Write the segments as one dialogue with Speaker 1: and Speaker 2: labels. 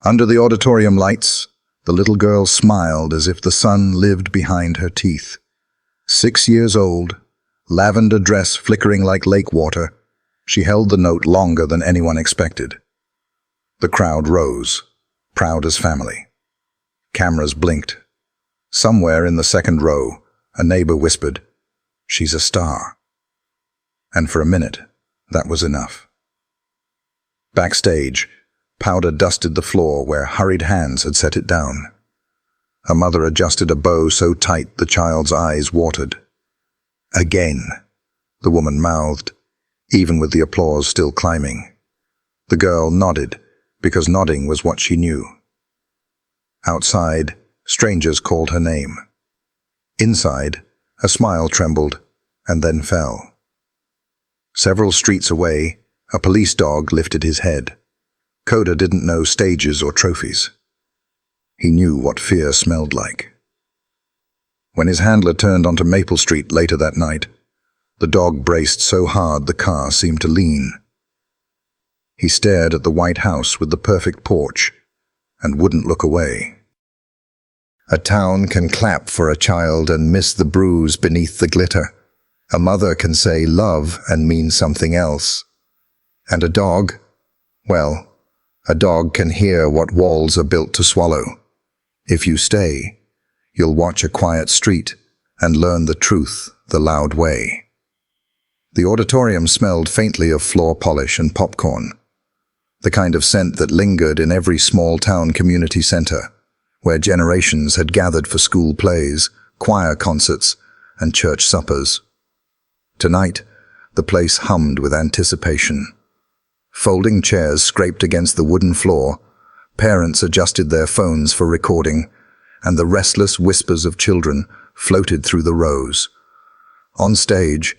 Speaker 1: Under the auditorium lights, the little girl smiled as if the sun lived behind her teeth. 6 years old, lavender dress flickering like lake water, she held the note longer than anyone expected. The crowd rose, proud as family. Cameras blinked. Somewhere in the second row, a neighbor whispered, "She's a star." And for a minute, that was enough. Backstage, powder dusted the floor where hurried hands had set it down. Her mother adjusted a bow so tight the child's eyes watered. "Again," the woman mouthed, even with the applause still climbing. The girl nodded, because nodding was what she knew. Outside, strangers called her name. Inside, a smile trembled and then fell. Several streets away, a police dog lifted his head. Coda didn't know stages or trophies. He knew what fear smelled like. When his handler turned onto Maple Street later that night, the dog braced so hard the car seemed to lean. He stared at the white house with the perfect porch and wouldn't look away. A town can clap for a child and miss the bruise beneath the glitter. A mother can say love and mean something else. And a dog, well, a dog can hear what walls are built to swallow. If you stay, you'll watch a quiet street and learn the truth the loud way. The auditorium smelled faintly of floor polish and popcorn, the kind of scent that lingered in every small-town community center, where generations had gathered for school plays, choir concerts, and church suppers. Tonight, the place hummed with anticipation. Folding chairs scraped against the wooden floor, parents adjusted their phones for recording, and the restless whispers of children floated through the rows. On stage,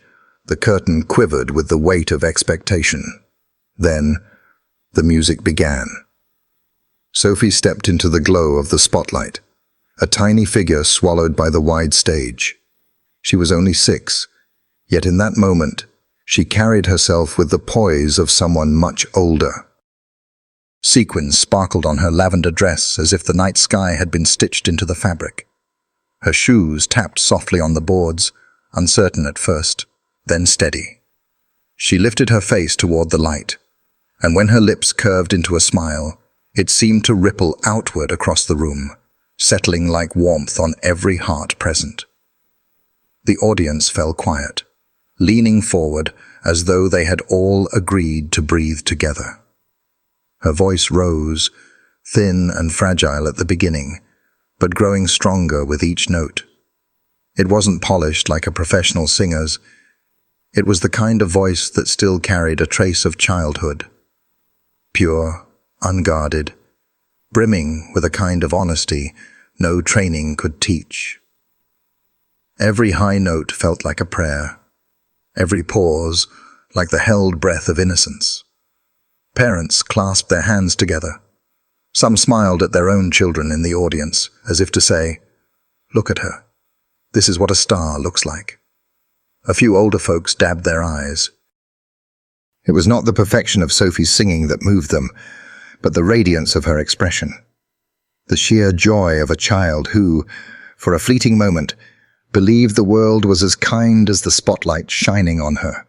Speaker 1: the curtain quivered with the weight of expectation. Then, the music began. Sophie stepped into the glow of the spotlight, a tiny figure swallowed by the wide stage. She was only 6, yet in that moment, she carried herself with the poise of someone much older. Sequins sparkled on her lavender dress as if the night sky had been stitched into the fabric. Her shoes tapped softly on the boards, uncertain at first, then steady. She lifted her face toward the light, and when her lips curved into a smile, it seemed to ripple outward across the room, settling like warmth on every heart present. The audience fell quiet, leaning forward as though they had all agreed to breathe together. Her voice rose, thin and fragile at the beginning, but growing stronger with each note. It wasn't polished like a professional singer's. It was the kind of voice that still carried a trace of childhood. Pure, unguarded, brimming with a kind of honesty no training could teach. Every high note felt like a prayer, every pause like the held breath of innocence. Parents clasped their hands together. Some smiled at their own children in the audience, as if to say, "Look at her. This is what a star looks like." A few older folks dabbed their eyes. It was not the perfection of Sophie's singing that moved them, but the radiance of her expression. The sheer joy of a child who, for a fleeting moment, believed the world was as kind as the spotlight shining on her.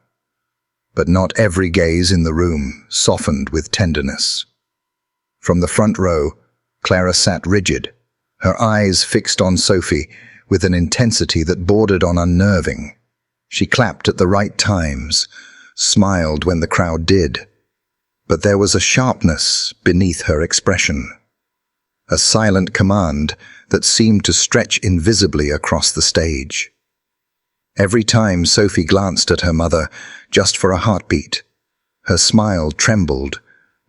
Speaker 1: But not every gaze in the room softened with tenderness. From the front row, Clara sat rigid, her eyes fixed on Sophie with an intensity that bordered on unnerving. She clapped at the right times, smiled when the crowd did, but there was a sharpness beneath her expression, a silent command that seemed to stretch invisibly across the stage. Every time Sophie glanced at her mother, just for a heartbeat, her smile trembled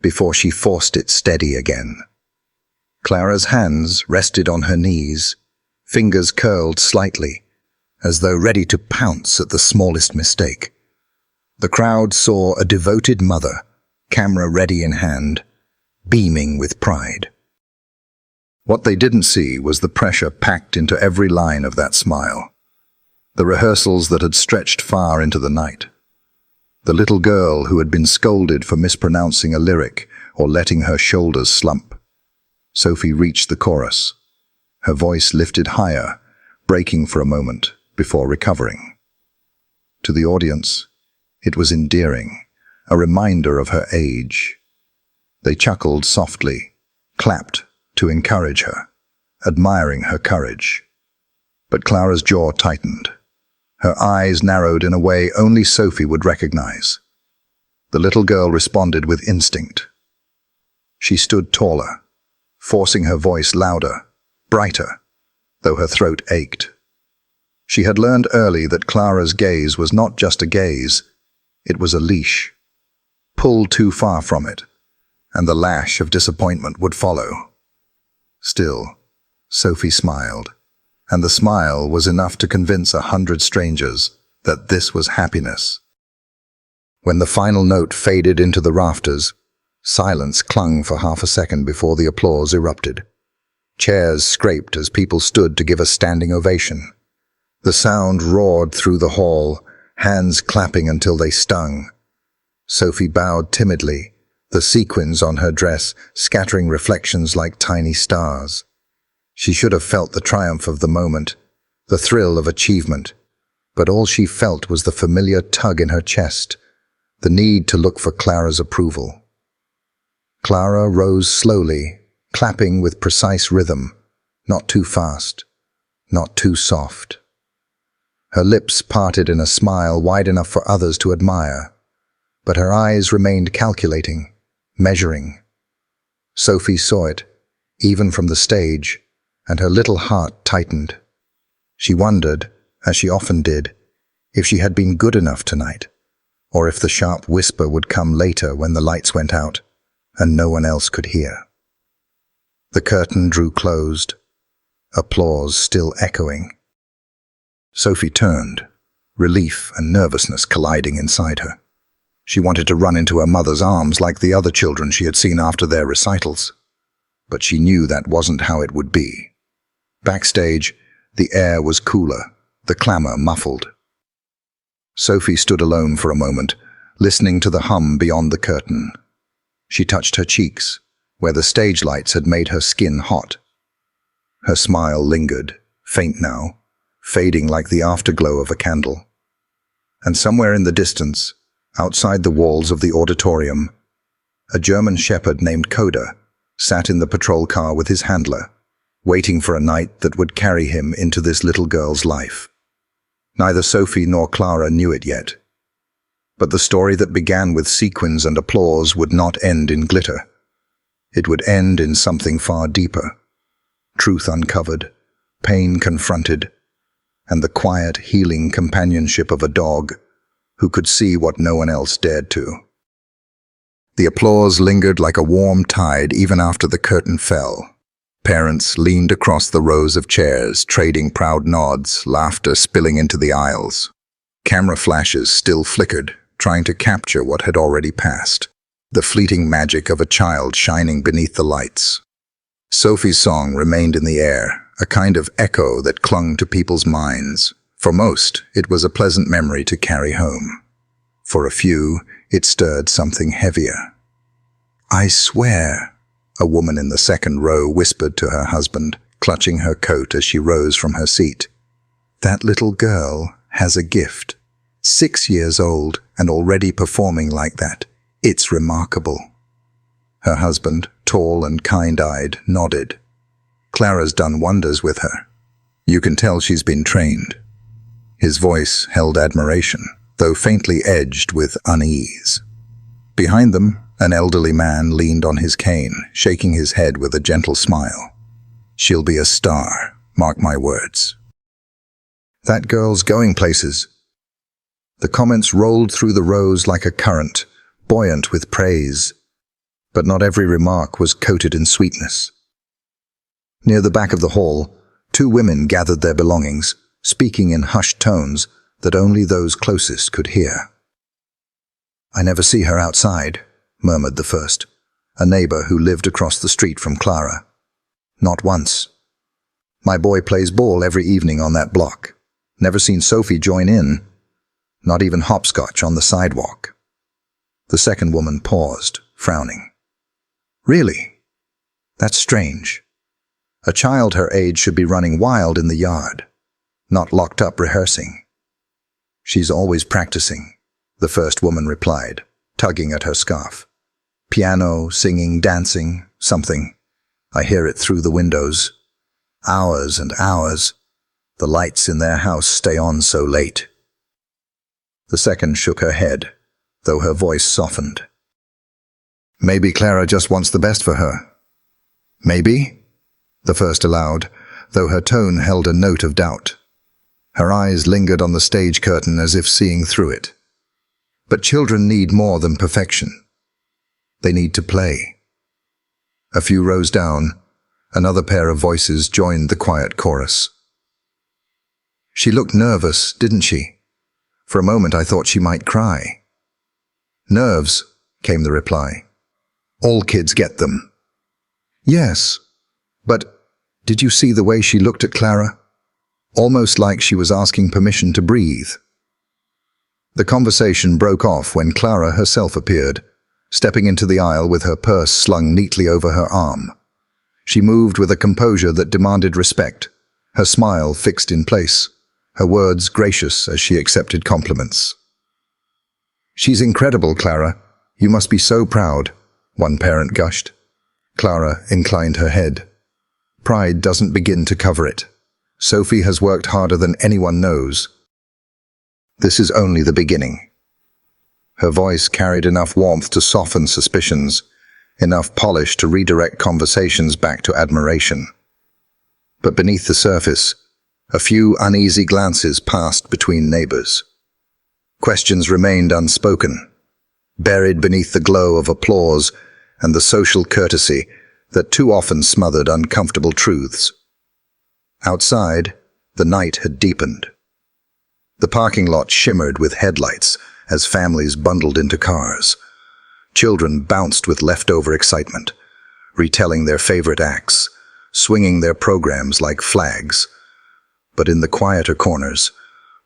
Speaker 1: before she forced it steady again. Clara's hands rested on her knees, fingers curled slightly, as though ready to pounce at the smallest mistake. The crowd saw a devoted mother, camera ready in hand, beaming with pride. What they didn't see was the pressure packed into every line of that smile. The rehearsals that had stretched far into the night. The little girl who had been scolded for mispronouncing a lyric or letting her shoulders slump. Sophie reached the chorus. Her voice lifted higher, breaking for a moment before recovering. To the audience, it was endearing, a reminder of her age. They chuckled softly, clapped to encourage her, admiring her courage. But Clara's jaw tightened. Her eyes narrowed in a way only Sophie would recognize. The little girl responded with instinct. She stood taller, forcing her voice louder, brighter, though her throat ached. She had learned early that Clara's gaze was not just a gaze, it was a leash. Pull too far from it, and the lash of disappointment would follow. Still, Sophie smiled, and the smile was enough to convince 100 strangers that this was happiness. When the final note faded into the rafters, silence clung for half a second before the applause erupted. Chairs scraped as people stood to give a standing ovation. The sound roared through the hall, hands clapping until they stung. Sophie bowed timidly, the sequins on her dress scattering reflections like tiny stars. She should have felt the triumph of the moment, the thrill of achievement, but all she felt was the familiar tug in her chest, the need to look for Clara's approval. Clara rose slowly, clapping with precise rhythm, not too fast, not too soft. Her lips parted in a smile wide enough for others to admire, but her eyes remained calculating, measuring. Sophie saw it, even from the stage, and her little heart tightened. She wondered, as she often did, if she had been good enough tonight, or if the sharp whisper would come later when the lights went out and no one else could hear. The curtain drew closed, applause still echoing. Sophie turned, relief and nervousness colliding inside her. She wanted to run into her mother's arms like the other children she had seen after their recitals, but she knew that wasn't how it would be. Backstage, the air was cooler, the clamor muffled. Sophie stood alone for a moment, listening to the hum beyond the curtain. She touched her cheeks, where the stage lights had made her skin hot. Her smile lingered, faint now, fading like the afterglow of a candle. And somewhere in the distance, outside the walls of the auditorium, a German shepherd named Koda sat in the patrol car with his handler, waiting for a night that would carry him into this little girl's life. Neither Sophie nor Clara knew it yet. But the story that began with sequins and applause would not end in glitter. It would end in something far deeper. Truth uncovered, pain confronted, and the quiet, healing companionship of a dog who could see what no one else dared to. The applause lingered like a warm tide even after the curtain fell. Parents leaned across the rows of chairs, trading proud nods, laughter spilling into the aisles. Camera flashes still flickered, trying to capture what had already passed, the fleeting magic of a child shining beneath the lights. Sophie's song remained in the air, a kind of echo that clung to people's minds. For most, it was a pleasant memory to carry home. For a few, it stirred something heavier. "I swear," a woman in the second row whispered to her husband, clutching her coat as she rose from her seat. "That little girl has a gift. 6 years old and already performing like that. It's remarkable." Her husband, tall and kind-eyed, nodded. "Clara's done wonders with her. You can tell she's been trained." His voice held admiration, though faintly edged with unease. Behind them, an elderly man leaned on his cane, shaking his head with a gentle smile. "She'll be a star, mark my words." "That girl's going places." The comments rolled through the rows like a current, buoyant with praise. But not every remark was coated in sweetness. Near the back of the hall, 2 women gathered their belongings, speaking in hushed tones that only those closest could hear. "I never see her outside," murmured the first, a neighbor who lived across the street from Clara. "Not once. My boy plays ball every evening on that block. Never seen Sophie join in. Not even hopscotch on the sidewalk." The second woman paused, frowning. "Really? That's strange. A child her age should be running wild in the yard, not locked up rehearsing. She's always practicing, the first woman replied, tugging at her scarf. Piano, singing, dancing, something. I hear it through the windows. Hours and hours. The lights in their house stay on so late. The second shook her head, though her voice softened. Maybe Clara just wants the best for her. Maybe? The first allowed, though her tone held a note of doubt. Her eyes lingered on the stage curtain as if seeing through it. But children need more than perfection. They need to play. A few rows down, another pair of voices joined the quiet chorus. She looked nervous, didn't she? For a moment I thought she might cry. Nerves, came the reply. All kids get them. Yes, but did you see the way she looked at Clara? Almost like she was asking permission to breathe. The conversation broke off when Clara herself appeared, stepping into the aisle with her purse slung neatly over her arm. She moved with a composure that demanded respect, her smile fixed in place, her words gracious as she accepted compliments. She's incredible, Clara. You must be so proud, one parent gushed. Clara inclined her head. Pride doesn't begin to cover it. Sophie has worked harder than anyone knows. This is only the beginning. Her voice carried enough warmth to soften suspicions, enough polish to redirect conversations back to admiration. But beneath the surface, a few uneasy glances passed between neighbors. Questions remained unspoken, buried beneath the glow of applause and the social courtesy that too often smothered uncomfortable truths. Outside, the night had deepened. The parking lot shimmered with headlights as families bundled into cars. Children bounced with leftover excitement, retelling their favorite acts, swinging their programs like flags. But in the quieter corners,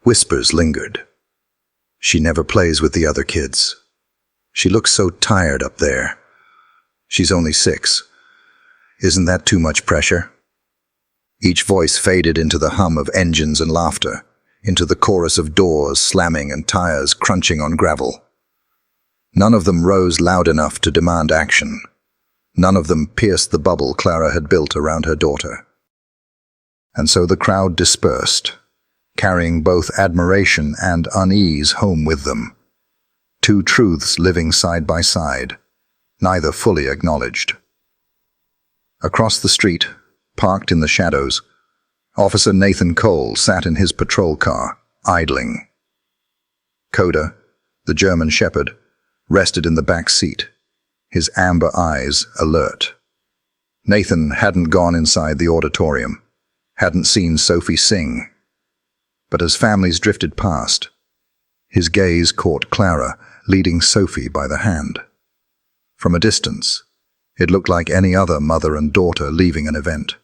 Speaker 1: whispers lingered. She never plays with the other kids. She looks so tired up there. She's only 6. Isn't that too much pressure? Each voice faded into the hum of engines and laughter, into the chorus of doors slamming and tires crunching on gravel. None of them rose loud enough to demand action. None of them pierced the bubble Clara had built around her daughter. And so the crowd dispersed, carrying both admiration and unease home with them. Two truths living side by side, neither fully acknowledged. Across the street, parked in the shadows, Officer Nathan Cole sat in his patrol car, idling. Coda, the German shepherd, rested in the back seat, his amber eyes alert. Nathan hadn't gone inside the auditorium, hadn't seen Sophie sing. But as families drifted past, his gaze caught Clara leading Sophie by the hand. From a distance, it looked like any other mother and daughter leaving an event.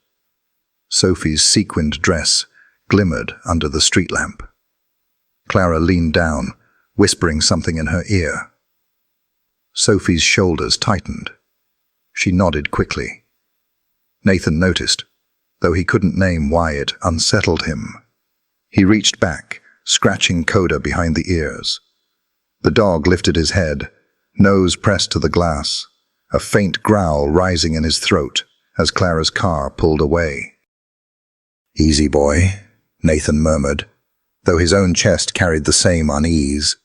Speaker 1: Sophie's sequined dress glimmered under the street lamp. Clara leaned down, whispering something in her ear. Sophie's shoulders tightened. She nodded quickly. Nathan noticed, though he couldn't name why it unsettled him. He reached back, scratching Coda behind the ears. The dog lifted his head, nose pressed to the glass, a faint growl rising in his throat as Clara's car pulled away. "Easy, boy," Nathan murmured, though his own chest carried the same unease.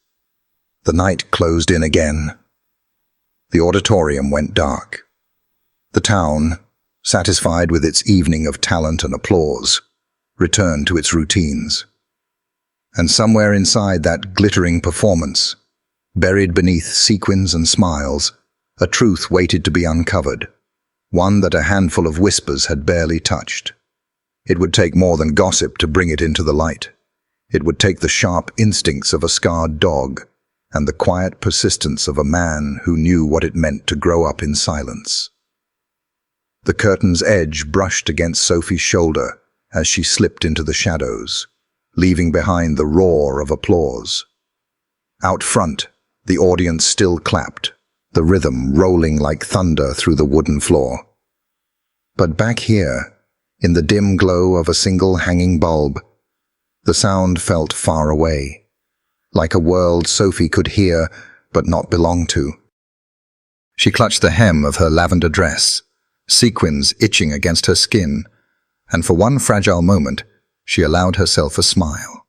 Speaker 1: The night closed in again. The auditorium went dark. The town, satisfied with its evening of talent and applause, returned to its routines. And somewhere inside that glittering performance, buried beneath sequins and smiles, a truth waited to be uncovered, one that a handful of whispers had barely touched. It would take more than gossip to bring it into the light. It would take the sharp instincts of a scarred dog and the quiet persistence of a man who knew what it meant to grow up in silence. The curtain's edge brushed against Sophie's shoulder as she slipped into the shadows, leaving behind the roar of applause. Out front, the audience still clapped, the rhythm rolling like thunder through the wooden floor. But back here, in the dim glow of a single hanging bulb, the sound felt far away, like a world Sophie could hear but not belong to. She clutched the hem of her lavender dress, sequins itching against her skin, and for one fragile moment, she allowed herself a smile.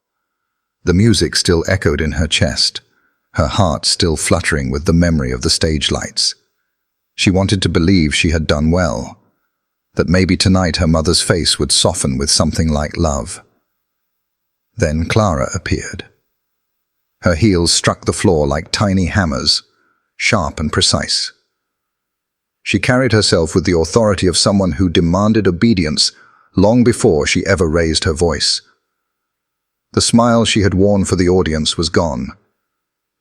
Speaker 1: The music still echoed in her chest, her heart still fluttering with the memory of the stage lights. She wanted to believe she had done well, that maybe tonight her mother's face would soften with something like love. Then Clara appeared. Her heels struck the floor like tiny hammers, sharp and precise. She carried herself with the authority of someone who demanded obedience long before she ever raised her voice. The smile she had worn for the audience was gone,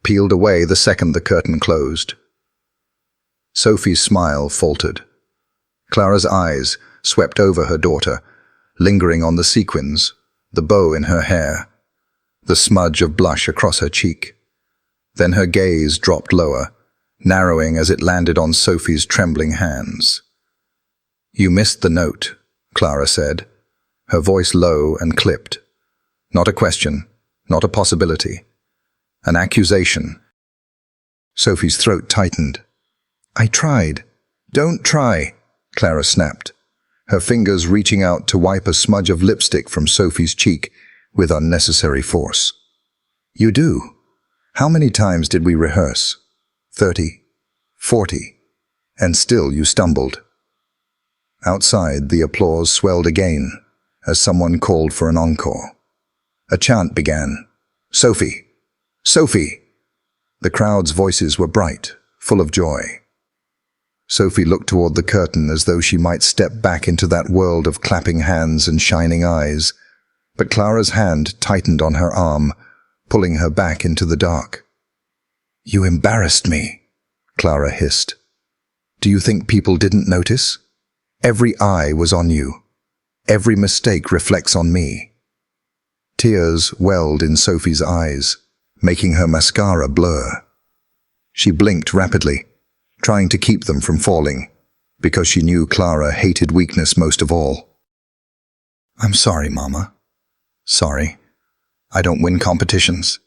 Speaker 1: peeled away the second the curtain closed. Sophie's smile faltered. Clara's eyes swept over her daughter, lingering on the sequins, the bow in her hair, the smudge of blush across her cheek. Then her gaze dropped lower, narrowing as it landed on Sophie's trembling hands. "You missed the note," Clara said, her voice low and clipped. Not a question, not a possibility. An accusation. Sophie's throat tightened. "I tried." "Don't try," Clara snapped, her fingers reaching out to wipe a smudge of lipstick from Sophie's cheek with unnecessary force. "You do. How many times did we rehearse? 30, 40, and still you stumbled." Outside, the applause swelled again as someone called for an encore. A chant began. "Sophie! Sophie!" The crowd's voices were bright, full of joy. Sophie looked toward the curtain as though she might step back into that world of clapping hands and shining eyes, but Clara's hand tightened on her arm, pulling her back into the dark. "You embarrassed me," Clara hissed. "Do you think people didn't notice? Every eye was on you. Every mistake reflects on me." Tears welled in Sophie's eyes, making her mascara blur. She blinked rapidly, trying to keep them from falling, because she knew Clara hated weakness most of all. "I'm sorry, Mama. Sorry. I don't win competitions."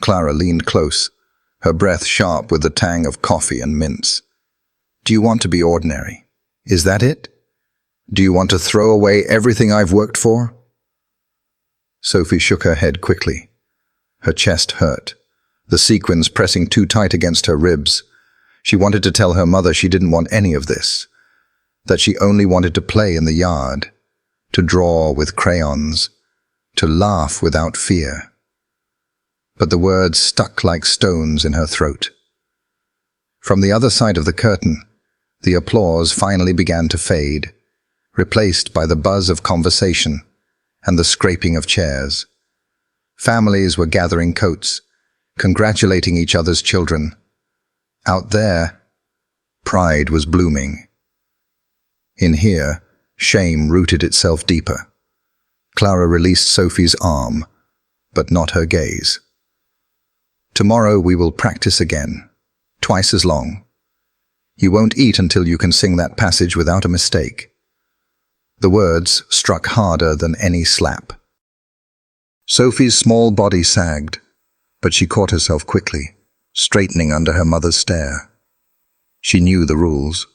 Speaker 1: Clara leaned close, her breath sharp with the tang of coffee and mints. "Do you want to be ordinary? Is that it? Do you want to throw away everything I've worked for?" Sophie shook her head quickly. Her chest hurt, the sequins pressing too tight against her ribs. She wanted to tell her mother she didn't want any of this, that she only wanted to play in the yard, to draw with crayons, to laugh without fear. But the words stuck like stones in her throat. From the other side of the curtain, the applause finally began to fade, replaced by the buzz of conversation and the scraping of chairs. Families were gathering coats, congratulating each other's children. Out there, pride was blooming. In here, shame rooted itself deeper. Clara released Sophie's arm, but not her gaze. "Tomorrow we will practice again, twice as long. You won't eat until you can sing that passage without a mistake." The words struck harder than any slap. Sophie's small body sagged, but she caught herself quickly, straightening under her mother's stare. She knew the rules.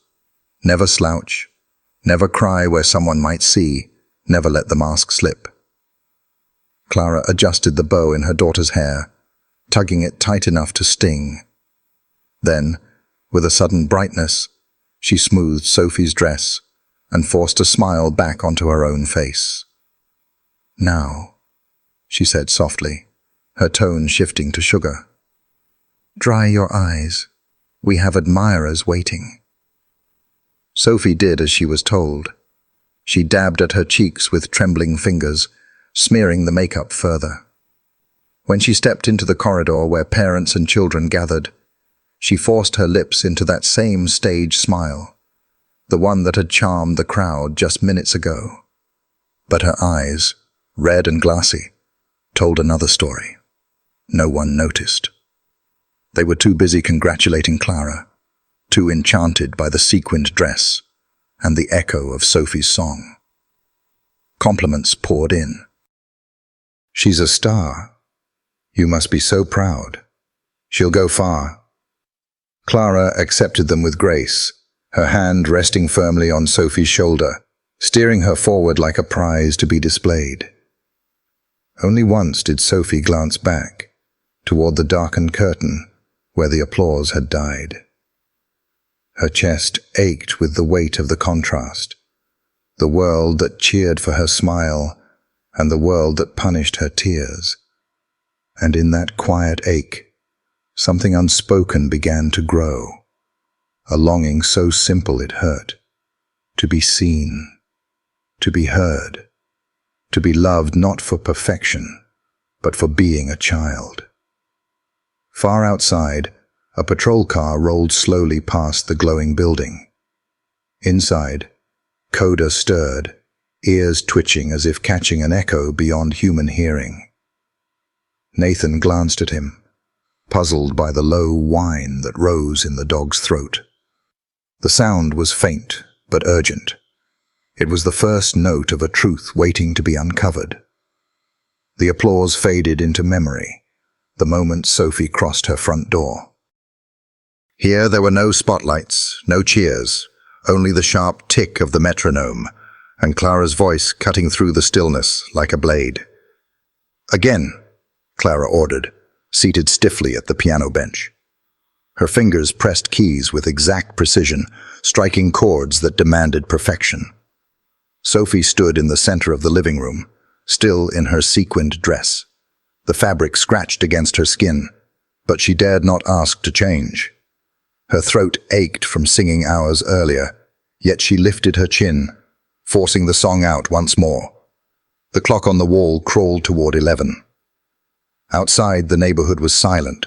Speaker 1: Never slouch, never cry where someone might see, never let the mask slip. Clara adjusted the bow in her daughter's hair, tugging it tight enough to sting. Then, with a sudden brightness, she smoothed Sophie's dress and forced a smile back onto her own face. "Now," she said softly, her tone shifting to sugar. "Dry your eyes. We have admirers waiting." Sophie did as she was told. She dabbed at her cheeks with trembling fingers, smearing the makeup further. When she stepped into the corridor where parents and children gathered, she forced her lips into that same stage smile, the one that had charmed the crowd just minutes ago. But her eyes, red and glassy, told another story. No one noticed. They were too busy congratulating Clara, too enchanted by the sequined dress, and the echo of Sophie's song. Compliments poured in. "She's a star. You must be so proud. She'll go far." Clara accepted them with grace, her hand resting firmly on Sophie's shoulder, steering her forward like a prize to be displayed. Only once did Sophie glance back, toward the darkened curtain where the applause had died. Her chest ached with the weight of the contrast, the world that cheered for her smile and the world that punished her tears. And in that quiet ache, something unspoken began to grow, a longing so simple it hurt, to be seen, to be heard, to be loved not for perfection, but for being a child. Far outside, a patrol car rolled slowly past the glowing building. Inside, Coda stirred, ears twitching as if catching an echo beyond human hearing. Nathan glanced at him, puzzled by the low whine that rose in the dog's throat. The sound was faint but urgent. It was the first note of a truth waiting to be uncovered. The applause faded into memory, the moment Sophie crossed her front door. Here there were no spotlights, no cheers, only the sharp tick of the metronome, and Clara's voice cutting through the stillness like a blade. "Again," Clara ordered, seated stiffly at the piano bench. Her fingers pressed keys with exact precision, striking chords that demanded perfection. Sophie stood in the center of the living room, still in her sequined dress. The fabric scratched against her skin, but she dared not ask to change. Her throat ached from singing hours earlier, yet she lifted her chin, forcing the song out once more. The clock on the wall crawled toward 11. Outside, the neighborhood was silent,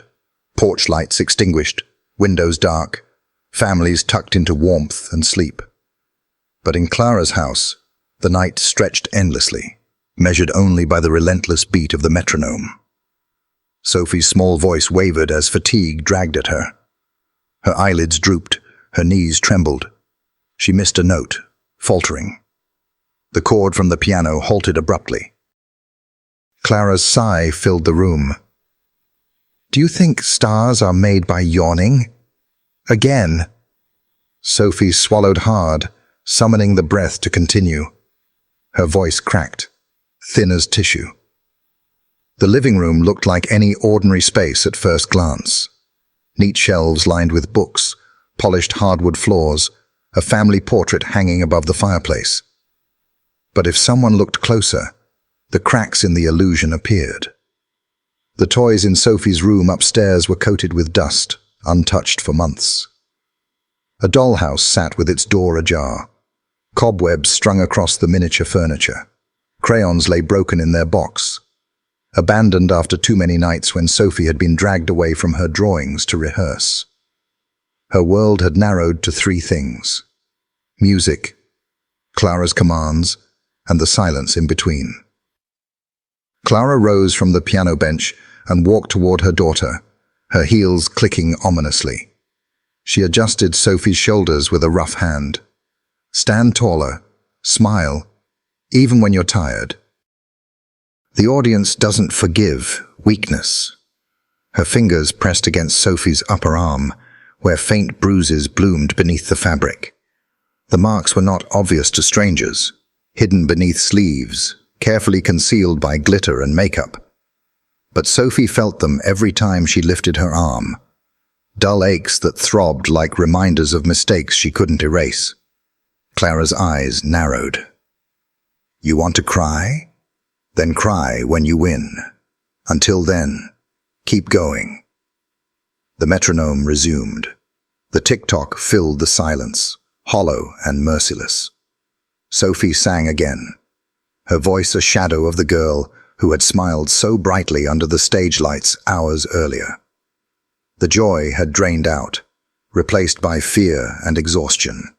Speaker 1: porch lights extinguished, windows dark, families tucked into warmth and sleep. But in Clara's house, the night stretched endlessly, measured only by the relentless beat of the metronome. Sophie's small voice wavered as fatigue dragged at her. Her eyelids drooped, her knees trembled. She missed a note, faltering. The chord from the piano halted abruptly. Clara's sigh filled the room. "Do you think stars are made by yawning?" "Again." Sophie swallowed hard, summoning the breath to continue. Her voice cracked, thin as tissue. The living room looked like any ordinary space at first glance. Neat shelves lined with books, polished hardwood floors, a family portrait hanging above the fireplace. But if someone looked closer, the cracks in the illusion appeared. The toys in Sophie's room upstairs were coated with dust, untouched for months. A dollhouse sat with its door ajar, cobwebs strung across the miniature furniture. Crayons lay broken in their box, abandoned after too many nights when Sophie had been dragged away from her drawings to rehearse. Her world had narrowed to three things: music, Clara's commands, and the silence in between. Clara rose from the piano bench and walked toward her daughter, her heels clicking ominously. She adjusted Sophie's shoulders with a rough hand. "Stand taller, smile, even when you're tired." The audience doesn't forgive weakness. Her fingers pressed against Sophie's upper arm, where faint bruises bloomed beneath the fabric. The marks were not obvious to strangers, hidden beneath sleeves, carefully concealed by glitter and makeup. But Sophie felt them every time she lifted her arm, dull aches that throbbed like reminders of mistakes she couldn't erase. Clara's eyes narrowed. "You want to cry? Then cry when you win. Until then, keep going." The metronome resumed. The tick-tock filled the silence, hollow and merciless. Sophie sang again, her voice a shadow of the girl who had smiled so brightly under the stage lights hours earlier. The joy had drained out, replaced by fear and exhaustion.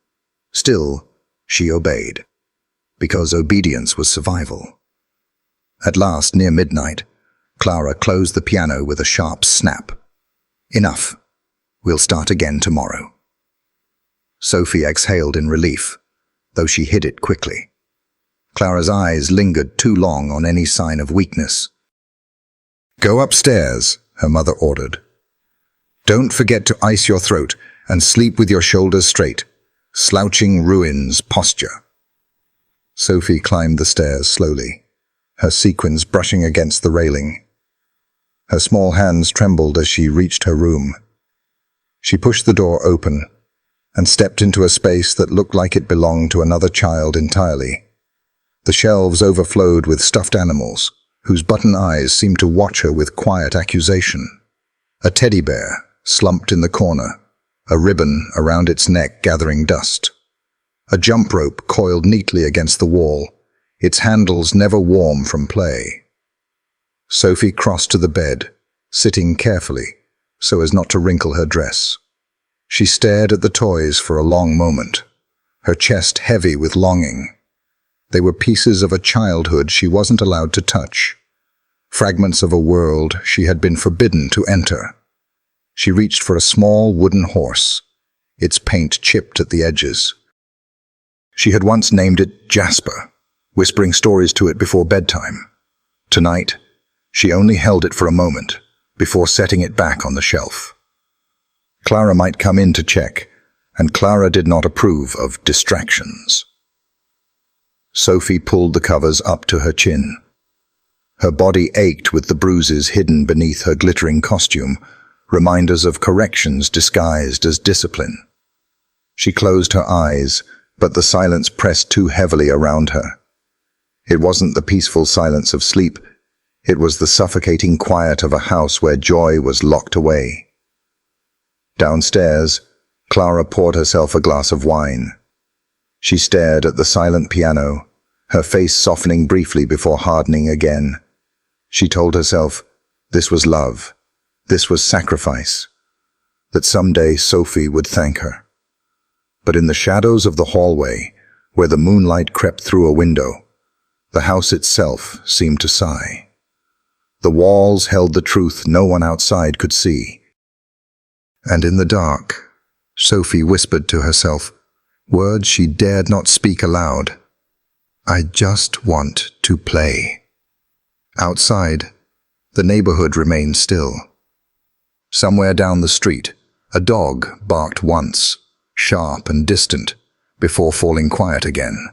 Speaker 1: Still, she obeyed, because obedience was survival. At last, near midnight, Clara closed the piano with a sharp snap. "Enough. We'll start again tomorrow." Sophie exhaled in relief, though she hid it quickly. Clara's eyes lingered too long on any sign of weakness. "Go upstairs," her mother ordered. "Don't forget to ice your throat and sleep with your shoulders straight. Slouching ruins posture." Sophie climbed the stairs slowly, her sequins brushing against the railing. Her small hands trembled as she reached her room. She pushed the door open and stepped into a space that looked like it belonged to another child entirely. The shelves overflowed with stuffed animals, whose button eyes seemed to watch her with quiet accusation. A teddy bear slumped in the corner, a ribbon around its neck gathering dust. A jump rope coiled neatly against the wall, its handles never warm from play. Sophie crossed to the bed, sitting carefully, so as not to wrinkle her dress. She stared at the toys for a long moment, her chest heavy with longing. They were pieces of a childhood she wasn't allowed to touch, fragments of a world she had been forbidden to enter. She reached for a small wooden horse, its paint chipped at the edges. She had once named it Jasper, whispering stories to it before bedtime. Tonight, she only held it for a moment, before setting it back on the shelf. Clara might come in to check, and Clara did not approve of distractions. Sophie pulled the covers up to her chin. Her body ached with the bruises hidden beneath her glittering costume, reminders of corrections disguised as discipline. She closed her eyes, but the silence pressed too heavily around her. It wasn't the peaceful silence of sleep, it was the suffocating quiet of a house where joy was locked away. Downstairs, Clara poured herself a glass of wine. She stared at the silent piano, her face softening briefly before hardening again. She told herself, this was love, this was sacrifice, that someday Sophie would thank her. But in the shadows of the hallway, where the moonlight crept through a window, the house itself seemed to sigh. The walls held the truth no one outside could see. And in the dark, Sophie whispered to herself, words she dared not speak aloud. I just want to play. Outside, the neighborhood remained still. Somewhere down the street, a dog barked once, sharp and distant, before falling quiet again.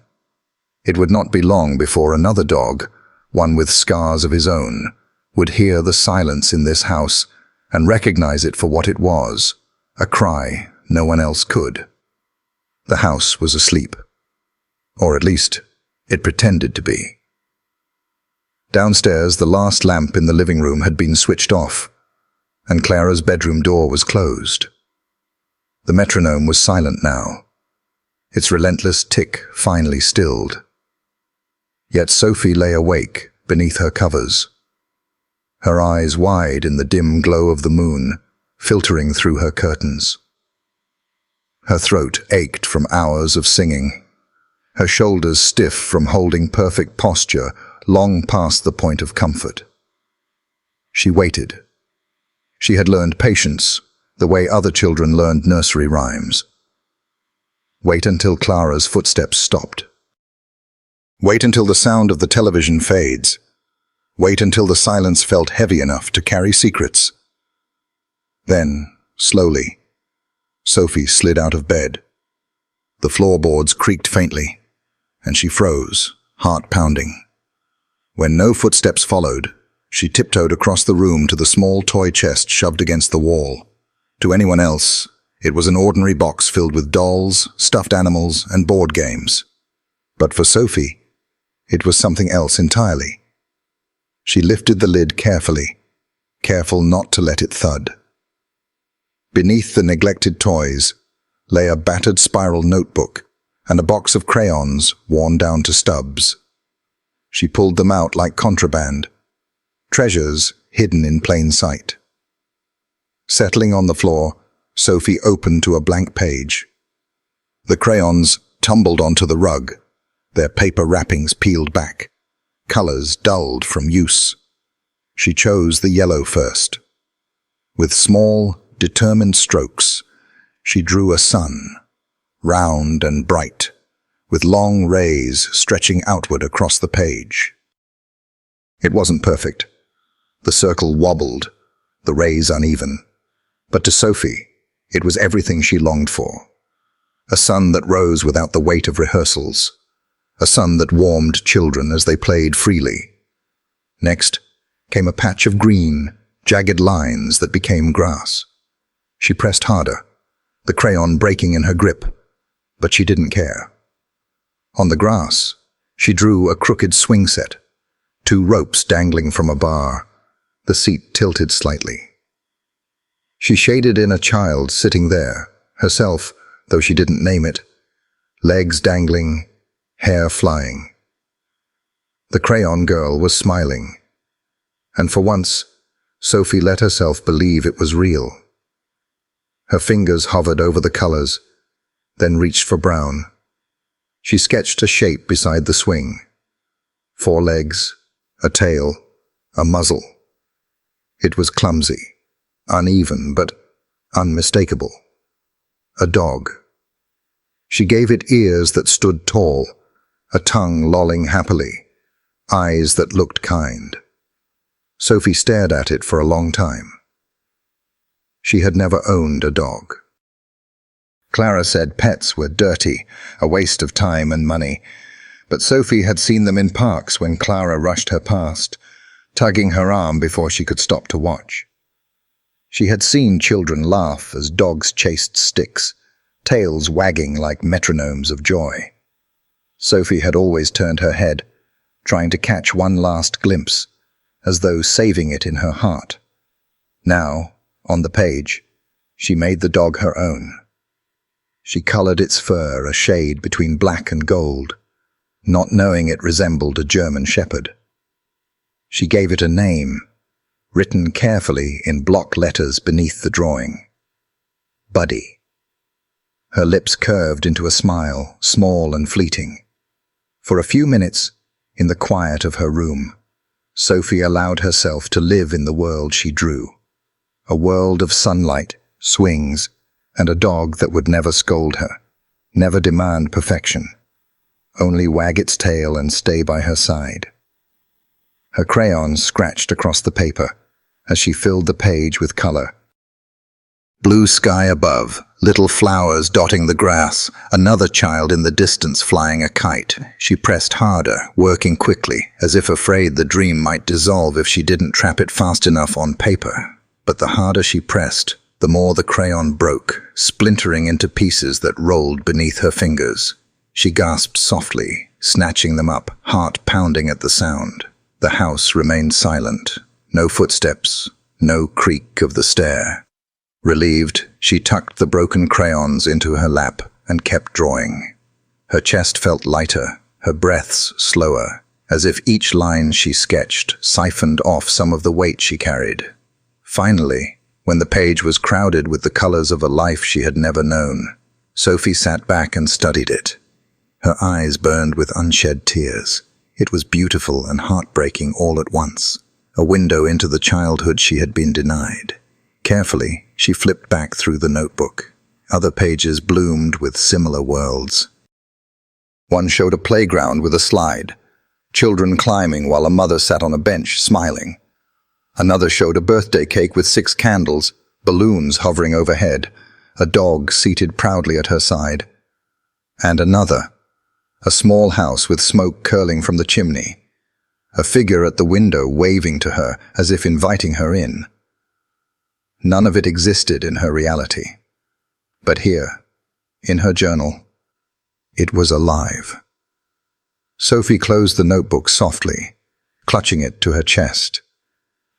Speaker 1: It would not be long before another dog, one with scars of his own, would hear the silence in this house and recognize it for what it was, a cry no one else could. The house was asleep. Or at least, it pretended to be. Downstairs, the last lamp in the living room had been switched off, and Clara's bedroom door was closed. The metronome was silent now, its relentless tick finally stilled. Yet Sophie lay awake beneath her covers, her eyes wide in the dim glow of the moon, filtering through her curtains. Her throat ached from hours of singing, her shoulders stiff from holding perfect posture long past the point of comfort. She waited. She had learned patience, the way other children learned nursery rhymes. Wait until Clara's footsteps stopped. Wait until the sound of the television fades. Wait until the silence felt heavy enough to carry secrets. Then, slowly, Sophie slid out of bed. The floorboards creaked faintly, and she froze, heart pounding. When no footsteps followed, she tiptoed across the room to the small toy chest shoved against the wall. To anyone else, it was an ordinary box filled with dolls, stuffed animals, and board games. But for Sophie, it was something else entirely. She lifted the lid carefully, careful not to let it thud. Beneath the neglected toys lay a battered spiral notebook and a box of crayons worn down to stubs. She pulled them out like contraband, treasures hidden in plain sight. Settling on the floor, Sophie opened to a blank page. The crayons tumbled onto the rug, their paper wrappings peeled back, colors dulled from use. She chose the yellow first. With small, determined strokes, she drew a sun, round and bright, with long rays stretching outward across the page. It wasn't perfect. The circle wobbled, the rays uneven. But to Sophie, it was everything she longed for. A sun that rose without the weight of rehearsals. A sun that warmed children as they played freely. Next came a patch of green, jagged lines that became grass. She pressed harder, the crayon breaking in her grip, but she didn't care. On the grass, she drew a crooked swing set, 2 ropes dangling from a bar, the seat tilted slightly. She shaded in a child sitting there, herself, though she didn't name it, legs dangling, hair flying. The crayon girl was smiling, and for once, Sophie let herself believe it was real. Her fingers hovered over the colors, then reached for brown. She sketched a shape beside the swing. 4 legs, a tail, a muzzle. It was clumsy, uneven, but unmistakable. A dog. She gave it ears that stood tall, a tongue lolling happily, eyes that looked kind. Sophie stared at it for a long time. She had never owned a dog. Clara said pets were dirty, a waste of time and money, but Sophie had seen them in parks when Clara rushed her past, tugging her arm before she could stop to watch. She had seen children laugh as dogs chased sticks, tails wagging like metronomes of joy. Sophie had always turned her head, trying to catch one last glimpse, as though saving it in her heart. Now, on the page, she made the dog her own. She colored its fur a shade between black and gold, not knowing it resembled a German shepherd. She gave it a name, written carefully in block letters beneath the drawing. Buddy. Her lips curved into a smile, small and fleeting. For a few minutes, in the quiet of her room, Sophie allowed herself to live in the world she drew. A world of sunlight, swings, and a dog that would never scold her, never demand perfection, only wag its tail and stay by her side. Her crayons scratched across the paper as she filled the page with color. Blue sky above, little flowers dotting the grass, another child in the distance flying a kite. She pressed harder, working quickly, as if afraid the dream might dissolve if she didn't trap it fast enough on paper. But the harder she pressed, the more the crayon broke, splintering into pieces that rolled beneath her fingers. She gasped softly, snatching them up, heart pounding at the sound. The house remained silent. No footsteps, no creak of the stair. Relieved, she tucked the broken crayons into her lap and kept drawing. Her chest felt lighter, her breaths slower, as if each line she sketched siphoned off some of the weight she carried. Finally, when the page was crowded with the colors of a life she had never known, Sophie sat back and studied it. Her eyes burned with unshed tears. It was beautiful and heartbreaking all at once, a window into the childhood she had been denied. Carefully, she flipped back through the notebook. Other pages bloomed with similar worlds. One showed a playground with a slide, children climbing while a mother sat on a bench smiling. Another showed a birthday cake with 6 candles, balloons hovering overhead, a dog seated proudly at her side. And another, a small house with smoke curling from the chimney, a figure at the window waving to her as if inviting her in. None of it existed in her reality. But here, in her journal, it was alive. Sophie closed the notebook softly, clutching it to her chest.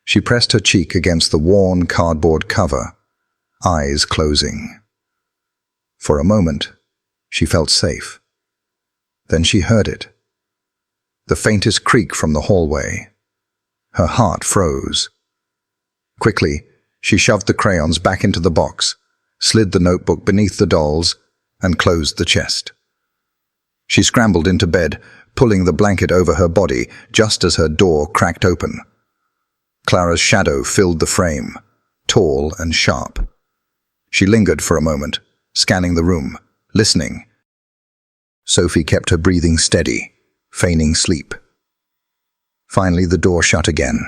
Speaker 1: She pressed her cheek against the worn cardboard cover, eyes closing. For a moment, she felt safe. Then she heard it. The faintest creak from the hallway. Her heart froze. Quickly, she shoved the crayons back into the box, slid the notebook beneath the dolls, and closed the chest. She scrambled into bed, pulling the blanket over her body just as her door cracked open. Clara's shadow filled the frame, tall and sharp. She lingered for a moment, scanning the room, listening. Sophie kept her breathing steady, feigning sleep. Finally, the door shut again,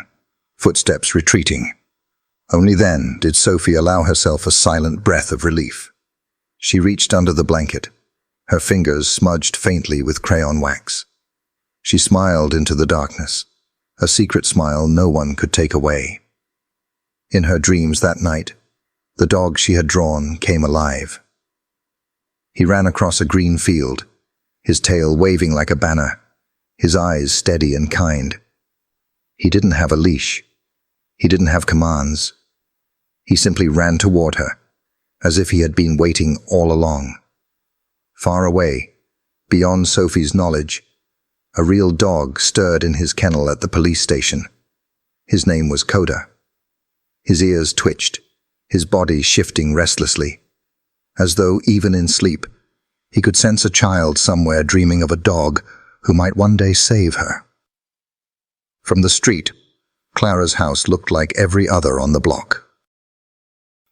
Speaker 1: footsteps retreating. Only then did Sophie allow herself a silent breath of relief. She reached under the blanket, her fingers smudged faintly with crayon wax. She smiled into the darkness, a secret smile no one could take away. In her dreams that night, the dog she had drawn came alive. He ran across a green field, his tail waving like a banner, his eyes steady and kind. He didn't have a leash. He didn't have commands. He simply ran toward her, as if he had been waiting all along. Far away, beyond Sophie's knowledge, a real dog stirred in his kennel at the police station. His name was Coda. His ears twitched, his body shifting restlessly, as though, even in sleep, he could sense a child somewhere dreaming of a dog who might one day save her. From the street, Clara's house looked like every other on the block.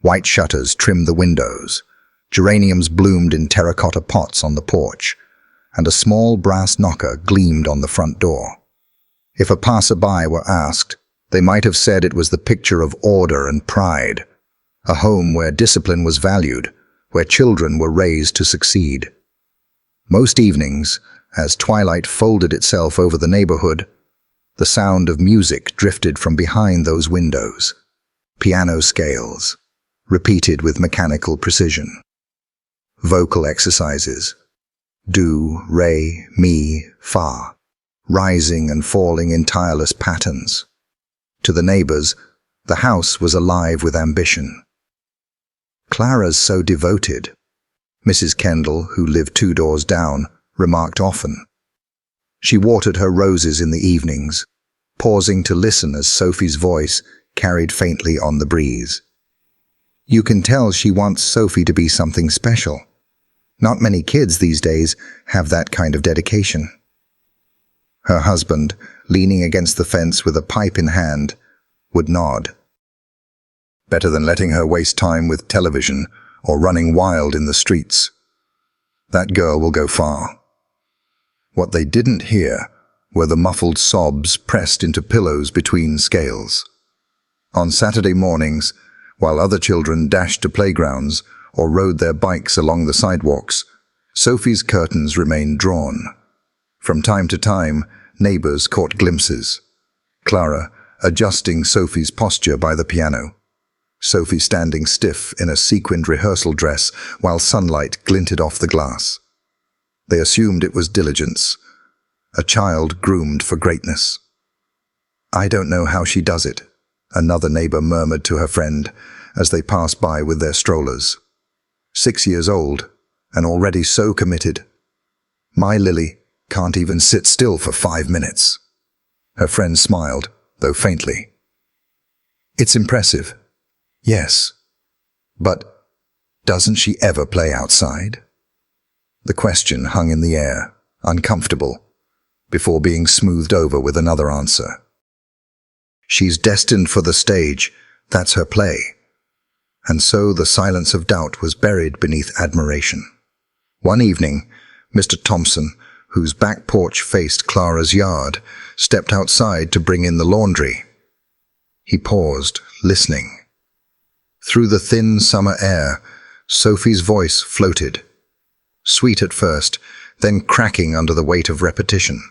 Speaker 1: White shutters trimmed the windows, geraniums bloomed in terracotta pots on the porch, and a small brass knocker gleamed on the front door. If a passerby were asked, they might have said it was the picture of order and pride, a home where discipline was valued, where children were raised to succeed. Most evenings, as twilight folded itself over the neighborhood, the sound of music drifted from behind those windows. Piano scales, repeated with mechanical precision. Vocal exercises. Do, re, mi, fa, rising and falling in tireless patterns. To the neighbors, the house was alive with ambition. "Clara's so devoted," Mrs. Kendall, who lived 2 doors down, remarked often. She watered her roses in the evenings, pausing to listen as Sophie's voice carried faintly on the breeze. You can tell she wants Sophie to be something special. Not many kids these days have that kind of dedication. Her husband, leaning against the fence with a pipe in hand, would nod. Better than letting her waste time with television or running wild in the streets. That girl will go far. What they didn't hear were the muffled sobs pressed into pillows between scales. On Saturday mornings, while other children dashed to playgrounds or rode their bikes along the sidewalks, Sophie's curtains remained drawn. From time to time, neighbors caught glimpses. Clara adjusting Sophie's posture by the piano. Sophie standing stiff in a sequined rehearsal dress while sunlight glinted off the glass. They assumed it was diligence, a child groomed for greatness. "I don't know how she does it," another neighbor murmured to her friend as they passed by with their strollers. 6 years old, and already so committed. "My Lily can't even sit still for 5 minutes." Her friend smiled, though faintly. "It's impressive. Yes. But doesn't she ever play outside?" The question hung in the air, uncomfortable, before being smoothed over with another answer. "She's destined for the stage. That's her play." And so the silence of doubt was buried beneath admiration. One evening, Mr. Thompson, whose back porch faced Clara's yard, stepped outside to bring in the laundry. He paused, listening. Through the thin summer air, Sophie's voice floated. Sweet at first, then cracking under the weight of repetition.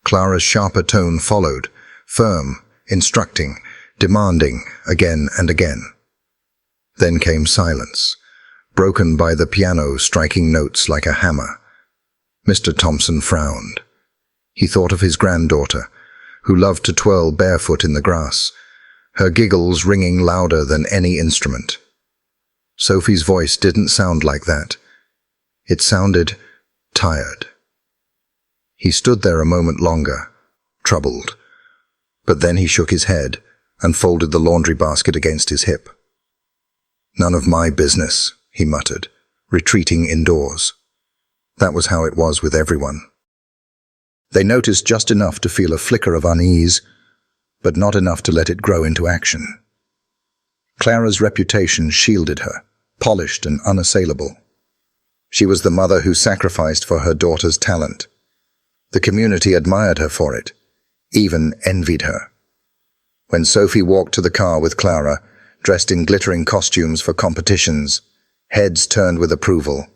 Speaker 1: Clara's sharper tone followed, firm, instructing, demanding, again and again. Then came silence, broken by the piano striking notes like a hammer. Mr. Thompson frowned. He thought of his granddaughter, who loved to twirl barefoot in the grass, her giggles ringing louder than any instrument. Sophie's voice didn't sound like that. It sounded tired. He stood there a moment longer, troubled. But then he shook his head and folded the laundry basket against his hip. "None of my business," he muttered, retreating indoors. That was how it was with everyone. They noticed just enough to feel a flicker of unease, but not enough to let it grow into action. Clara's reputation shielded her, polished and unassailable. She was the mother who sacrificed for her daughter's talent. The community admired her for it, even envied her. When Sophie walked to the car with Clara, dressed in glittering costumes for competitions, heads turned with approval.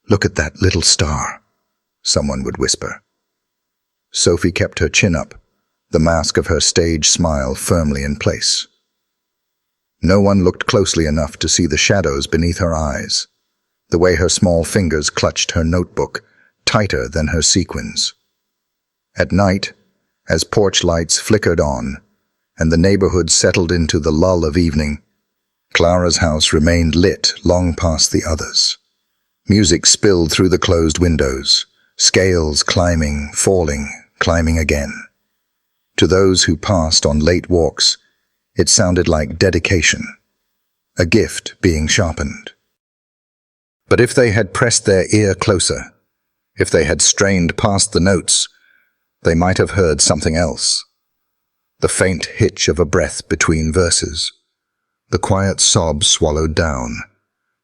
Speaker 1: "Look at that little star," someone would whisper. Sophie kept her chin up, the mask of her stage smile firmly in place. No one looked closely enough to see the shadows beneath her eyes, the way her small fingers clutched her notebook, tighter than her sequins. At night, as porch lights flickered on, and the neighborhood settled into the lull of evening, Clara's house remained lit long past the others. Music spilled through the closed windows, scales climbing, falling, climbing again. To those who passed on late walks, it sounded like dedication, a gift being sharpened. But if they had pressed their ear closer, if they had strained past the notes, they might have heard something else. The faint hitch of a breath between verses, the quiet sob swallowed down,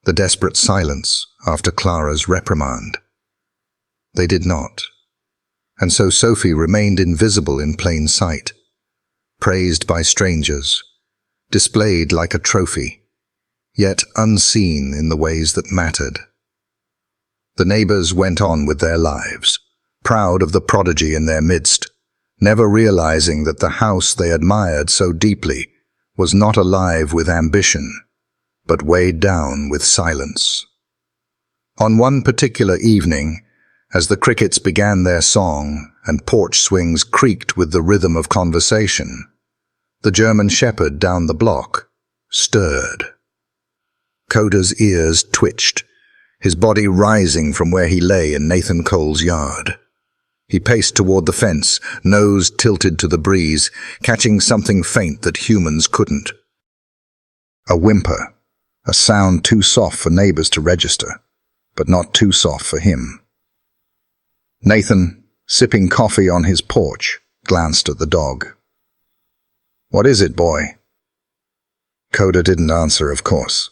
Speaker 1: the desperate silence after Clara's reprimand. They did not, and so Sophie remained invisible in plain sight, praised by strangers, displayed like a trophy, yet unseen in the ways that mattered. The neighbors went on with their lives, proud of the prodigy in their midst, never realizing that the house they admired so deeply was not alive with ambition, but weighed down with silence. On one particular evening, as the crickets began their song and porch swings creaked with the rhythm of conversation, the German shepherd down the block stirred. Coda's ears twitched, his body rising from where he lay in Nathan Cole's yard. He paced toward the fence, nose tilted to the breeze, catching something faint that humans couldn't. A whimper, a sound too soft for neighbors to register, but not too soft for him. Nathan, sipping coffee on his porch, glanced at the dog. "What is it, boy?" Coda didn't answer, of course.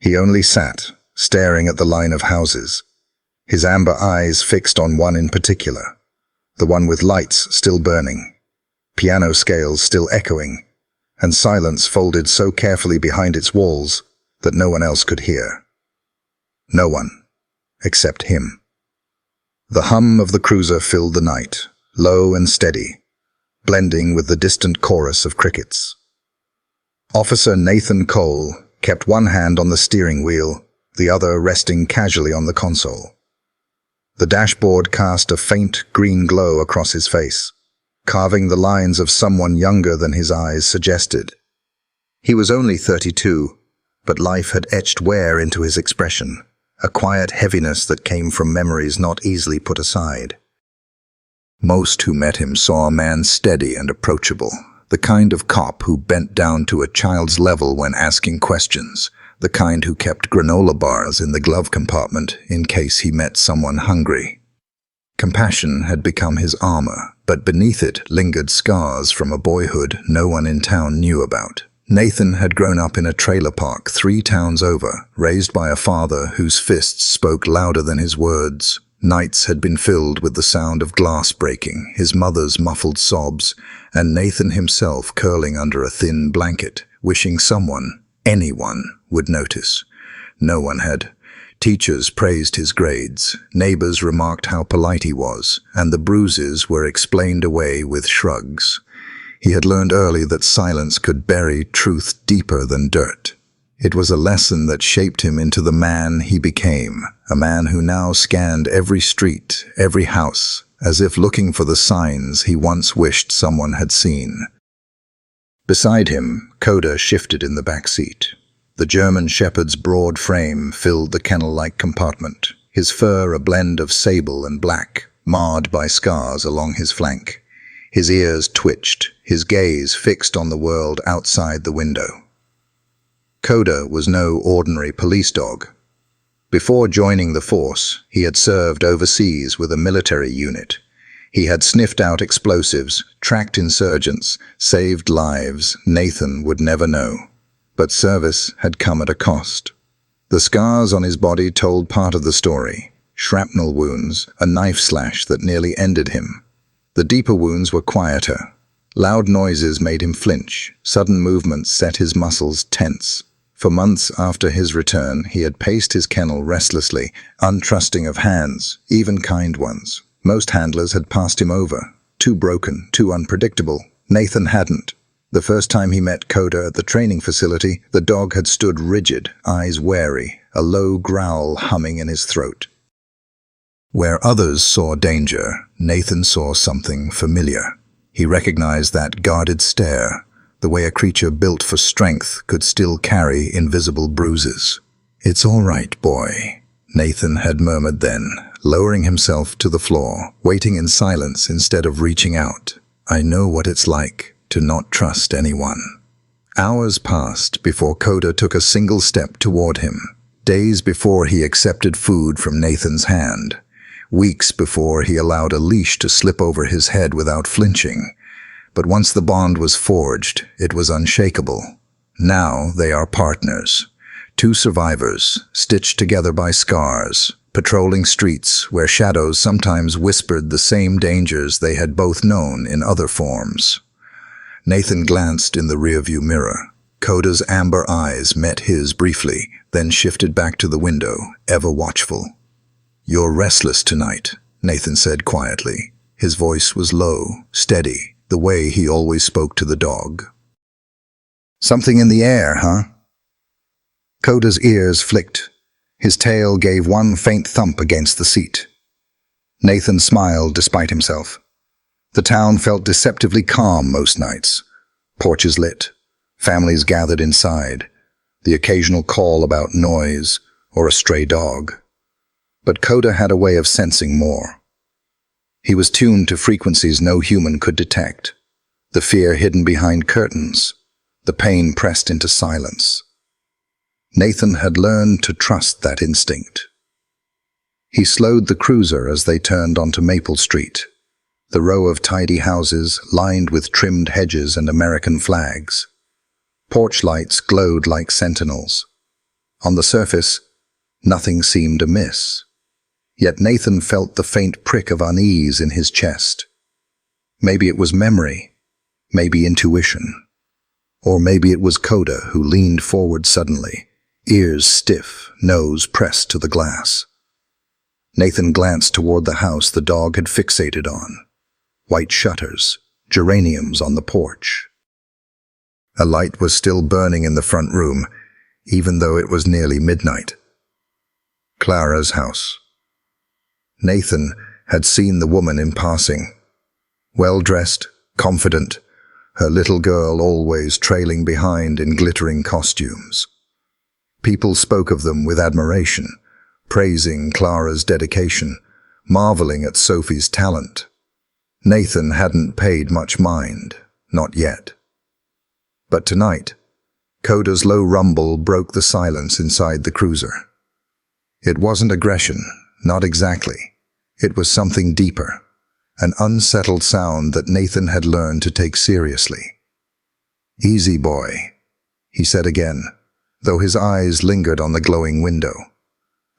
Speaker 1: He only sat, staring at the line of houses, his amber eyes fixed on one in particular, the one with lights still burning, piano scales still echoing, and silence folded so carefully behind its walls that no one else could hear. No one, except him. The hum of the cruiser filled the night, low and steady, blending with the distant chorus of crickets. Officer Nathan Cole kept one hand on the steering wheel, the other resting casually on the console. The dashboard cast a faint green glow across his face, carving the lines of someone younger than his eyes suggested. He was only 32, but life had etched wear into his expression, a quiet heaviness that came from memories not easily put aside. Most who met him saw a man steady and approachable, the kind of cop who bent down to a child's level when asking questions, the kind who kept granola bars in the glove compartment in case he met someone hungry. Compassion had become his armor, but beneath it lingered scars from a boyhood no one in town knew about. Nathan had grown up in a trailer park 3 towns over, raised by a father whose fists spoke louder than his words. Nights had been filled with the sound of glass breaking, his mother's muffled sobs, and Nathan himself curling under a thin blanket, wishing someone, anyone, would notice. No one had. Teachers praised his grades, neighbors remarked how polite he was, and the bruises were explained away with shrugs. He had learned early that silence could bury truth deeper than dirt. It was a lesson that shaped him into the man he became, a man who now scanned every street, every house, as if looking for the signs he once wished someone had seen. Beside him, Coda shifted in the back seat. The German shepherd's broad frame filled the kennel-like compartment, his fur a blend of sable and black, marred by scars along his flank. His ears twitched, his gaze fixed on the world outside the window. Coda was no ordinary police dog. Before joining the force, he had served overseas with a military unit. He had sniffed out explosives, tracked insurgents, saved lives Nathan would never know. But service had come at a cost. The scars on his body told part of the story. Shrapnel wounds, a knife slash that nearly ended him. The deeper wounds were quieter. Loud noises made him flinch. Sudden movements set his muscles tense. For months after his return, he had paced his kennel restlessly, untrusting of hands, even kind ones. Most handlers had passed him over. Too broken, too unpredictable. Nathan hadn't. The first time he met Coda at the training facility, the dog had stood rigid, eyes wary, a low growl humming in his throat. Where others saw danger, Nathan saw something familiar. He recognized that guarded stare, the way a creature built for strength could still carry invisible bruises. "It's all right, boy," Nathan had murmured then, lowering himself to the floor, waiting in silence instead of reaching out. "I know what it's like to not trust anyone." Hours passed before Coda took a single step toward him. Days before he accepted food from Nathan's hand. Weeks before he allowed a leash to slip over his head without flinching. But once the bond was forged, it was unshakable. Now they are partners. Two survivors, stitched together by scars, patrolling streets where shadows sometimes whispered the same dangers they had both known in other forms. Nathan glanced in the rearview mirror. Coda's amber eyes met his briefly, then shifted back to the window, ever watchful. "You're restless tonight," Nathan said quietly. His voice was low, steady, the way he always spoke to the dog. "Something in the air, huh?" Coda's ears flicked. His tail gave one faint thump against the seat. Nathan smiled despite himself. The town felt deceptively calm most nights. Porches lit, families gathered inside, the occasional call about noise or a stray dog. But Coda had a way of sensing more. He was tuned to frequencies no human could detect, the fear hidden behind curtains, the pain pressed into silence. Nathan had learned to trust that instinct. He slowed the cruiser as they turned onto Maple Street, the row of tidy houses lined with trimmed hedges and American flags. Porch lights glowed like sentinels. On the surface, nothing seemed amiss. Yet Nathan felt the faint prick of unease in his chest. Maybe it was memory, maybe intuition, or maybe it was Coda who leaned forward suddenly, ears stiff, nose pressed to the glass. Nathan glanced toward the house the dog had fixated on. White shutters, geraniums on the porch. A light was still burning in the front room, even though it was nearly midnight. Clara's house. Nathan had seen the woman in passing. Well-dressed, confident, her little girl always trailing behind in glittering costumes. People spoke of them with admiration, praising Clara's dedication, marveling at Sophie's talent. Nathan hadn't paid much mind, not yet. But tonight, Coda's low rumble broke the silence inside the cruiser. It wasn't aggression, not exactly. It was something deeper, an unsettled sound that Nathan had learned to take seriously. "Easy, boy," he said again, though his eyes lingered on the glowing window.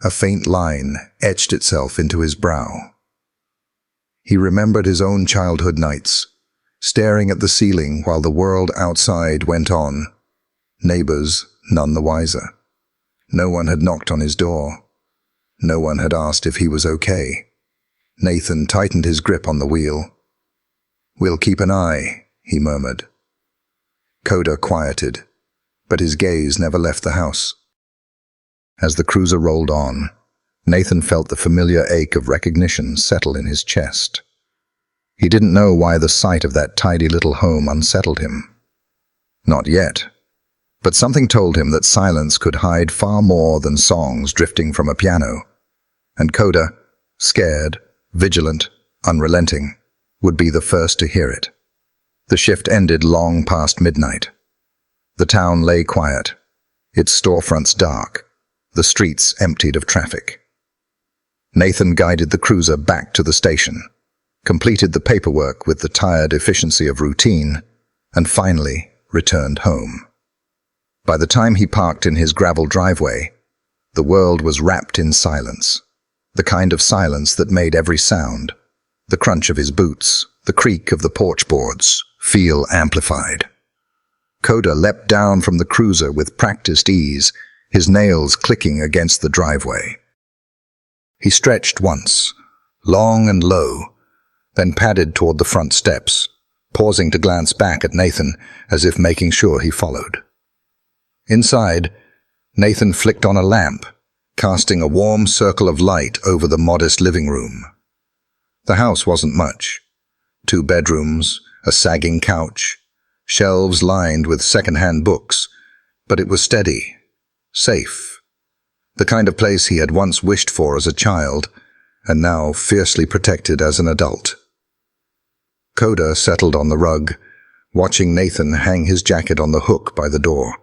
Speaker 1: A faint line etched itself into his brow. He remembered his own childhood nights, staring at the ceiling while the world outside went on. Neighbors none the wiser. No one had knocked on his door. No one had asked if he was okay. Nathan tightened his grip on the wheel. "We'll keep an eye," he murmured. Coda quieted, but his gaze never left the house. As the cruiser rolled on, Nathan felt the familiar ache of recognition settle in his chest. He didn't know why the sight of that tidy little home unsettled him. Not yet. But something told him that silence could hide far more than songs drifting from a piano. And Coda, scared, vigilant, unrelenting, would be the first to hear it. The shift ended long past midnight. The town lay quiet, its storefronts dark, the streets emptied of traffic. Nathan guided the cruiser back to the station, completed the paperwork with the tired efficiency of routine, and finally returned home. By the time he parked in his gravel driveway, The world was wrapped in silence, the kind of silence that made every sound, the crunch of his boots, the creak of the porch boards, feel amplified. Coda leapt down from the cruiser with practiced ease, his nails clicking against the driveway. He stretched once, long and low, then padded toward the front steps, pausing to glance back at Nathan as if making sure he followed. Inside, Nathan flicked on a lamp, casting a warm circle of light over the modest living room. The house wasn't much. 2 bedrooms, a sagging couch, shelves lined with second-hand books, but it was steady, safe, the kind of place he had once wished for as a child, and now fiercely protected as an adult. Coda settled on the rug, watching Nathan hang his jacket on the hook by the door.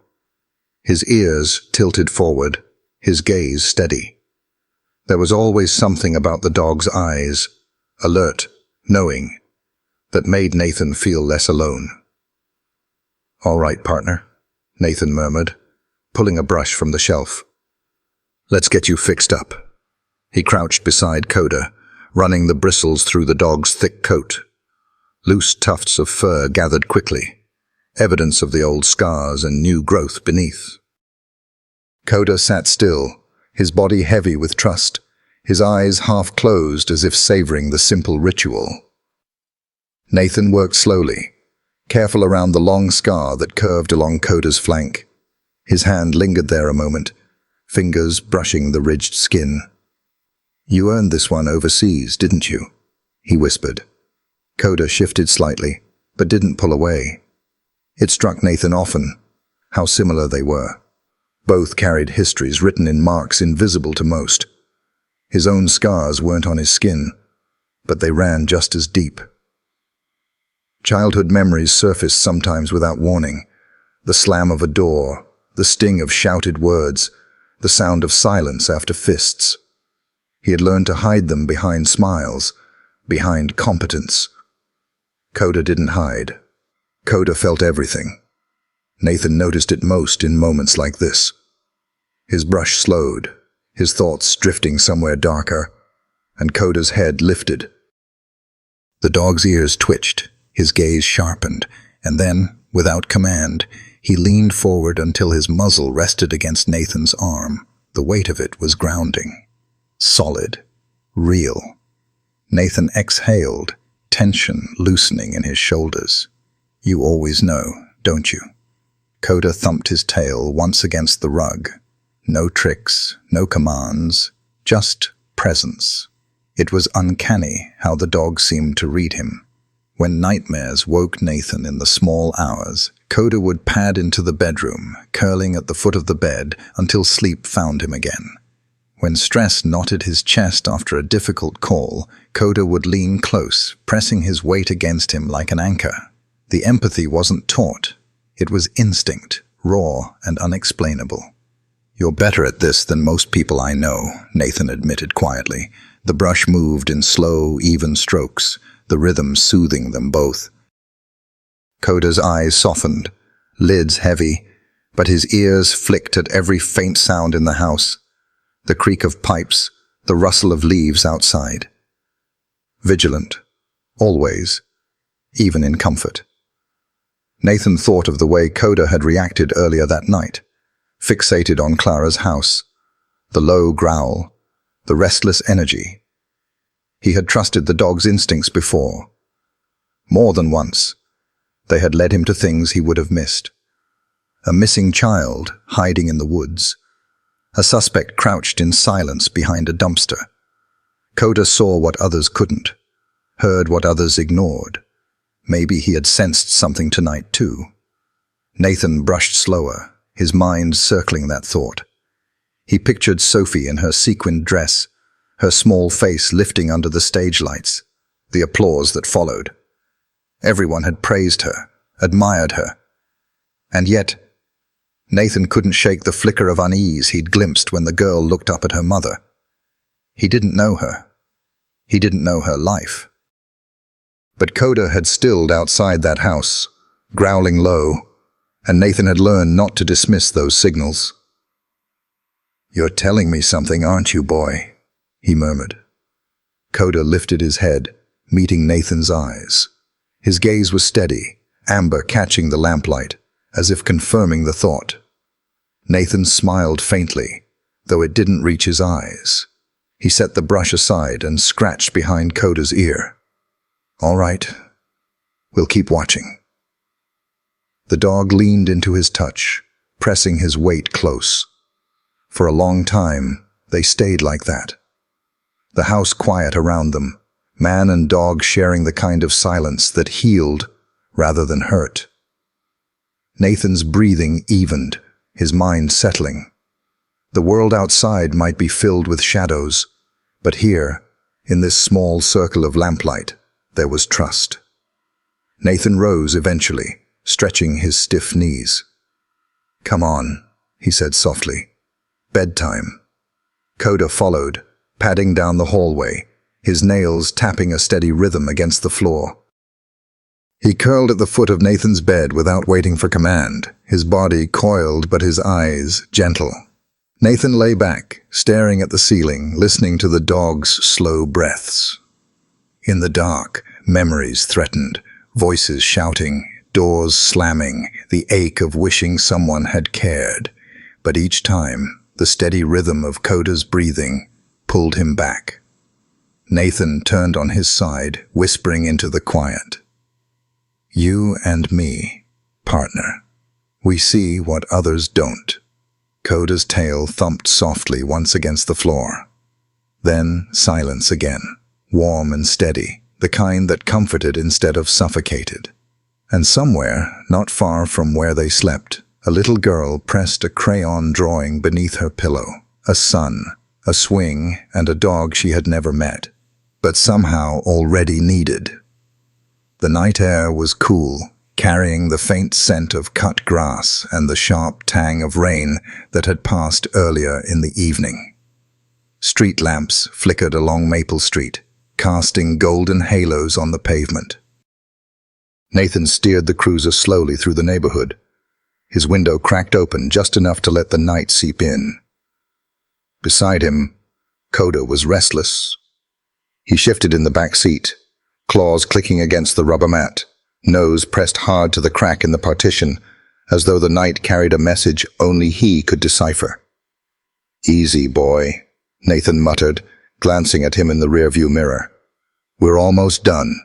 Speaker 1: His ears tilted forward, his gaze steady. There was always something about the dog's eyes, alert, knowing, that made Nathan feel less alone. "All right, partner," Nathan murmured, pulling a brush from the shelf. "Let's get you fixed up." He crouched beside Coda, running the bristles through the dog's thick coat. Loose tufts of fur gathered quickly, evidence of the old scars and new growth beneath. Coda sat still, his body heavy with trust, his eyes half closed as if savoring the simple ritual. Nathan worked slowly, careful around the long scar that curved along Coda's flank. His hand lingered there a moment, fingers brushing the ridged skin. "You earned this one overseas, didn't you?" he whispered. Coda shifted slightly, but didn't pull away. It struck Nathan often, how similar they were. Both carried histories written in marks invisible to most. His own scars weren't on his skin, but they ran just as deep. Childhood memories surfaced sometimes without warning. The slam of a door, the sting of shouted words, the sound of silence after fists. He had learned to hide them behind smiles, behind competence. Coda didn't hide. Coda felt everything. Nathan noticed it most in moments like this. His brush slowed, his thoughts drifting somewhere darker, and Coda's head lifted. The dog's ears twitched, his gaze sharpened, and then, without command, he leaned forward until his muzzle rested against Nathan's arm. The weight of it was grounding. Solid. Real. Nathan exhaled, tension loosening in his shoulders. "You always know, don't you?" Coda thumped his tail once against the rug. No tricks, no commands, just presence. It was uncanny how the dog seemed to read him. When nightmares woke Nathan in the small hours, Coda would pad into the bedroom, curling at the foot of the bed until sleep found him again. When stress knotted his chest after a difficult call, Coda would lean close, pressing his weight against him like an anchor. The empathy wasn't taught. It was instinct, raw and unexplainable. "You're better at this than most people I know," Nathan admitted quietly. The brush moved in slow, even strokes, the rhythm soothing them both. Coda's eyes softened, lids heavy, but his ears flicked at every faint sound in the house. The creak of pipes, the rustle of leaves outside. Vigilant, always, even in comfort. Nathan thought of the way Coda had reacted earlier that night, fixated on Clara's house, the low growl, the restless energy. He had trusted the dog's instincts before. More than once, they had led him to things he would have missed. A missing child hiding in the woods. A suspect crouched in silence behind a dumpster. Coda saw what others couldn't, heard what others ignored. Maybe he had sensed something tonight too. Nathan brushed slower, his mind circling that thought. He pictured Sophie in her sequined dress, her small face lifting under the stage lights, the applause that followed. Everyone had praised her, admired her. And yet, Nathan couldn't shake the flicker of unease he'd glimpsed when the girl looked up at her mother. He didn't know her. He didn't know her life. But Coda had stilled outside that house, growling low, and Nathan had learned not to dismiss those signals. "You're telling me something, aren't you, boy?" he murmured. Coda lifted his head, meeting Nathan's eyes. His gaze was steady, amber catching the lamplight, as if confirming the thought. Nathan smiled faintly, though it didn't reach his eyes. He set the brush aside and scratched behind Coda's ear. "All right, we'll keep watching." The dog leaned into his touch, pressing his weight close. For a long time, they stayed like that. The house quiet around them, man and dog sharing the kind of silence that healed rather than hurt. Nathan's breathing evened, his mind settling. The world outside might be filled with shadows, but here, in this small circle of lamplight, there was trust. Nathan rose eventually, stretching his stiff knees. "Come on," he said softly. "Bedtime." Coda followed, padding down the hallway, his nails tapping a steady rhythm against the floor. He curled at the foot of Nathan's bed without waiting for command, his body coiled but his eyes gentle. Nathan lay back, staring at the ceiling, listening to the dog's slow breaths. In the dark, memories threatened, voices shouting, doors slamming, the ache of wishing someone had cared. But each time, the steady rhythm of Coda's breathing pulled him back. Nathan turned on his side, whispering into the quiet. "You and me, partner. We see what others don't." Coda's tail thumped softly once against the floor. Then silence again, warm and steady, the kind that comforted instead of suffocated. And somewhere, not far from where they slept, a little girl pressed a crayon drawing beneath her pillow. A sun, a swing, and a dog she had never met, but somehow already needed. The night air was cool, carrying the faint scent of cut grass and the sharp tang of rain that had passed earlier in the evening. Street lamps flickered along Maple Street, casting golden halos on the pavement. Nathan steered the cruiser slowly through the neighborhood. His window cracked open just enough to let the night seep in. Beside him, Coda was restless. He shifted in the back seat, claws clicking against the rubber mat, nose pressed hard to the crack in the partition, as though the night carried a message only he could decipher. "Easy, boy," Nathan muttered, glancing at him in the rearview mirror. "We're almost done."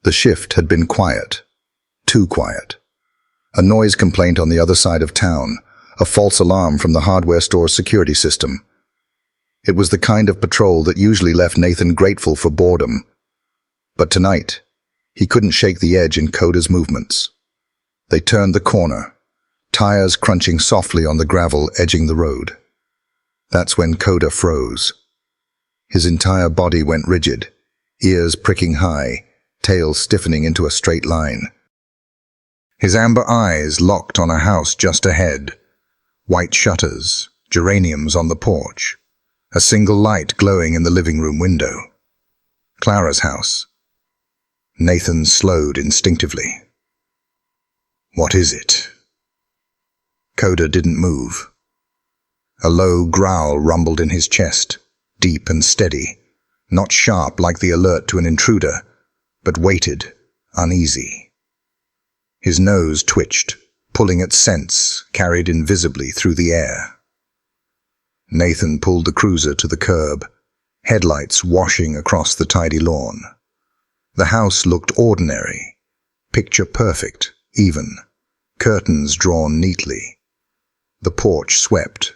Speaker 1: The shift had been quiet, too quiet. A noise complaint on the other side of town, a false alarm from the hardware store's security system. It was the kind of patrol that usually left Nathan grateful for boredom. But tonight, he couldn't shake the edge in Coda's movements. They turned the corner, tires crunching softly on the gravel edging the road. That's when Coda froze. His entire body went rigid, ears pricking high, tail stiffening into a straight line. His amber eyes locked on a house just ahead. White shutters, geraniums on the porch, a single light glowing in the living room window. Clara's house. Nathan slowed instinctively. "What is it?" Coda didn't move. A low growl rumbled in his chest, deep and steady, not sharp like the alert to an intruder, but weighted, uneasy. His nose twitched, pulling at scents carried invisibly through the air. Nathan pulled the cruiser to the curb, headlights washing across the tidy lawn. The house looked ordinary, picture perfect, even, curtains drawn neatly. The porch swept.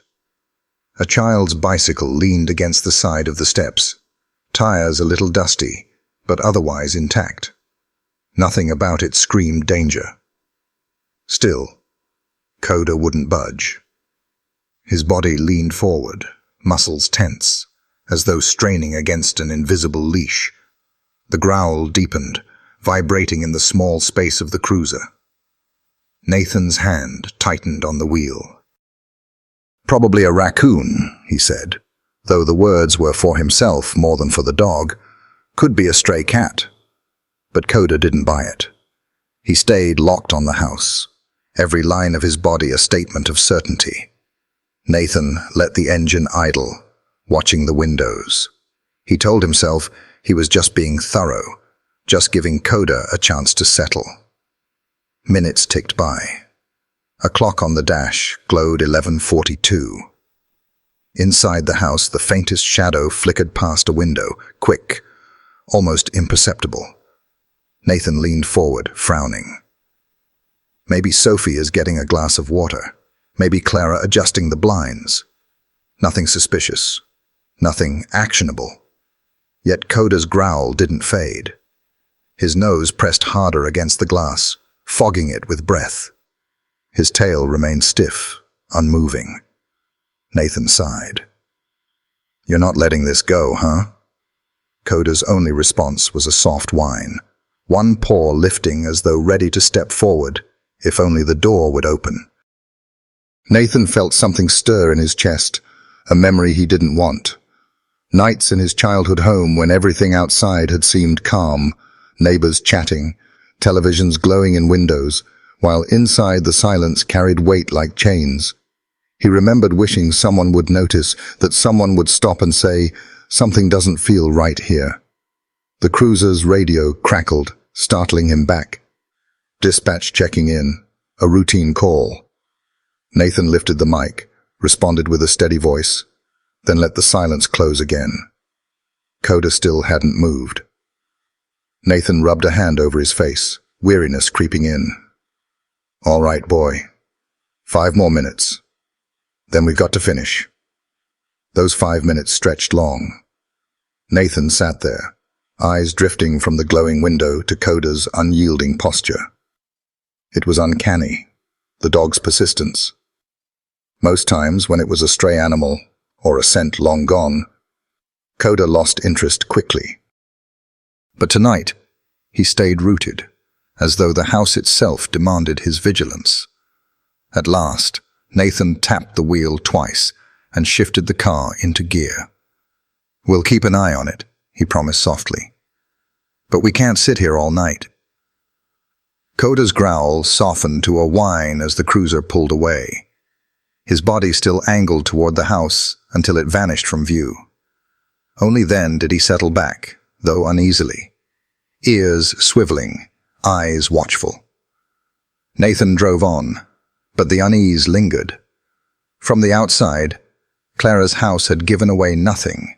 Speaker 1: A child's bicycle leaned against the side of the steps, tires a little dusty, but otherwise intact. Nothing about it screamed danger. Still, Coda wouldn't budge. His body leaned forward, muscles tense, as though straining against an invisible leash. The growl deepened, vibrating in the small space of the cruiser. Nathan's hand tightened on the wheel. "Probably a raccoon," he said, though the words were for himself more than for the dog. "Could be a stray cat." But Coda didn't buy it. He stayed locked on the house, every line of his body a statement of certainty. Nathan let the engine idle, watching the windows. He told himself he was just being thorough, just giving Coda a chance to settle. Minutes ticked by. A clock on the dash glowed 11:42. Inside the house, the faintest shadow flickered past a window, quick, almost imperceptible. Nathan leaned forward, frowning. Maybe Sophie is getting a glass of water. Maybe Clara adjusting the blinds. Nothing suspicious. Nothing actionable. Yet Coda's growl didn't fade. His nose pressed harder against the glass, fogging it with breath. His tail remained stiff, unmoving. Nathan sighed. "You're not letting this go, huh?" Coda's only response was a soft whine, one paw lifting as though ready to step forward, if only the door would open. Nathan felt something stir in his chest, a memory he didn't want. Nights in his childhood home when everything outside had seemed calm, neighbors chatting, televisions glowing in windows, while inside the silence carried weight like chains. He remembered wishing someone would notice, that someone would stop and say, "Something doesn't feel right here." The cruiser's radio crackled, startling him back. Dispatch checking in, a routine call. Nathan lifted the mic, responded with a steady voice, then let the silence close again. Coda still hadn't moved. Nathan rubbed a hand over his face, weariness creeping in. "All right, boy. 5 more minutes. Then we've got to finish." Those 5 minutes stretched long. Nathan sat there, eyes drifting from the glowing window to Coda's unyielding posture. It was uncanny, the dog's persistence. Most times, when it was a stray animal, or a scent long gone, Coda lost interest quickly. But tonight, he stayed rooted, as though the house itself demanded his vigilance. At last, Nathan tapped the wheel twice and shifted the car into gear. "We'll keep an eye on it," he promised softly. "But we can't sit here all night." Coda's growl softened to a whine as the cruiser pulled away. His body still angled toward the house until it vanished from view. Only then did he settle back, though uneasily, ears swiveling, eyes watchful. Nathan drove on, but the unease lingered. From the outside, Clara's house had given away nothing,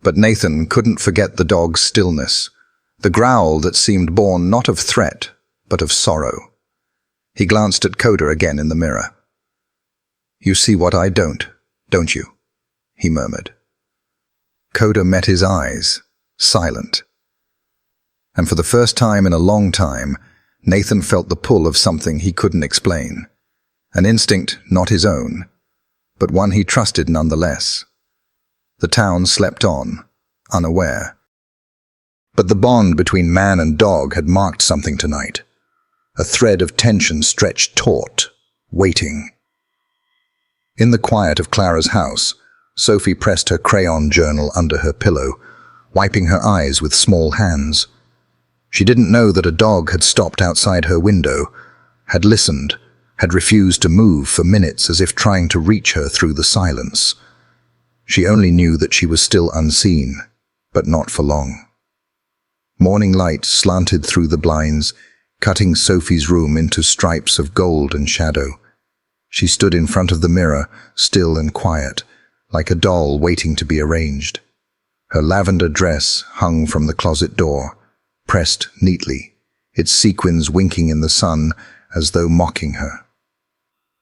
Speaker 1: but Nathan couldn't forget the dog's stillness, the growl that seemed born not of threat, but of sorrow. He glanced at Coda again in the mirror. "You see what I don't you?" he murmured. Coda met his eyes, silent. And for the first time in a long time, Nathan felt the pull of something he couldn't explain. An instinct not his own, but one he trusted nonetheless. The town slept on, unaware. But the bond between man and dog had marked something tonight. A thread of tension stretched taut, waiting. In the quiet of Clara's house, Sophie pressed her crayon journal under her pillow, wiping her eyes with small hands. She didn't know that a dog had stopped outside her window, had listened, had refused to move for minutes as if trying to reach her through the silence. She only knew that she was still unseen, but not for long. Morning light slanted through the blinds, cutting Sophie's room into stripes of gold and shadow. She stood in front of the mirror, still and quiet, like a doll waiting to be arranged. Her lavender dress hung from the closet door, pressed neatly, its sequins winking in the sun as though mocking her.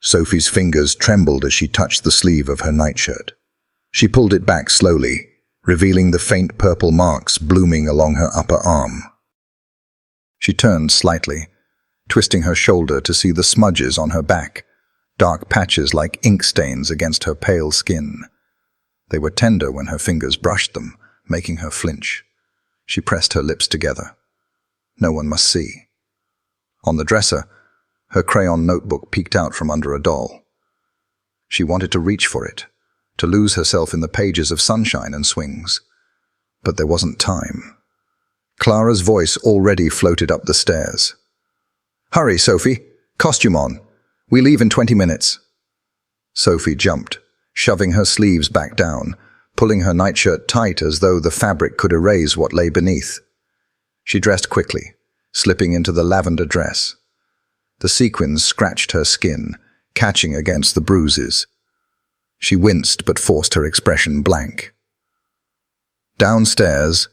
Speaker 1: Sophie's fingers trembled as she touched the sleeve of her nightshirt. She pulled it back slowly, revealing the faint purple marks blooming along her upper arm. She turned slightly, twisting her shoulder to see the smudges on her back, dark patches like ink stains against her pale skin. They were tender when her fingers brushed them, making her flinch. She pressed her lips together. No one must see. On the dresser, her crayon notebook peeked out from under a doll. She wanted to reach for it, to lose herself in the pages of sunshine and swings. But there wasn't time. Clara's voice already floated up the stairs. "Hurry, Sophie! Costume on! We leave in 20 minutes." Sophie jumped, shoving her sleeves back down, pulling her nightshirt tight as though the fabric could erase what lay beneath. She dressed quickly, slipping into the lavender dress. The sequins scratched her skin, catching against the bruises. She winced but forced her expression blank. Downstairs,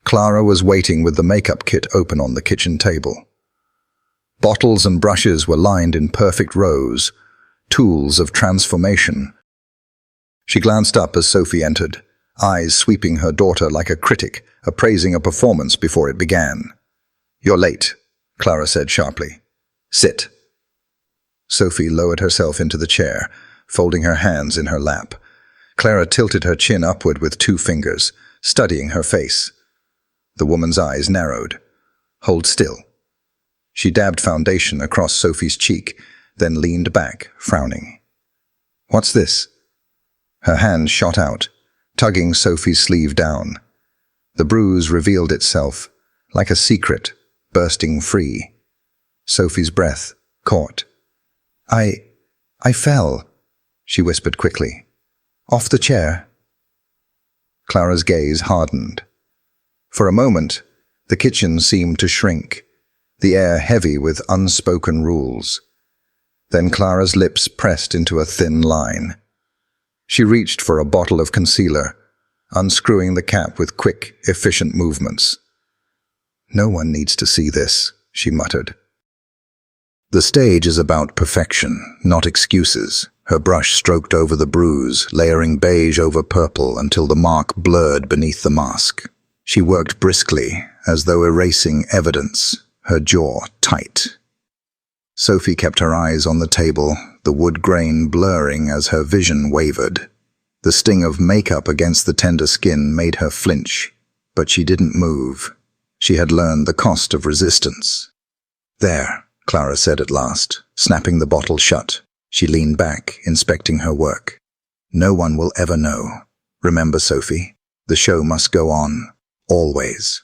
Speaker 1: Clara was waiting with the makeup kit open on the kitchen table. Bottles and brushes were lined in perfect rows, tools of transformation. She glanced up as Sophie entered, eyes sweeping her daughter like a critic appraising a performance before it began. "You're late," Clara said sharply. "Sit." Sophie lowered herself into the chair, folding her hands in her lap. Clara tilted her chin upward with 2 fingers, studying her face. The woman's eyes narrowed. "Hold still." She dabbed foundation across Sophie's cheek, then leaned back, frowning. "What's this?" Her hand shot out, tugging Sophie's sleeve down. The bruise revealed itself, like a secret, bursting free. Sophie's breath caught. I fell," she whispered quickly. "Off the chair." Clara's gaze hardened. For a moment, the kitchen seemed to shrink, the air heavy with unspoken rules. Then Clara's lips pressed into a thin line. She reached for a bottle of concealer, unscrewing the cap with quick, efficient movements. "No one needs to see this," she muttered. The stage is about perfection, not excuses. Her brush stroked over the bruise, layering beige over purple until the mark blurred beneath the mask. She worked briskly, as though erasing evidence, her jaw tight. Sophie kept her eyes on the table, the wood grain blurring as her vision wavered. The sting of makeup against the tender skin made her flinch, but she didn't move. She had learned the cost of resistance. "There," Clara said at last, snapping the bottle shut. She leaned back, inspecting her work. "No one will ever know. Remember, Sophie, the show must go on. Always."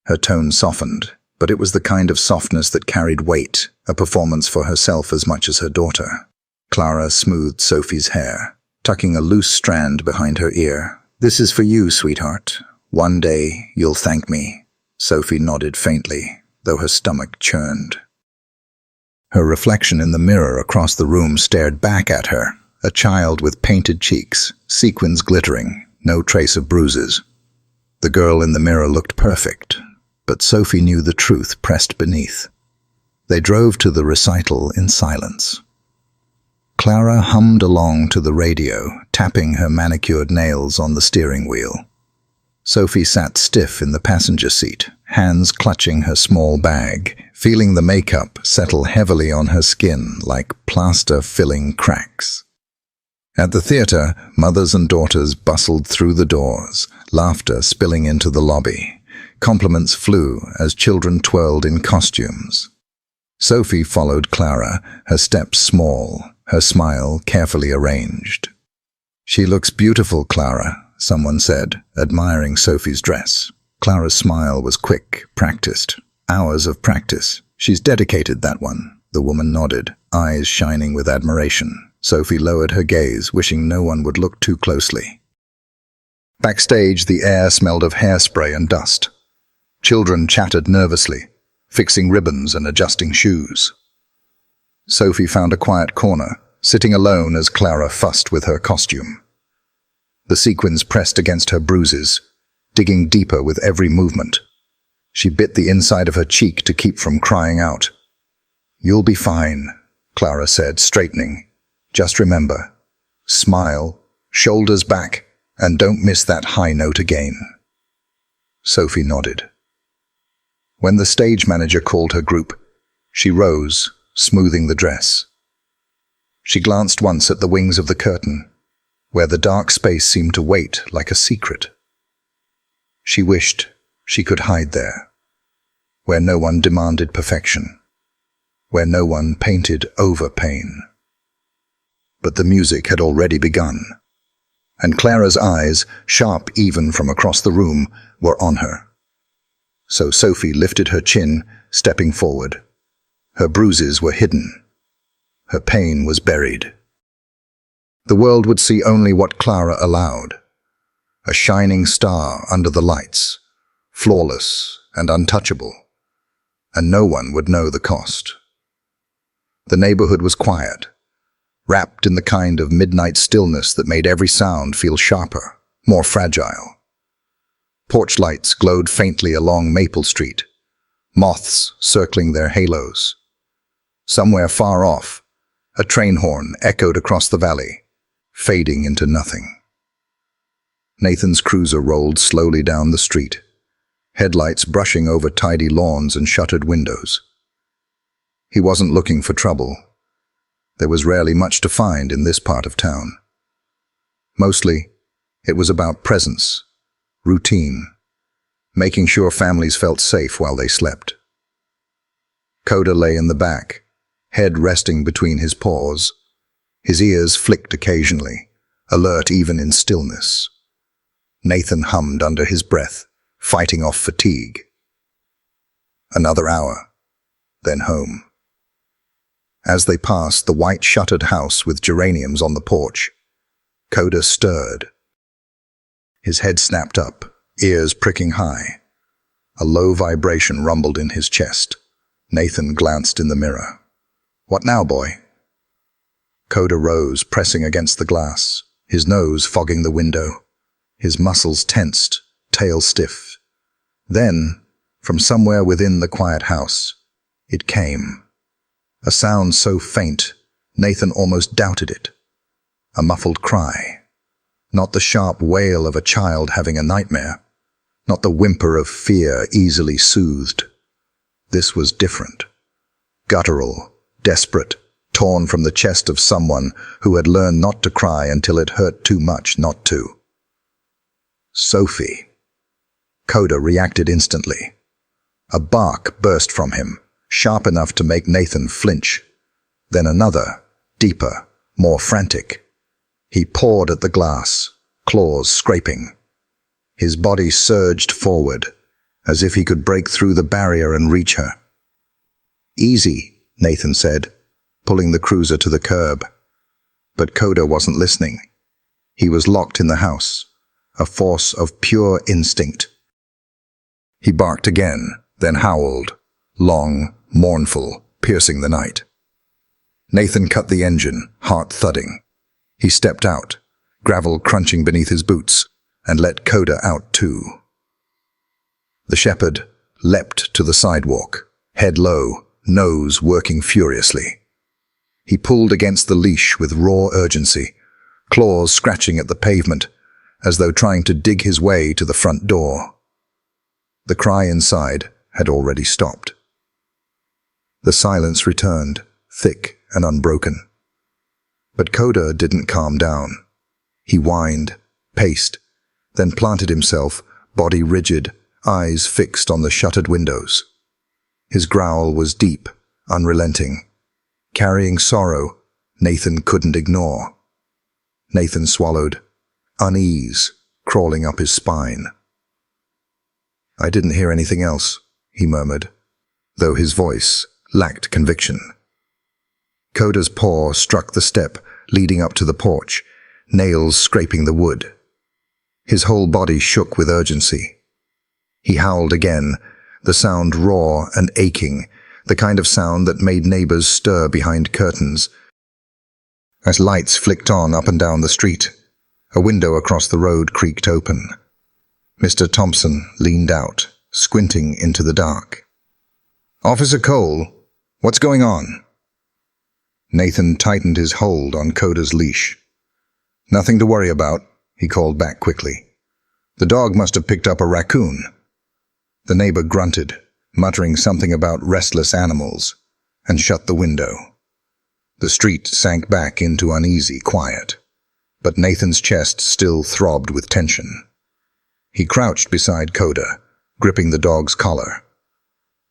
Speaker 1: Her tone softened, but it was the kind of softness that carried weight, a performance for herself as much as her daughter. Clara smoothed Sophie's hair, tucking a loose strand behind her ear. "This is for you, sweetheart. One day you'll thank me." Sophie nodded faintly, though her stomach churned. Her reflection in the mirror across the room stared back at her, a child with painted cheeks, sequins glittering, no trace of bruises. The girl in the mirror looked perfect, but Sophie knew the truth pressed beneath. They drove to the recital in silence. Clara hummed along to the radio, tapping her manicured nails on the steering wheel. Sophie sat stiff in the passenger seat, hands clutching her small bag, feeling the makeup settle heavily on her skin like plaster filling cracks. At the theater, mothers and daughters bustled through the doors, laughter spilling into the lobby. Compliments flew as children twirled in costumes. Sophie followed Clara, her steps small, her smile carefully arranged. "She looks beautiful, Clara," someone said, admiring Sophie's dress. Clara's smile was quick, practiced. Hours of practice. "She's dedicated, that one." The woman nodded, eyes shining with admiration. Sophie lowered her gaze, wishing no one would look too closely. Backstage, the air smelled of hairspray and dust. Children chattered nervously, fixing ribbons and adjusting shoes. Sophie found a quiet corner, sitting alone as Clara fussed with her costume. The sequins pressed against her bruises, digging deeper with every movement. She bit the inside of her cheek to keep from crying out. "You'll be fine," Clara said, straightening. "Just remember, smile, shoulders back, and don't miss that high note again." Sophie nodded. When the stage manager called her group, she rose, smoothing the dress. She glanced once at the wings of the curtain, where the dark space seemed to wait like a secret. She wished she could hide there, where no one demanded perfection, where no one painted over pain. But the music had already begun, and Clara's eyes, sharp even from across the room, were on her. So Sophie lifted her chin, stepping forward. Her bruises were hidden. Her pain was buried. The world would see only what Clara allowed. A shining star under the lights, flawless and untouchable, and no one would know the cost. The neighborhood was quiet, wrapped in the kind of midnight stillness that made every sound feel sharper, more fragile. Porch lights glowed faintly along Maple Street, moths circling their halos. Somewhere far off, a train horn echoed across the valley, fading into nothing. Nathan's cruiser rolled slowly down the street, headlights brushing over tidy lawns and shuttered windows. He wasn't looking for trouble. There was rarely much to find in this part of town. Mostly, it was about presence, routine, making sure families felt safe while they slept. Coda lay in the back, head resting between his paws. His ears flicked occasionally, alert even in stillness. Nathan hummed under his breath, fighting off fatigue. Another hour, then home. As they passed the white shuttered house with geraniums on the porch, Coda stirred. His head snapped up, ears pricking high. A low vibration rumbled in his chest. Nathan glanced in the mirror. "What now, boy?" Coda rose, pressing against the glass, his nose fogging the window. His muscles tensed, tail stiff. Then, from somewhere within the quiet house, it came. A sound so faint, Nathan almost doubted it. A muffled cry. Not the sharp wail of a child having a nightmare. Not the whimper of fear easily soothed. This was different. Guttural, desperate, torn from the chest of someone who had learned not to cry until it hurt too much not to. Sophie. Coda reacted instantly. A bark burst from him, sharp enough to make Nathan flinch. Then another, deeper, more frantic. He pawed at the glass, claws scraping. His body surged forward, as if he could break through the barrier and reach her. "Easy," Nathan said, pulling the cruiser to the curb. But Coda wasn't listening. He was locked in the house, a force of pure instinct. He barked again, then howled, long, mournful, piercing the night. Nathan cut the engine, heart thudding. He stepped out, gravel crunching beneath his boots, and let Coda out too. The shepherd leapt to the sidewalk, head low, nose working furiously. He pulled against the leash with raw urgency, claws scratching at the pavement, as though trying to dig his way to the front door. The cry inside had already stopped. The silence returned, thick and unbroken. But Coda didn't calm down. He whined, paced, then planted himself, body rigid, eyes fixed on the shuttered windows. His growl was deep, unrelenting, carrying sorrow Nathan couldn't ignore. Nathan swallowed, unease crawling up his spine. "I didn't hear anything else," he murmured, though his voice lacked conviction. Coda's paw struck the step leading up to the porch, nails scraping the wood. His whole body shook with urgency. He howled again, the sound raw and aching, the kind of sound that made neighbors stir behind curtains. As lights flicked on up and down the street, a window across the road creaked open. Mr. Thompson leaned out, squinting into the dark. "Officer Cole, what's going on?" Nathan tightened his hold on Coda's leash. "Nothing to worry about," he called back quickly. "The dog must have picked up a raccoon." The neighbor grunted, muttering something about restless animals, and shut the window. The street sank back into uneasy quiet, but Nathan's chest still throbbed with tension. He crouched beside Coda, gripping the dog's collar.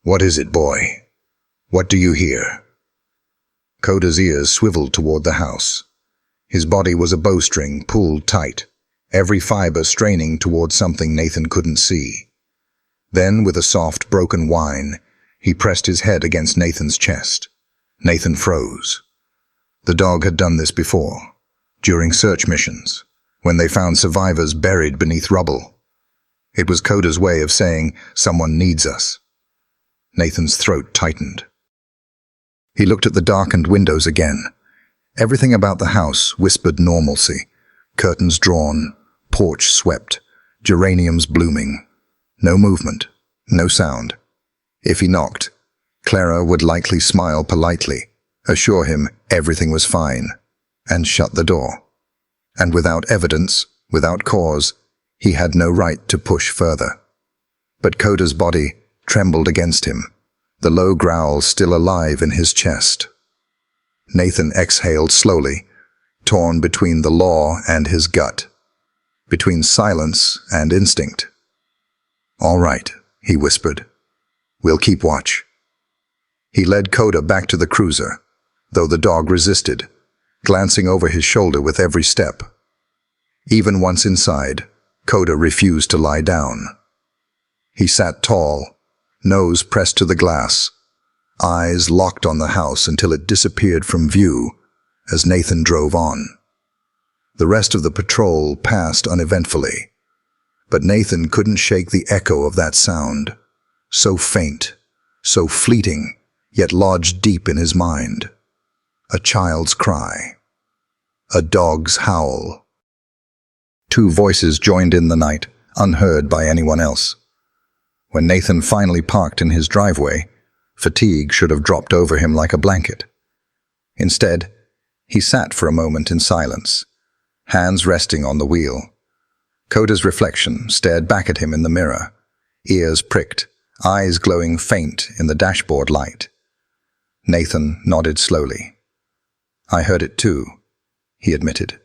Speaker 1: "What is it, boy? What do you hear?" Coda's ears swiveled toward the house. His body was a bowstring pulled tight, every fiber straining toward something Nathan couldn't see. Then, with a soft, broken whine, he pressed his head against Nathan's chest. Nathan froze. The dog had done this before, during search missions, when they found survivors buried beneath rubble. It was Coda's way of saying, "Someone needs us." Nathan's throat tightened. He looked at the darkened windows again. Everything about the house whispered normalcy. Curtains drawn, porch swept, geraniums blooming. No movement, no sound. If he knocked, Clara would likely smile politely, assure him everything was fine, and shut the door. And without evidence, without cause, he had no right to push further. But Coda's body trembled against him, the low growl still alive in his chest. Nathan exhaled slowly, torn between the law and his gut, between silence and instinct. "All right," he whispered. "We'll keep watch." He led Coda back to the cruiser, though the dog resisted, glancing over his shoulder with every step. Even once inside, Coda refused to lie down. He sat tall, nose pressed to the glass, eyes locked on the house until it disappeared from view as Nathan drove on. The rest of the patrol passed uneventfully, but Nathan couldn't shake the echo of that sound, so faint, so fleeting, yet lodged deep in his mind. A child's cry. A dog's howl. Two voices joined in the night, unheard by anyone else. When Nathan finally parked in his driveway, fatigue should have dropped over him like a blanket. Instead, he sat for a moment in silence, hands resting on the wheel. Coda's reflection stared back at him in the mirror, ears pricked, eyes glowing faint in the dashboard light. Nathan nodded slowly. "I heard it too," he admitted.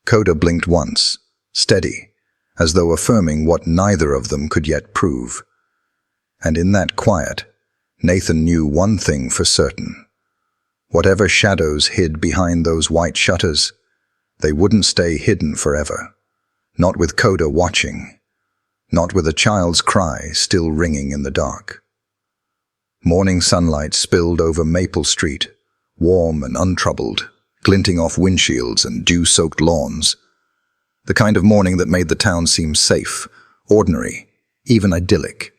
Speaker 1: Coda blinked once, steady, as though affirming what neither of them could yet prove. And in that quiet, Nathan knew one thing for certain. Whatever shadows hid behind those white shutters, they wouldn't stay hidden forever. Not with Coda watching. Not with a child's cry still ringing in the dark. Morning sunlight spilled over Maple Street, warm and untroubled, glinting off windshields and dew-soaked lawns. The kind of morning that made the town seem safe, ordinary, even idyllic.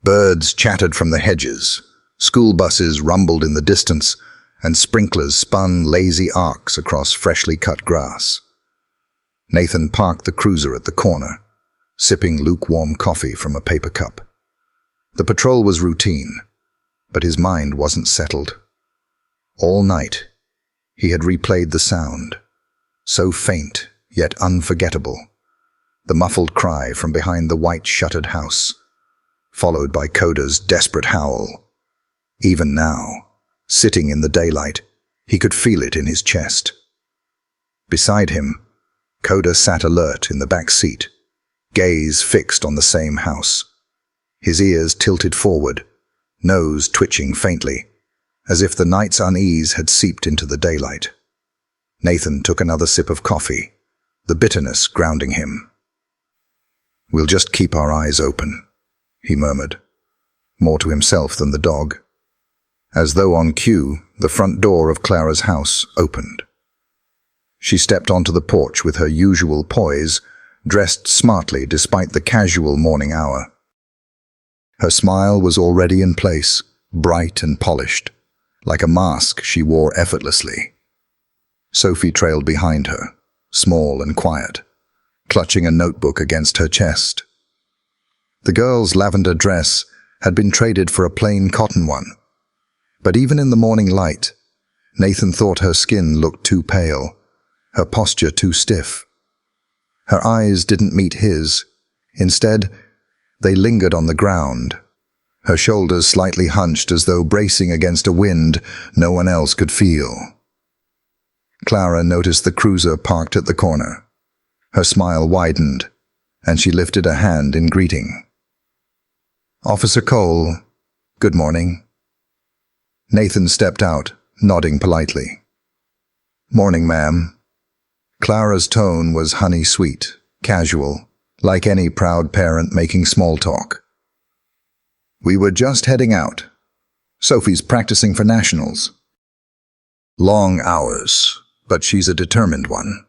Speaker 1: Birds chattered from the hedges, school buses rumbled in the distance, and sprinklers spun lazy arcs across freshly cut grass. Nathan parked the cruiser at the corner, sipping lukewarm coffee from a paper cup. The patrol was routine, but his mind wasn't settled. All night, he had replayed the sound, so faint yet unforgettable, the muffled cry from behind the white-shuttered house, followed by Coda's desperate howl. Even now, sitting in the daylight, he could feel it in his chest. Beside him, Coda sat alert in the back seat, gaze fixed on the same house. His ears tilted forward, nose twitching faintly, as if the night's unease had seeped into the daylight. Nathan took another sip of coffee, the bitterness grounding him. "We'll just keep our eyes open," he murmured, more to himself than the dog. As though on cue, the front door of Clara's house opened. She stepped onto the porch with her usual poise, dressed smartly despite the casual morning hour. Her smile was already in place, bright and polished, like a mask she wore effortlessly. Sophie trailed behind her, small and quiet, clutching a notebook against her chest. The girl's lavender dress had been traded for a plain cotton one, but even in the morning light, Nathan thought her skin looked too pale, her posture too stiff. Her eyes didn't meet his. Instead, they lingered on the ground, her shoulders slightly hunched as though bracing against a wind no one else could feel. Clara noticed the cruiser parked at the corner. Her smile widened, and she lifted a hand in greeting. "Officer Cole, good morning." Nathan stepped out, nodding politely. "Morning, ma'am." Clara's tone was honey-sweet, casual, like any proud parent making small talk. "We were just heading out. Sophie's practicing for nationals." Long hours, but she's a determined one.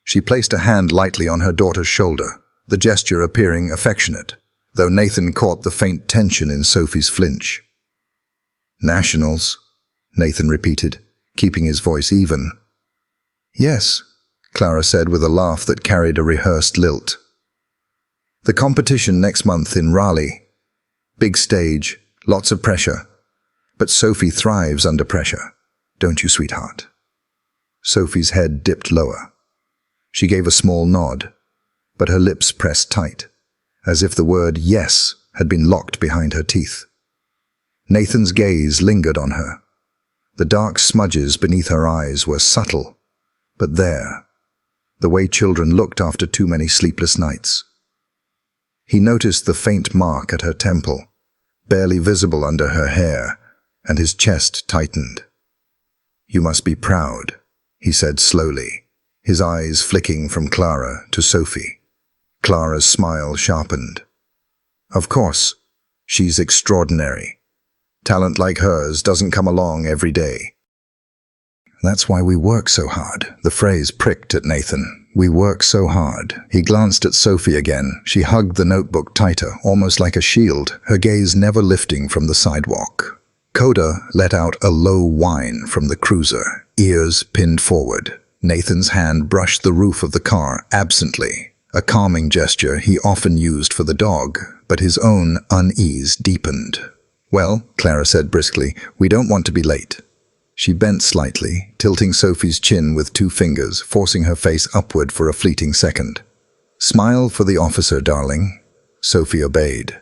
Speaker 1: She placed a hand lightly on her daughter's shoulder, the gesture appearing affectionate, though Nathan caught the faint tension in Sophie's flinch. "Nationals," Nathan repeated, keeping his voice even. "Yes," Clara said with a laugh that carried a rehearsed lilt. "The competition next month in Raleigh. Big stage, lots of pressure. But Sophie thrives under pressure, don't you, sweetheart?" Sophie's head dipped lower. She gave a small nod, but her lips pressed tight, as if the word yes had been locked behind her teeth. Nathan's gaze lingered on her. The dark smudges beneath her eyes were subtle, but there, the way children looked after too many sleepless nights. He noticed the faint mark at her temple, barely visible under her hair, and his chest tightened. "You must be proud," he said slowly, his eyes flicking from Clara to Sophie. Clara's smile sharpened. "Of course, she's extraordinary. Talent like hers doesn't come along every day." "That's why we work so hard." The phrase pricked at Nathan. "We work so hard." He glanced at Sophie again. She hugged the notebook tighter, almost like a shield, her gaze never lifting from the sidewalk. Coda let out a low whine from the cruiser, ears pinned forward. Nathan's hand brushed the roof of the car absently, a calming gesture he often used for the dog, but his own unease deepened. "Well," Clara said briskly, "we don't want to be late." She bent slightly, tilting Sophie's chin with 2 fingers, forcing her face upward for a fleeting second. "Smile for the officer, darling." Sophie obeyed.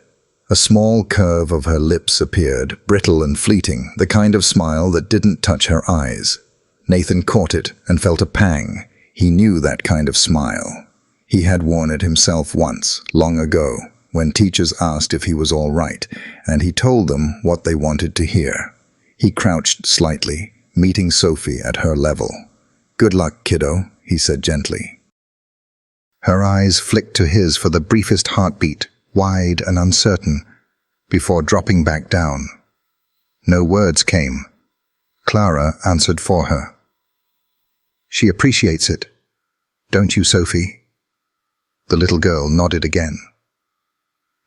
Speaker 1: A small curve of her lips appeared, brittle and fleeting, the kind of smile that didn't touch her eyes. Nathan caught it and felt a pang. He knew that kind of smile. He had worn it himself once, long ago, when teachers asked if he was all right, and he told them what they wanted to hear. He crouched slightly, meeting Sophie at her level. "Good luck, kiddo," he said gently. Her eyes flicked to his for the briefest heartbeat, wide and uncertain, before dropping back down. No words came. Clara answered for her. "She appreciates it. Don't you, Sophie?" The little girl nodded again.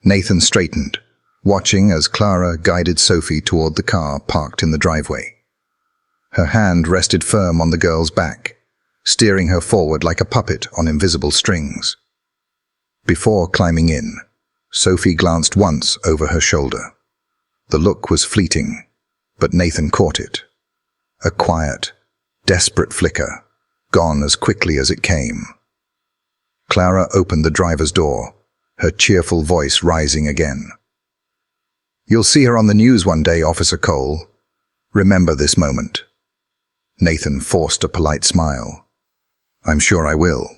Speaker 1: Nathan straightened, watching as Clara guided Sophie toward the car parked in the driveway. Her hand rested firm on the girl's back, steering her forward like a puppet on invisible strings. Before climbing in, Sophie glanced once over her shoulder. The look was fleeting, but Nathan caught it. A quiet, desperate flicker, gone as quickly as it came. Clara opened the driver's door, her cheerful voice rising again. "You'll see her on the news one day, Officer Cole. Remember this moment." Nathan forced a polite smile. "I'm sure I will."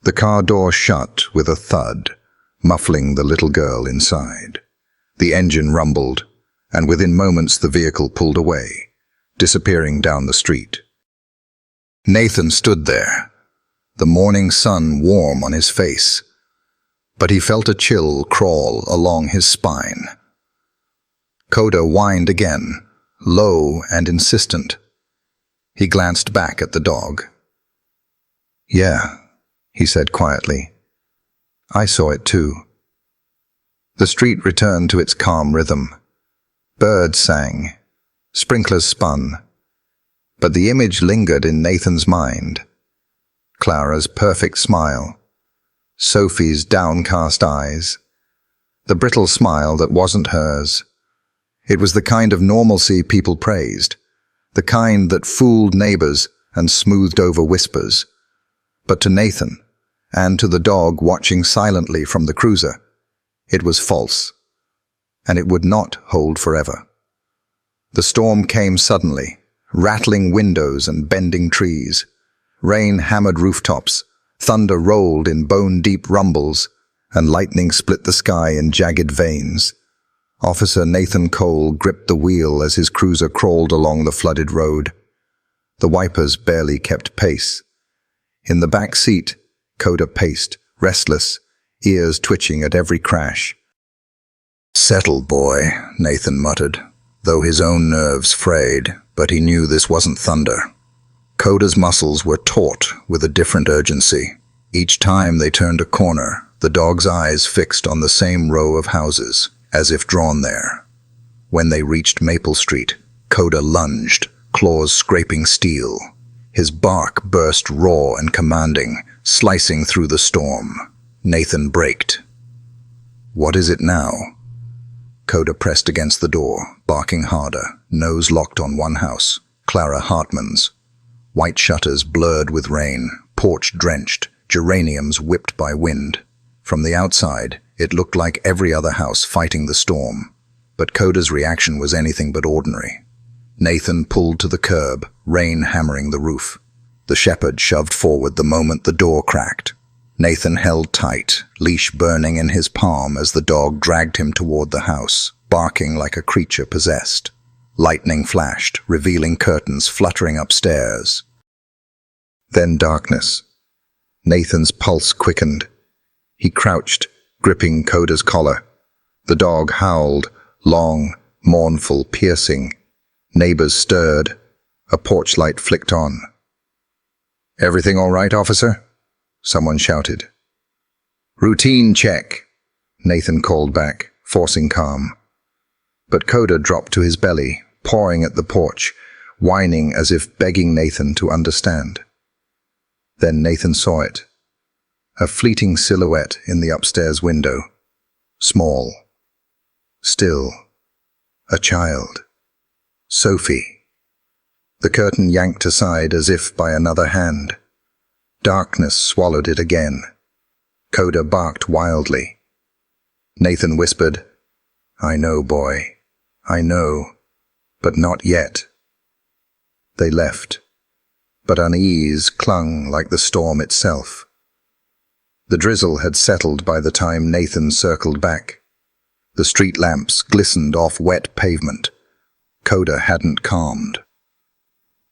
Speaker 1: The car door shut with a thud, muffling the little girl inside. The engine rumbled, and within moments the vehicle pulled away, disappearing down the street. Nathan stood there, the morning sun warm on his face, but he felt a chill crawl along his spine. Coda whined again, low and insistent. He glanced back at the dog. "Yeah," he said quietly. "I saw it too." The street returned to its calm rhythm. Birds sang, sprinklers spun, but the image lingered in Nathan's mind. Clara's perfect smile, Sophie's downcast eyes, the brittle smile that wasn't hers. It was the kind of normalcy people praised, the kind that fooled neighbors and smoothed over whispers. But to Nathan, and to the dog watching silently from the cruiser, it was false, and it would not hold forever. The storm came suddenly, rattling windows and bending trees. Rain hammered rooftops, thunder rolled in bone-deep rumbles, and lightning split the sky in jagged veins. Officer Nathan Cole gripped the wheel as his cruiser crawled along the flooded road. The wipers barely kept pace. In the back seat, Coda paced, restless, ears twitching at every crash. "Settle, boy," Nathan muttered, though his own nerves frayed, but he knew this wasn't thunder. Coda's muscles were taut with a different urgency. Each time they turned a corner, the dog's eyes fixed on the same row of houses, as if drawn there. When they reached Maple Street, Coda lunged, claws scraping steel. His bark burst raw and commanding, slicing through the storm. Nathan braked. "What is it now?" Coda pressed against the door, barking harder, nose locked on one house, Clara Hartman's. White shutters blurred with rain, porch drenched, geraniums whipped by wind. From the outside, it looked like every other house fighting the storm. But Coda's reaction was anything but ordinary. Nathan pulled to the curb, rain hammering the roof. The shepherd shoved forward the moment the door cracked. Nathan held tight, leash burning in his palm as the dog dragged him toward the house, barking like a creature possessed. Lightning flashed, revealing curtains fluttering upstairs. Then darkness. Nathan's pulse quickened. He crouched, gripping Coda's collar. The dog howled, long, mournful, piercing. Neighbors stirred. A porch light flicked on. "Everything all right, officer?" Someone shouted. "Routine check," Nathan called back, forcing calm. But Coda dropped to his belly, pawing at the porch, whining as if begging Nathan to understand. Then Nathan saw it. A fleeting silhouette in the upstairs window. Small. Still. A child. Sophie. The curtain yanked aside as if by another hand. Darkness swallowed it again. Coda barked wildly. Nathan whispered, "I know, boy. I know. But not yet." They left, but unease clung like the storm itself. The drizzle had settled by the time Nathan circled back. The street lamps glistened off wet pavement. Coda hadn't calmed.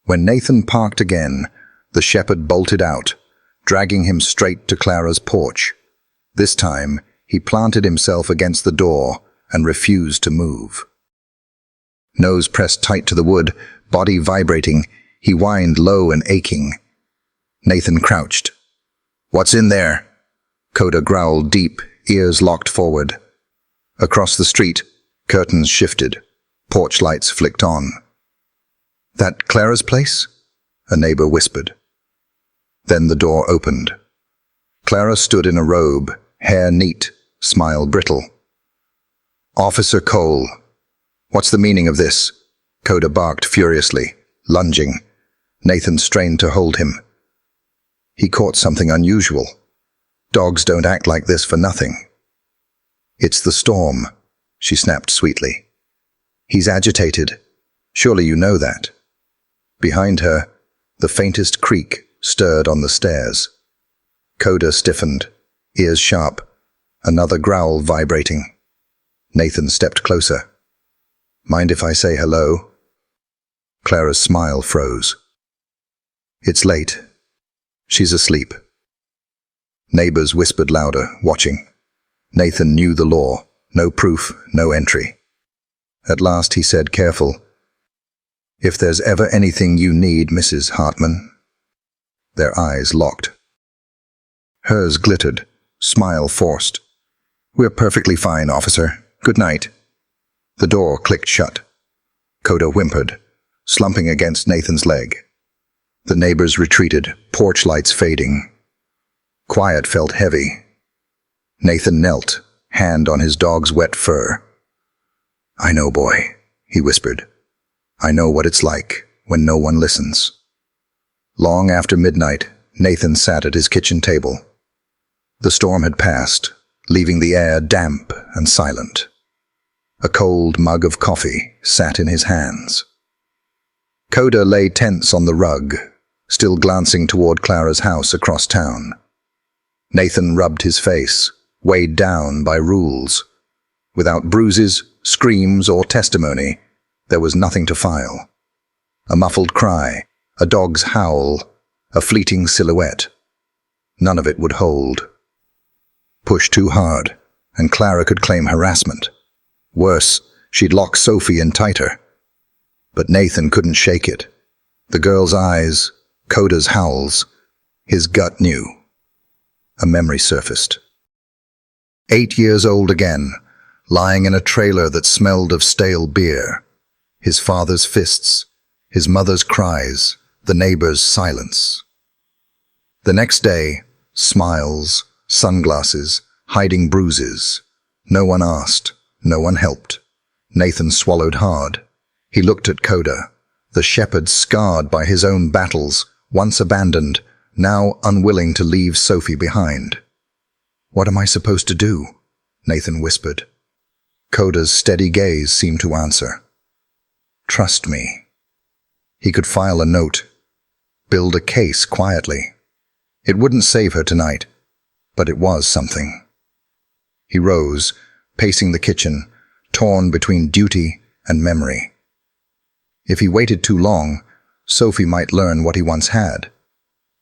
Speaker 1: When Nathan parked again, the shepherd bolted out, dragging him straight to Clara's porch. This time, he planted himself against the door and refused to move. Nose pressed tight to the wood, body vibrating, he whined low and aching. Nathan crouched. "What's in there?" Coda growled deep, ears locked forward. Across the street, curtains shifted. Porch lights flicked on. "That Clara's place?" a neighbor whispered. Then the door opened. Clara stood in a robe, hair neat, smile brittle. "Officer Cole, what's the meaning of this?" Coda barked furiously, lunging. Nathan strained to hold him. He caught something unusual. Dogs don't act like this for nothing. "It's the storm," she snapped sweetly. "He's agitated. Surely you know that." Behind her, the faintest creak stirred on the stairs. Coda stiffened, ears sharp, another growl vibrating. Nathan stepped closer. "Mind if I say hello?" Clara's smile froze. "It's late. She's asleep." Neighbors whispered louder, watching. Nathan knew the law. No proof, no entry. At last he said, careful, "If there's ever anything you need, Mrs. Hartman." Their eyes locked. Hers glittered, smile forced. "We're perfectly fine, officer. Good night." The door clicked shut. Coda whimpered, slumping against Nathan's leg. The neighbors retreated, porch lights fading. Quiet felt heavy. Nathan knelt, hand on his dog's wet fur. "I know, boy," he whispered. "I know what it's like when no one listens." Long after midnight, Nathan sat at his kitchen table. The storm had passed, leaving the air damp and silent. A cold mug of coffee sat in his hands. Coda lay tense on the rug, still glancing toward Clara's house across town. Nathan rubbed his face, weighed down by rules. Without bruises, screams, or testimony, there was nothing to file. A muffled cry, a dog's howl, a fleeting silhouette. None of it would hold. Push too hard, and Clara could claim harassment. Worse, she'd lock Sophie in tighter. But Nathan couldn't shake it. The girl's eyes, Coda's howls. His gut knew. A memory surfaced. 8 years old again, lying in a trailer that smelled of stale beer. His father's fists, his mother's cries, the neighbor's silence. The next day, smiles, sunglasses, hiding bruises. No one asked, no one helped. Nathan swallowed hard. He looked at Coda, the shepherd scarred by his own battles, once abandoned, now unwilling to leave Sophie behind. "What am I supposed to do?" Nathan whispered. Coda's steady gaze seemed to answer. "Trust me." He could file a note, build a case quietly. It wouldn't save her tonight, but it was something. He rose, pacing the kitchen, torn between duty and memory. If he waited too long, Sophie might learn what he once had,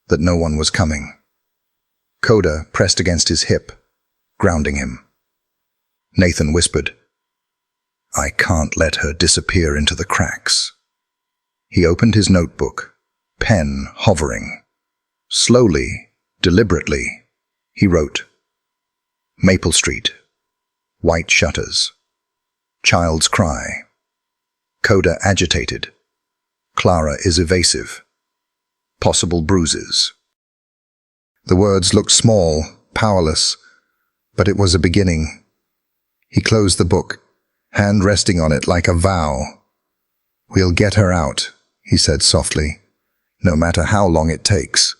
Speaker 1: that no one was coming. Coda pressed against his hip, grounding him. Nathan whispered, "I can't let her disappear into the cracks." He opened his notebook, pen hovering. Slowly, deliberately, he wrote, "Maple Street, white shutters, child's cry, Coda agitated, Clara is evasive, possible bruises." The words looked small, powerless, but it was a beginning. He closed the book, hand resting on it like a vow. "We'll get her out," he said softly, "no matter how long it takes."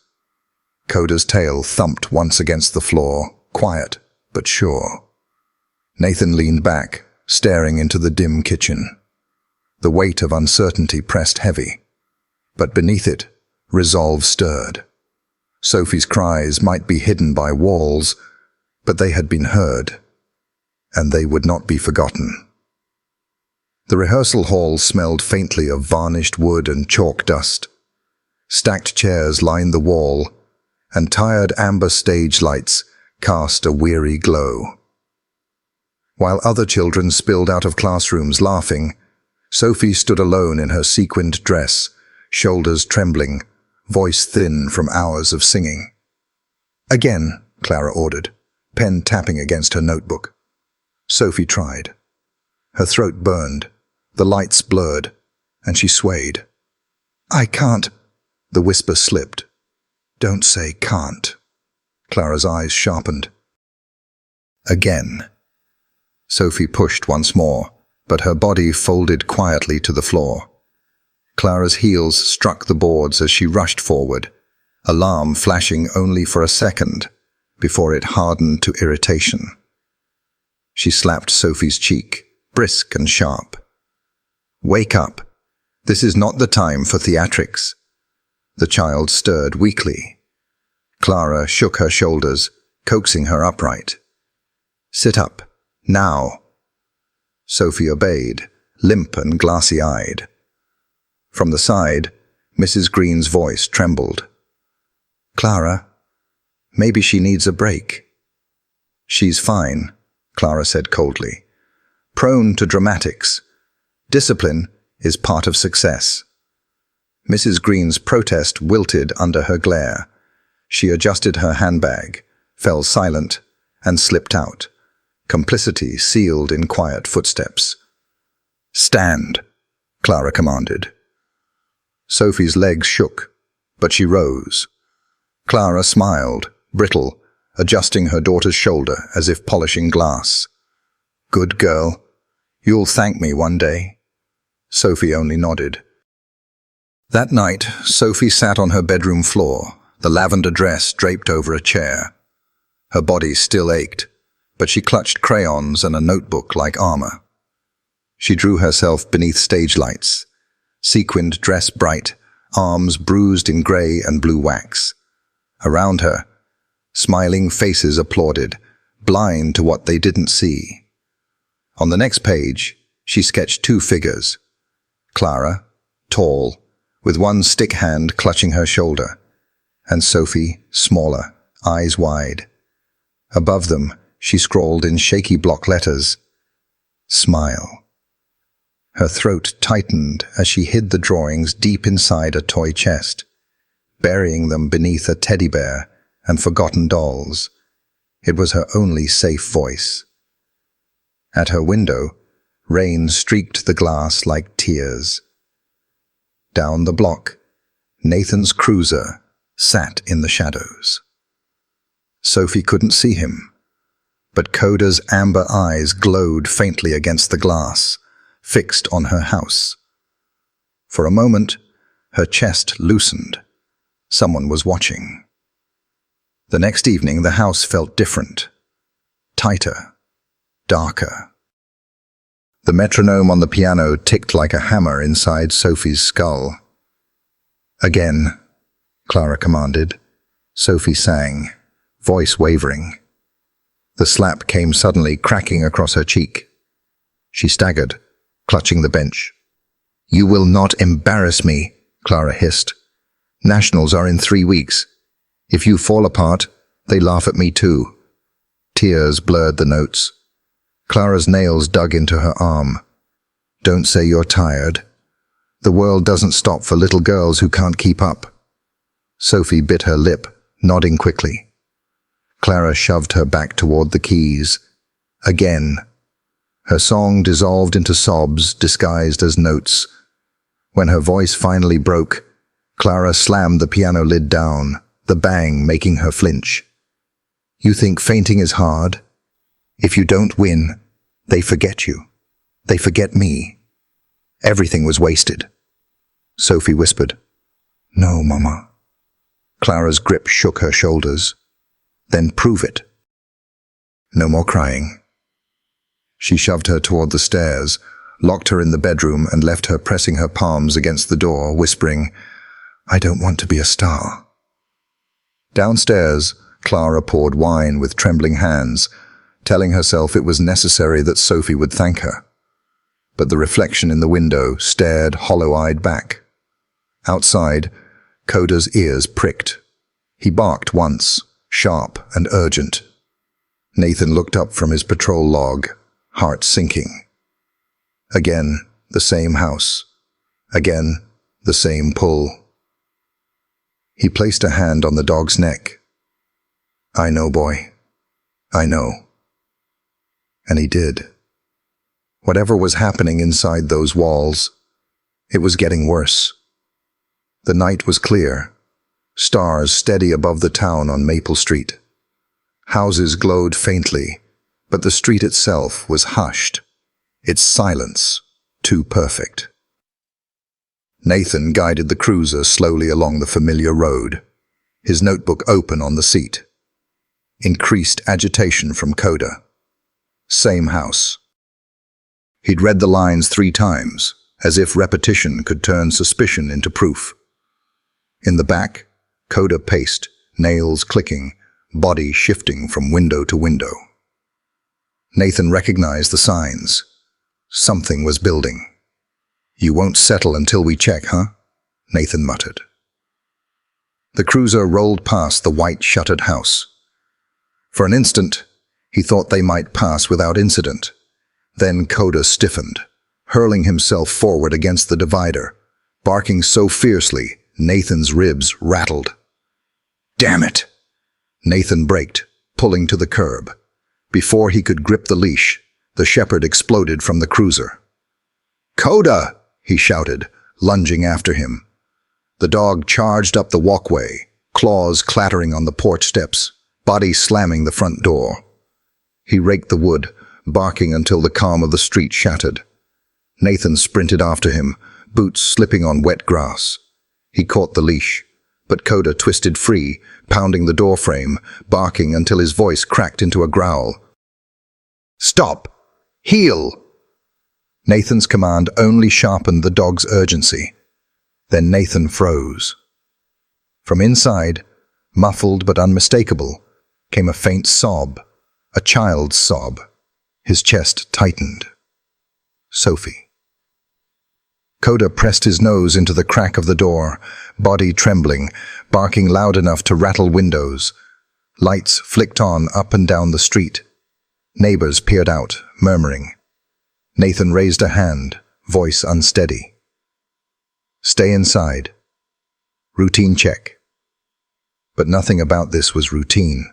Speaker 1: Coda's tail thumped once against the floor, quiet but sure. Nathan leaned back, staring into the dim kitchen. The weight of uncertainty pressed heavy, but beneath it, resolve stirred. Sophie's cries might be hidden by walls, but they had been heard, and they would not be forgotten. The rehearsal hall smelled faintly of varnished wood and chalk dust. Stacked chairs lined the wall, and tired amber stage lights cast a weary glow. While other children spilled out of classrooms laughing, Sophie stood alone in her sequined dress, shoulders trembling, voice thin from hours of singing. "Again," Clara ordered, pen tapping against her notebook. Sophie tried. Her throat burned, the lights blurred, and she swayed. "I can't." The whisper slipped. "Don't say can't." Clara's eyes sharpened. Again. Sophie pushed once more, but her body folded quietly to the floor. Clara's heels struck the boards as she rushed forward, alarm flashing only for a second before it hardened to irritation. She slapped Sophie's cheek, brisk and sharp. "Wake up. This is not the time for theatrics." The child stirred weakly. Clara shook her shoulders, coaxing her upright. "Sit up. Now." Sophie obeyed, limp and glassy-eyed. From the side, Mrs. Green's voice trembled. "Clara, maybe she needs a break." "She's fine," Clara said coldly. "Prone to dramatics. Discipline is part of success." Mrs. Green's protest wilted under her glare. She adjusted her handbag, fell silent, and slipped out, complicity sealed in quiet footsteps. "Stand," Clara commanded. Sophie's legs shook, but she rose. Clara smiled, brittle, adjusting her daughter's shoulder as if polishing glass. "Good girl. You'll thank me one day." Sophie only nodded. That night, Sophie sat on her bedroom floor, the lavender dress draped over a chair. Her body still ached, but she clutched crayons and a notebook like armor. She drew herself beneath stage lights, sequined dress bright, arms bruised in gray and blue wax. Around her, smiling faces applauded, blind to what they didn't see. On the next page, she sketched 2 figures. Clara, tall, with one stick hand clutching her shoulder, and Sophie, smaller, eyes wide. Above them, she scrawled in shaky block letters, "Smile." Her throat tightened as she hid the drawings deep inside a toy chest. burying them beneath a teddy bear and forgotten dolls. It was her only safe voice. At her window, rain streaked the glass like tears. Down the block, Nathan's cruiser sat in the shadows. Sophie couldn't see him, but Coda's amber eyes glowed faintly against the glass, fixed on her house. For a moment, her chest loosened. Someone was watching. The next evening, the house felt different, tighter, darker. The metronome on the piano ticked like a hammer inside Sophie's skull. "Again," Clara commanded. Sophie sang, voice wavering. The slap came suddenly, cracking across her cheek. She staggered, clutching the bench. "You will not embarrass me," Clara hissed. "Nationals are in 3 weeks. If you fall apart, they laugh at me too." Tears blurred the notes. Clara's nails dug into her arm. "Don't say you're tired. The world doesn't stop for little girls who can't keep up." Sophie bit her lip, nodding quickly. Clara shoved her back toward the keys. Again. Her song dissolved into sobs disguised as notes. When her voice finally broke, Clara slammed the piano lid down, the bang making her flinch. "You think fainting is hard? If you don't win, they forget you. They forget me." Everything was wasted. Sophie whispered, "No, Mama." Clara's grip shook her shoulders. "Then prove it." No more crying. She shoved her toward the stairs, locked her in the bedroom, and left her pressing her palms against the door, whispering, "I don't want to be a star." Downstairs, Clara poured wine with trembling hands, telling herself it was necessary that Sophie would thank her. But the reflection in the window stared hollow-eyed back. Outside, Coda's ears pricked. He barked once, sharp and urgent. Nathan looked up from his patrol log, heart sinking. Again, the same house. Again, the same pull. He placed a hand on the dog's neck. "I know, boy. I know." And he did. Whatever was happening inside those walls, it was getting worse. The night was clear, stars steady above the town on Maple Street. Houses glowed faintly, but the street itself was hushed, its silence too perfect. Nathan guided the cruiser slowly along the familiar road, his notebook open on the seat. Increased agitation from Coda. Same house. He'd read the lines 3 times, as if repetition could turn suspicion into proof. In the back, Coda paced, nails clicking, body shifting from window to window. Nathan recognized the signs. Something was building. "You won't settle until we check, huh?" Nathan muttered. The cruiser rolled past the white shuttered house. For an instant, he thought they might pass without incident. Then Coda stiffened, hurling himself forward against the divider, barking so fiercely Nathan's ribs rattled. "Damn it!" Nathan braked, pulling to the curb. Before he could grip the leash, the shepherd exploded from the cruiser. "Coda!" he shouted, lunging after him. The dog charged up the walkway, claws clattering on the porch steps, body slamming the front door. He raked the wood, barking until the calm of the street shattered. Nathan sprinted after him, boots slipping on wet grass. He caught the leash, but Coda twisted free, pounding the doorframe, barking until his voice cracked into a growl. "Stop! Heel!" Nathan's command only sharpened the dog's urgency. Then Nathan froze. From inside, muffled but unmistakable, came a faint sob, a child's sob. His chest tightened. Sophie. Coda pressed his nose into the crack of the door, body trembling, barking loud enough to rattle windows. Lights flicked on up and down the street. Neighbors peered out, murmuring. Nathan raised a hand, voice unsteady. "Stay inside. Routine check. But nothing about this was routine.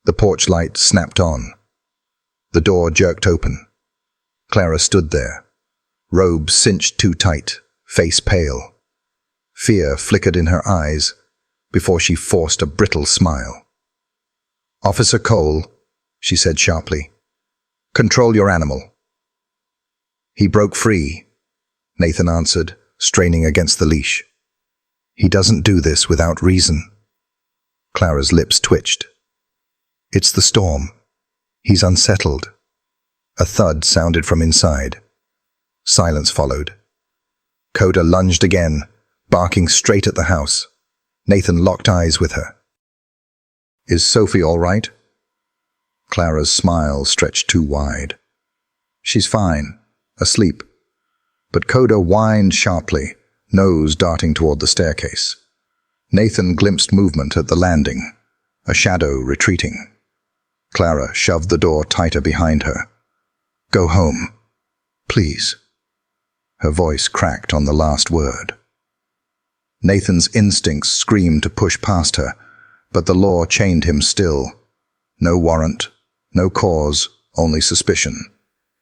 Speaker 1: The porch light snapped on. The door jerked open. Clara stood there, robe cinched too tight, face pale. Fear flickered in her eyes before she forced a brittle smile. "Officer Cole," she said sharply, "control your animal." "He broke free," Nathan answered, straining against the leash. "He doesn't do this without reason." Clara's lips twitched. "It's the storm. He's unsettled." A thud sounded from inside. Silence followed. Coda lunged again, barking straight at the house. Nathan locked eyes with her. "Is Sophie all right?" Clara's smile stretched too wide. "She's fine, asleep." But Coda whined sharply, nose darting toward the staircase. Nathan glimpsed movement at the landing, a shadow retreating. Clara shoved the door tighter behind her. "Go home, please." Her voice cracked on the last word. Nathan's instincts screamed to push past her, but the law chained him still. No warrant, no cause, only suspicion.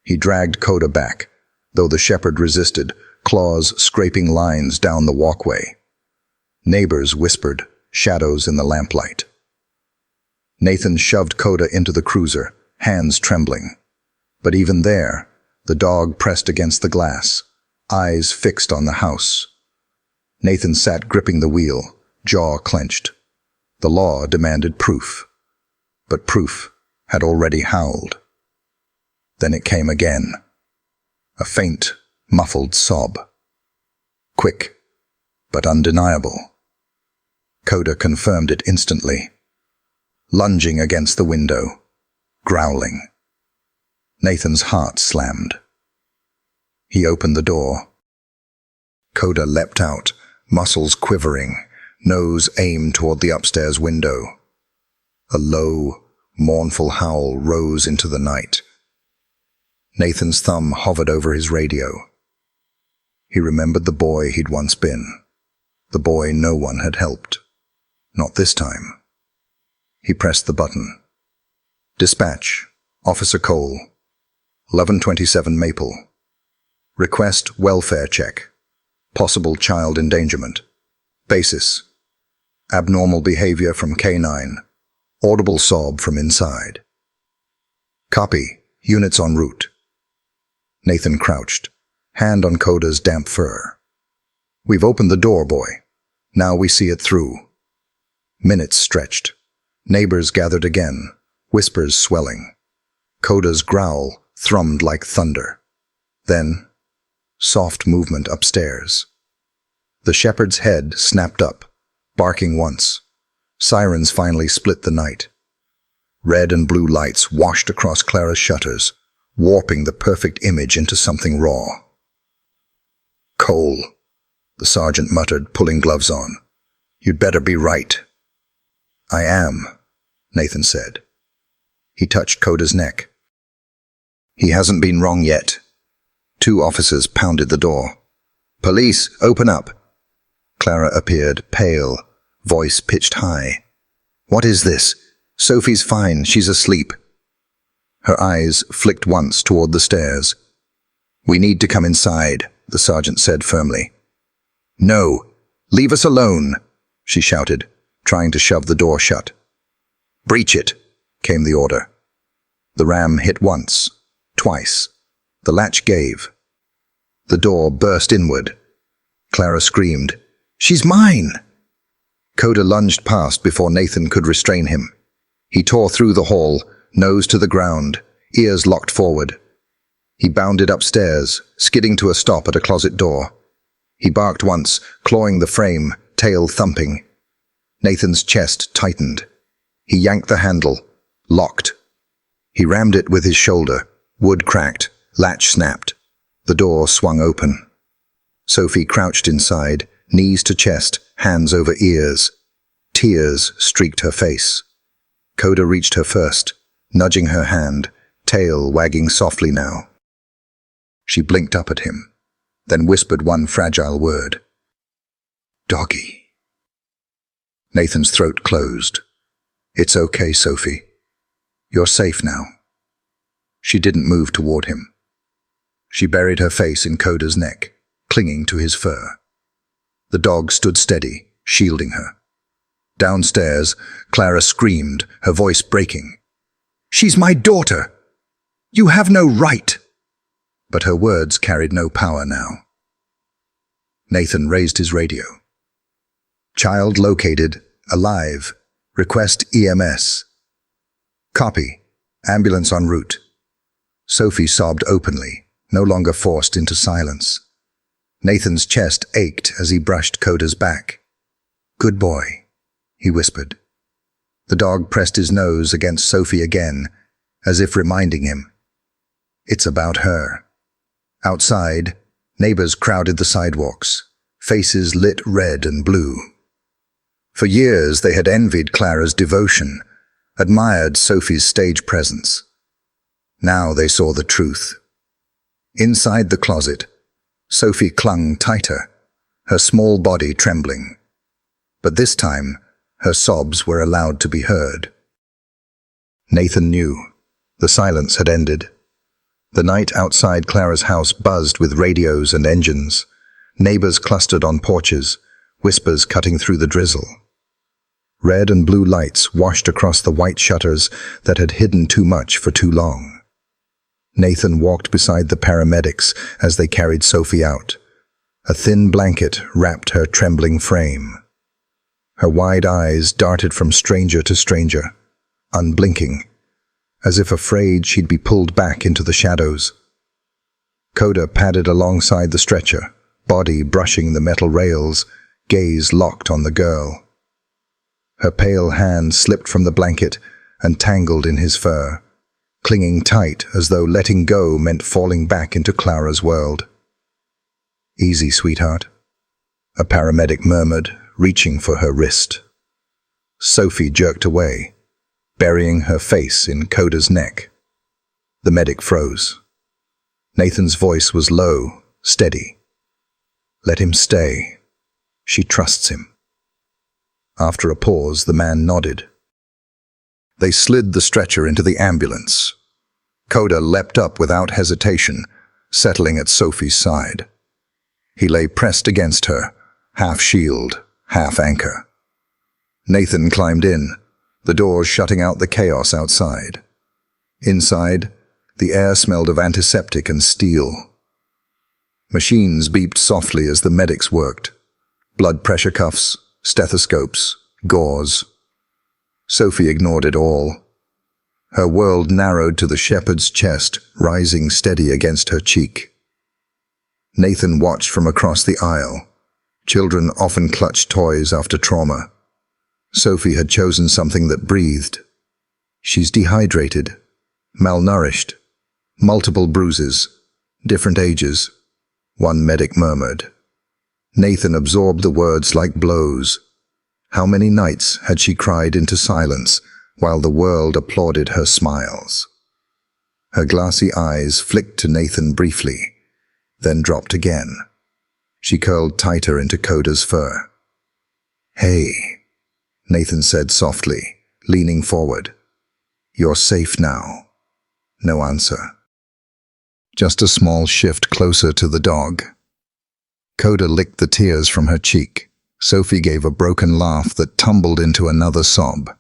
Speaker 1: He dragged Coda back, though the shepherd resisted, claws scraping lines down the walkway. Neighbors whispered, shadows in the lamplight. Nathan shoved Coda into the cruiser, hands trembling. But even there, the dog pressed against the glass, eyes fixed on the house. Nathan sat gripping the wheel, jaw clenched. The law demanded proof. But proof had already howled. Then it came again. A faint, muffled sob. Quick, but undeniable. Coda confirmed it instantly. Lunging against the window, growling. Nathan's heart slammed. He opened the door. Coda leapt out, muscles quivering, nose aimed toward the upstairs window. A low, mournful howl rose into the night. Nathan's thumb hovered over his radio. He remembered the boy he'd once been, the boy no one had helped. Not this time. He pressed the button. "Dispatch, Officer Cole, 1127 Maple. Request welfare check. Possible child endangerment. Basis: abnormal behavior from K9. Audible sob from inside." "Copy. Units en route." Nathan crouched, hand on Coda's damp fur. "We've opened the door, boy. Now we see it through." Minutes stretched. Neighbors gathered again, whispers swelling. Coda's growl thrummed like thunder. Then, soft movement upstairs. The shepherd's head snapped up, barking once. Sirens finally split the night. Red and blue lights washed across Clara's shutters, warping the perfect image into something raw. "Cole," the sergeant muttered, pulling gloves on. "You'd better be right." "I am," Nathan said. He touched Coda's neck. "He hasn't been wrong yet." Two officers pounded the door. "Police, open up." Clara appeared, pale, voice pitched high. "What is this? Sophie's fine, she's asleep." Her eyes flicked once toward the stairs. "We need to come inside," the sergeant said firmly. "No, leave us alone," she shouted, trying to shove the door shut. "Breach it," came the order. The ram hit once, twice. The latch gave. The door burst inward. Clara screamed, "She's mine!" Coda lunged past before Nathan could restrain him. He tore through the hall, nose to the ground, ears locked forward. He bounded upstairs, skidding to a stop at a closet door. He barked once, clawing the frame, tail thumping. Nathan's chest tightened. He yanked the handle, locked. He rammed it with his shoulder. Wood cracked, latch snapped. The door swung open. Sophie crouched inside, knees to chest, hands over ears. Tears streaked her face. Coda reached her first, nudging her hand, tail wagging softly now. She blinked up at him, then whispered one fragile word. "Doggy." Nathan's throat closed. "It's okay, Sophie. You're safe now." She didn't move toward him. She buried her face in Coda's neck, clinging to his fur. The dog stood steady, shielding her. Downstairs, Clara screamed, her voice breaking. "She's my daughter! You have no right!" But her words carried no power now. Nathan raised his radio. "Child located, alive. Request EMS." "Copy. Ambulance en route." Sophie sobbed openly, no longer forced into silence. Nathan's chest ached as he brushed Coda's back. "Good boy," he whispered. The dog pressed his nose against Sophie again, as if reminding him. It's about her. Outside, neighbors crowded the sidewalks, faces lit red and blue. For years they had envied Clara's devotion, admired Sophie's stage presence. Now they saw the truth. Inside the closet, Sophie clung tighter, her small body trembling. But this time, her sobs were allowed to be heard. Nathan knew. The silence had ended. The night outside Clara's house buzzed with radios and engines. Neighbors clustered on porches, whispers cutting through the drizzle. Red and blue lights washed across the white shutters that had hidden too much for too long. Nathan walked beside the paramedics as they carried Sophie out. A thin blanket wrapped her trembling frame. Her wide eyes darted from stranger to stranger, unblinking, as if afraid she'd be pulled back into the shadows. Coda padded alongside the stretcher, body brushing the metal rails, gaze locked on the girl. Her pale hand slipped from the blanket and tangled in his fur, clinging tight as though letting go meant falling back into Clara's world. "Easy, sweetheart," a paramedic murmured, reaching for her wrist. Sophie jerked away, burying her face in Coda's neck. The medic froze. Nathan's voice was low, steady. "Let him stay. She trusts him." After a pause, the man nodded. They slid the stretcher into the ambulance. Coda leapt up without hesitation, settling at Sophie's side. He lay pressed against her, half shield, half anchor. Nathan climbed in, the doors shutting out the chaos outside. Inside, the air smelled of antiseptic and steel. Machines beeped softly as the medics worked. Blood pressure cuffs, stethoscopes, gauze. Sophie ignored it all. Her world narrowed to the shepherd's chest, rising steady against her cheek. Nathan watched from across the aisle. Children often clutched toys after trauma. Sophie had chosen something that breathed. She's dehydrated, malnourished, multiple bruises, different ages, one medic murmured. Nathan absorbed the words like blows. How many nights had she cried into silence while the world applauded her smiles? Her glassy eyes flicked to Nathan briefly, then dropped again. She curled tighter into Coda's fur. "Hey," Nathan said softly, leaning forward. "You're safe now." No answer. Just a small shift closer to the dog. Coda licked the tears from her cheek. Sophie gave a broken laugh that tumbled into another sob.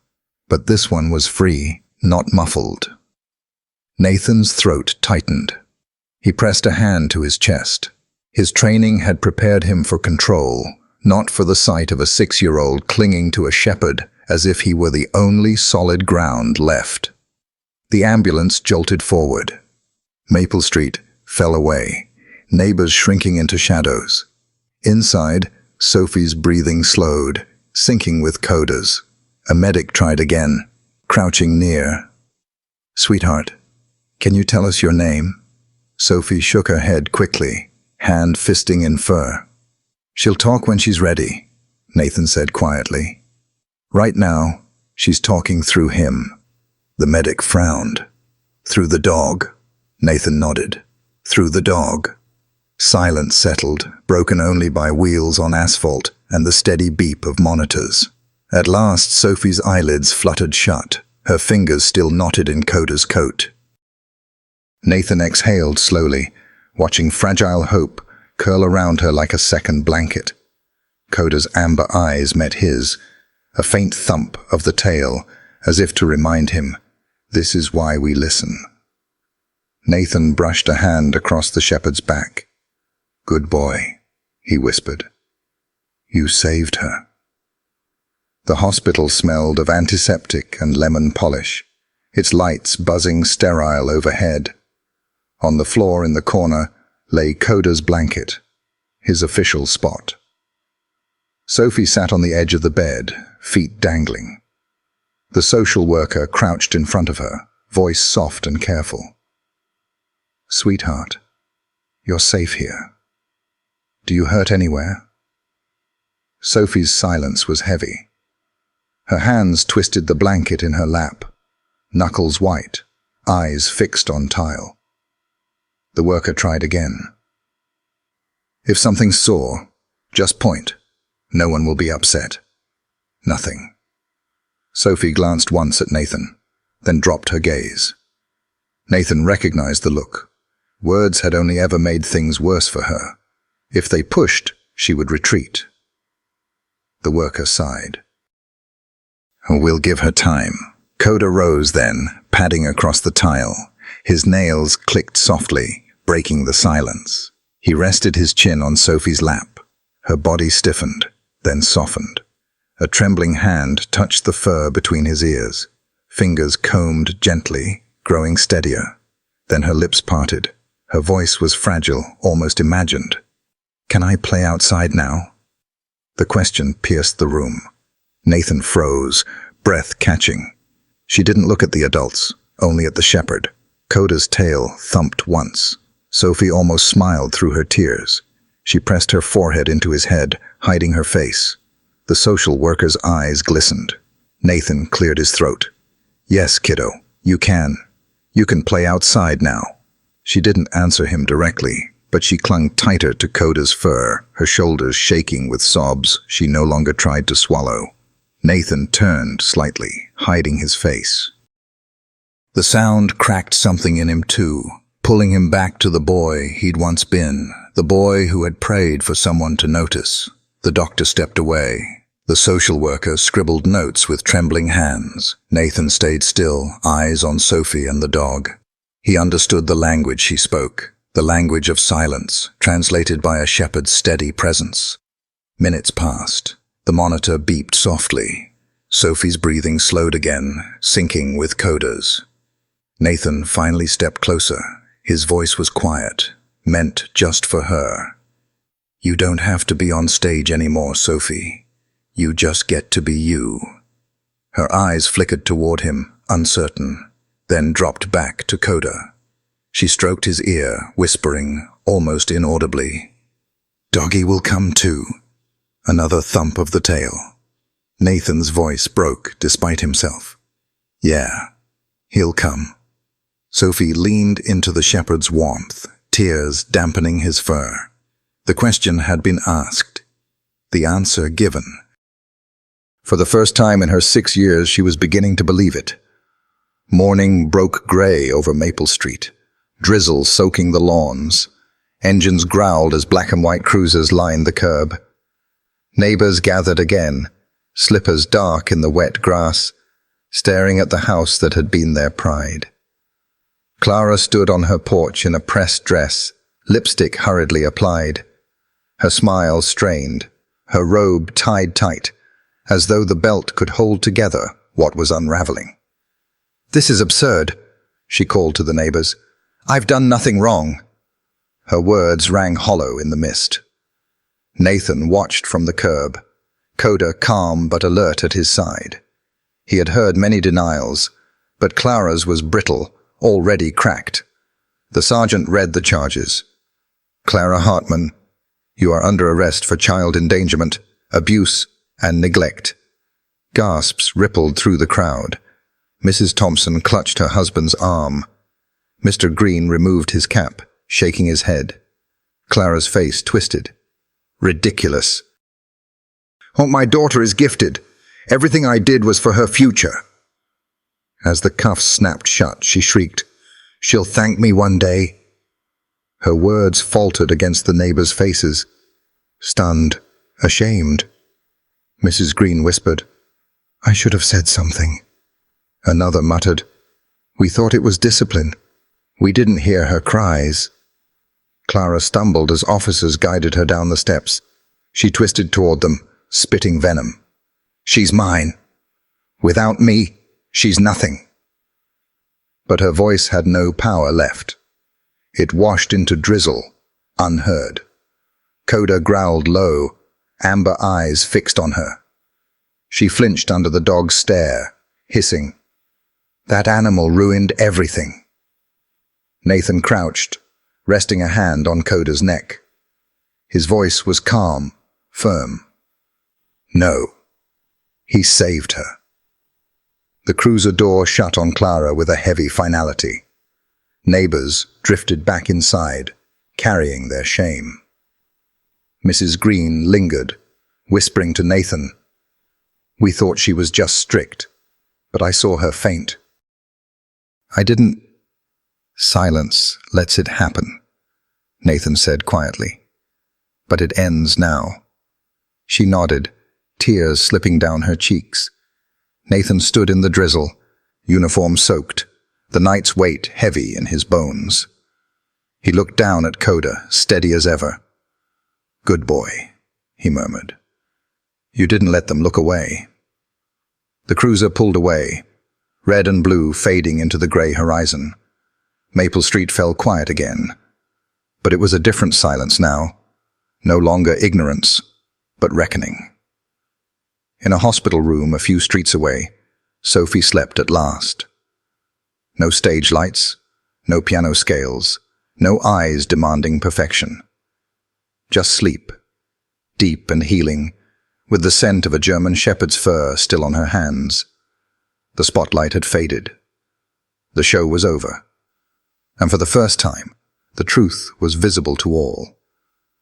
Speaker 1: But this one was free, not muffled. Nathan's throat tightened. He pressed a hand to his chest. His training had prepared him for control, not for the sight of a 6-year-old clinging to a shepherd as if he were the only solid ground left. The ambulance jolted forward. Maple Street fell away, neighbors shrinking into shadows. Inside, Sophie's breathing slowed, syncing with Coda's. A medic tried again, crouching near. "Sweetheart, can you tell us your name?" Sophie shook her head quickly, hand fisting in fur. "She'll talk when she's ready," Nathan said quietly. Right now, she's talking through him. The medic frowned. "Through the dog," Nathan nodded. "Through the dog." Silence settled, broken only by wheels on asphalt and the steady beep of monitors. At last, Sophie's eyelids fluttered shut, her fingers still knotted in Coda's coat. Nathan exhaled slowly, watching fragile hope curl around her like a second blanket. Coda's amber eyes met his, a faint thump of the tail, as if to remind him, "This is why we listen." Nathan brushed a hand across the shepherd's back. "Good boy," he whispered. "You saved her." The hospital smelled of antiseptic and lemon polish, its lights buzzing sterile overhead. On the floor in the corner lay Coda's blanket, his official spot. Sophie sat on the edge of the bed, feet dangling. The social worker crouched in front of her, voice soft and careful. "Sweetheart, you're safe here. Do you hurt anywhere?" Sophie's silence was heavy. Her hands twisted the blanket in her lap, knuckles white, eyes fixed on tile. The worker tried again. "If something's sore, just point. No one will be upset." Nothing. Sophie glanced once at Nathan, then dropped her gaze. Nathan recognized the look. Words had only ever made things worse for her. If they pushed, she would retreat. The worker sighed. "We'll give her time." Coda rose then, padding across the tile. His nails clicked softly, breaking the silence. He rested his chin on Sophie's lap. Her body stiffened, then softened. A trembling hand touched the fur between his ears. Fingers combed gently, growing steadier. Then her lips parted. Her voice was fragile, almost imagined. "Can I play outside now?" The question pierced the room. Nathan froze, breath catching. She didn't look at the adults, only at the shepherd. Coda's tail thumped once. Sophie almost smiled through her tears. She pressed her forehead into his head, hiding her face. The social worker's eyes glistened. Nathan cleared his throat. "Yes, kiddo, you can. You can play outside now." She didn't answer him directly, but she clung tighter to Coda's fur, her shoulders shaking with sobs she no longer tried to swallow. Nathan turned slightly, hiding his face. The sound cracked something in him too, pulling him back to the boy he'd once been, the boy who had prayed for someone to notice. The doctor stepped away. The social worker scribbled notes with trembling hands. Nathan stayed still, eyes on Sophie and the dog. He understood the language she spoke, the language of silence, translated by a shepherd's steady presence. Minutes passed. The monitor beeped softly. Sophie's breathing slowed again, syncing with Coda's. Nathan finally stepped closer. His voice was quiet, meant just for her. "You don't have to be on stage anymore, Sophie. You just get to be you." Her eyes flickered toward him, uncertain, then dropped back to Coda. She stroked his ear, whispering, almost inaudibly, "Doggy will come too." Another thump of the tail. Nathan's voice broke despite himself. "Yeah, he'll come." Sophie leaned into the shepherd's warmth, tears dampening his fur. The question had been asked, the answer given. For the first time in her 6 years, she was beginning to believe it. Morning broke gray over Maple Street, drizzle soaking the lawns. Engines growled as black and white cruisers lined the curb. Neighbors gathered again, slippers dark in the wet grass, staring at the house that had been their pride. Clara stood on her porch in a pressed dress, lipstick hurriedly applied. Her smile strained, her robe tied tight, as though the belt could hold together what was unraveling. "This is absurd," she called to the neighbors. "I've done nothing wrong." Her words rang hollow in the mist. Nathan watched from the curb, Coda calm but alert at his side. He had heard many denials, but Clara's was brittle, already cracked. The sergeant read the charges. "Clara Hartman, you are under arrest for child endangerment, abuse, and neglect." Gasps rippled through the crowd. Mrs. Thompson clutched her husband's arm. Mr. Green removed his cap, shaking his head. Clara's face twisted. "Ridiculous." "Oh, my daughter is gifted. Everything I did was for her future. As the cuffs snapped shut, she shrieked, "She'll thank me one day." Her words faltered against the neighbors' faces. Stunned, ashamed. Mrs. Green whispered, "I should have said something." Another muttered, "We thought it was discipline. We didn't hear her cries." Clara stumbled as officers guided her down the steps. She twisted toward them, spitting venom. "She's mine. Without me, she's nothing." But her voice had no power left. It washed into drizzle, unheard. Coda growled low, amber eyes fixed on her. She flinched under the dog's stare, hissing, "That animal ruined everything." Nathan crouched, resting a hand on Coda's neck. His voice was calm, firm. "No. He saved her." The cruiser door shut on Clara with a heavy finality. Neighbors drifted back inside, carrying their shame. Mrs. Green lingered, whispering to Nathan, "We thought she was just strict, but I saw her faint." "I didn't—" "Silence lets it happen," Nathan said quietly. "But it ends now." She nodded, tears slipping down her cheeks. Nathan stood in the drizzle, uniform soaked, the night's weight heavy in his bones. He looked down at Coda, steady as ever. "Good boy," he murmured. "You didn't let them look away." The cruiser pulled away, red and blue fading into the grey horizon. Maple Street fell quiet again. But it was a different silence now, no longer ignorance, but reckoning. In a hospital room a few streets away, Sophie slept at last. No stage lights, no piano scales, no eyes demanding perfection. Just sleep, deep and healing, with the scent of a German shepherd's fur still on her hands. The spotlight had faded. The show was over. And for the first time, the truth was visible to all.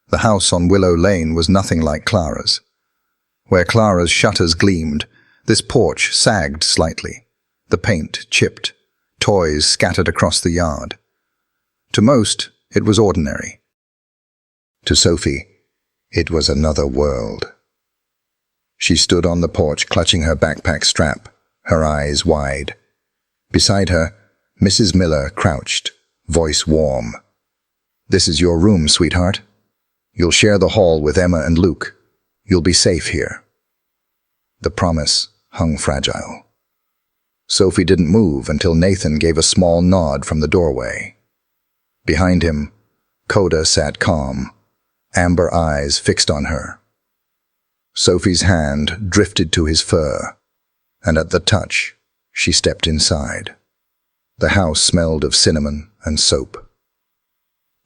Speaker 1: The house on Willow Lane was nothing like Clara's. Where Clara's shutters gleamed, this porch sagged slightly, the paint chipped, toys scattered across the yard. To most, it was ordinary. To Sophie, it was another world. She stood on the porch clutching her backpack strap, her eyes wide. Beside her, Mrs. Miller crouched, voice warm. "This is your room, sweetheart. You'll share the hall with Emma and Luke. You'll be safe here." The promise hung fragile. Sophie didn't move until Nathan gave a small nod from the doorway. Behind him, Coda sat calm, amber eyes fixed on her. Sophie's hand drifted to his fur, and at the touch, she stepped inside. The house smelled of cinnamon and soap.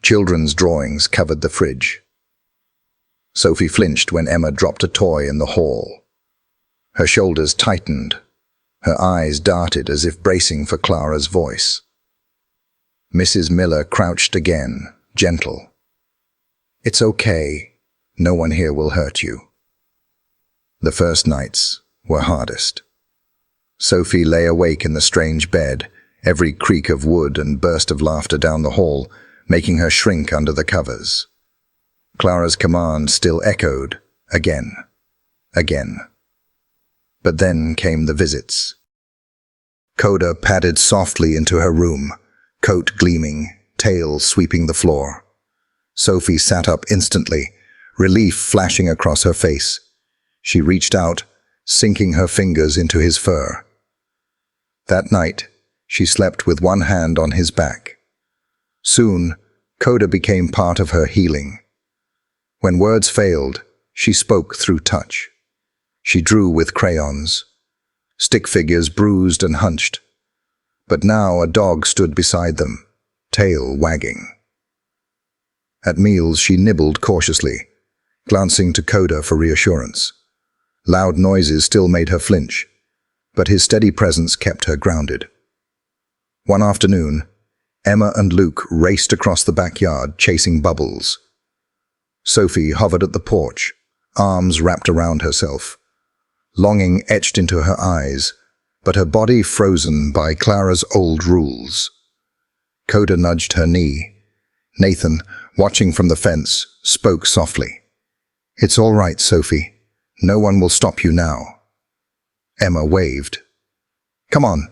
Speaker 1: Children's drawings covered the fridge. Sophie flinched when Emma dropped a toy in the hall. Her shoulders tightened. Her eyes darted as if bracing for Clara's voice. Mrs. Miller crouched again, gentle. "It's okay. No one here will hurt you." The first nights were hardest. Sophie lay awake in the strange bed, every creak of wood and burst of laughter down the hall, making her shrink under the covers. Clara's command still echoed, again, again. But then came the visits. Coda padded softly into her room, coat gleaming, tail sweeping the floor. Sophie sat up instantly, relief flashing across her face. She reached out, sinking her fingers into his fur. That night, she slept with one hand on his back. Soon, Coda became part of her healing. When words failed, she spoke through touch. She drew with crayons. Stick figures bruised and hunched. But now a dog stood beside them, tail wagging. At meals she nibbled cautiously, glancing to Coda for reassurance. Loud noises still made her flinch, but his steady presence kept her grounded. One afternoon, Emma and Luke raced across the backyard, chasing Bubbles. Sophie hovered at the porch, arms wrapped around herself. longing etched into her eyes, but her body frozen by Clara's old rules. Coda nudged her knee. Nathan, watching from the fence, spoke softly. "It's all right, Sophie. No one will stop you now." Emma waved. "Come on.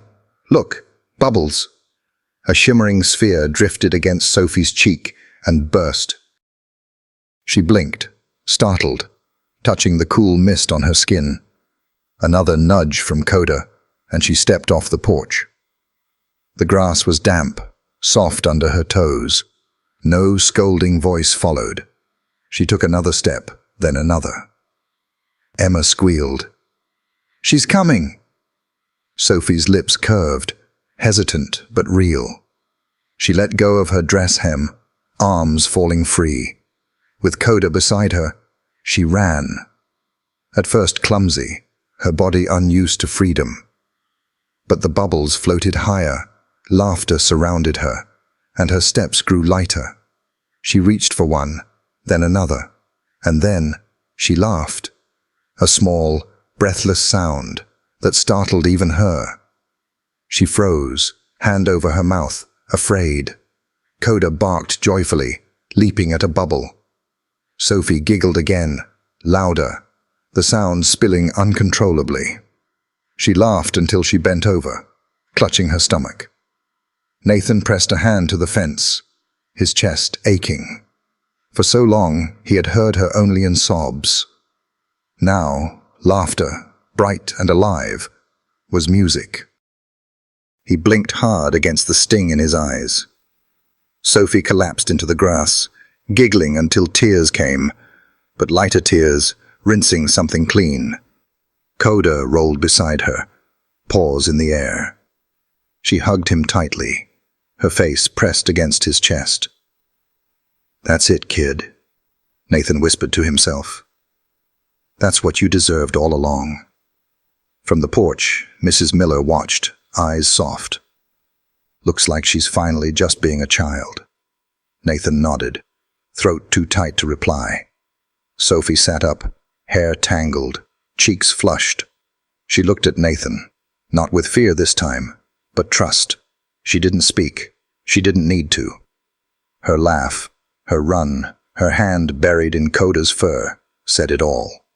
Speaker 1: Look, bubbles." A shimmering sphere drifted against Sophie's cheek and burst. She blinked, startled, touching the cool mist on her skin. Another nudge from Coda, and she stepped off the porch. The grass was damp, soft under her toes. No scolding voice followed. She took another step, then another. Emma squealed. "She's coming!" Sophie's lips curved, hesitant but real. She let go of her dress hem, arms falling free. With Coda beside her, she ran. At first clumsy, her body unused to freedom. But the bubbles floated higher, laughter surrounded her, and her steps grew lighter. She reached for one, then another, and then she laughed. A small, breathless sound that startled even her. She froze, hand over her mouth, afraid. Coda barked joyfully, leaping at a bubble. Sophie giggled again, louder, the sound spilling uncontrollably. She laughed until she bent over, clutching her stomach. Nathan pressed a hand to the fence, his chest aching. For so long, he had heard her only in sobs. Now, laughter, bright and alive, was music. He blinked hard against the sting in his eyes. Sophie collapsed into the grass, giggling until tears came, but lighter tears, rinsing something clean. Coda rolled beside her, paws in the air. She hugged him tightly, her face pressed against his chest. "That's it, kid," Nathan whispered to himself. "That's what you deserved all along." From the porch, Mrs. Miller watched, eyes soft. "Looks like she's finally just being a child." Nathan nodded, throat too tight to reply. Sophie sat up, hair tangled, cheeks flushed. She looked at Nathan, not with fear this time, but trust. She didn't speak. She didn't need to. Her laugh, her run, her hand buried in Coda's fur, said it all.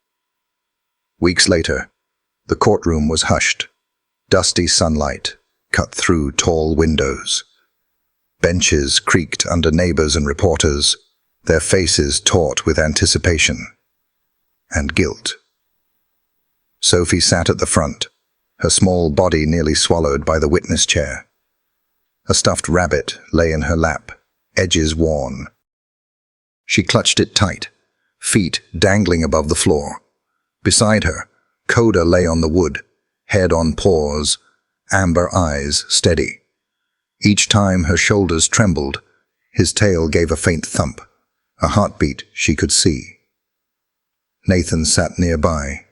Speaker 1: Weeks later, the courtroom was hushed. Dusty sunlight cut through tall windows. Benches creaked under neighbors and reporters, their faces taut with anticipation and guilt. Sophie sat at the front, her small body nearly swallowed by the witness chair. A stuffed rabbit lay in her lap, edges worn. She clutched it tight, feet dangling above the floor. Beside her, Coda lay on the wood, head on paws, amber eyes steady. Each time her shoulders trembled, his tail gave a faint thump, a heartbeat she could see. Nathan sat nearby,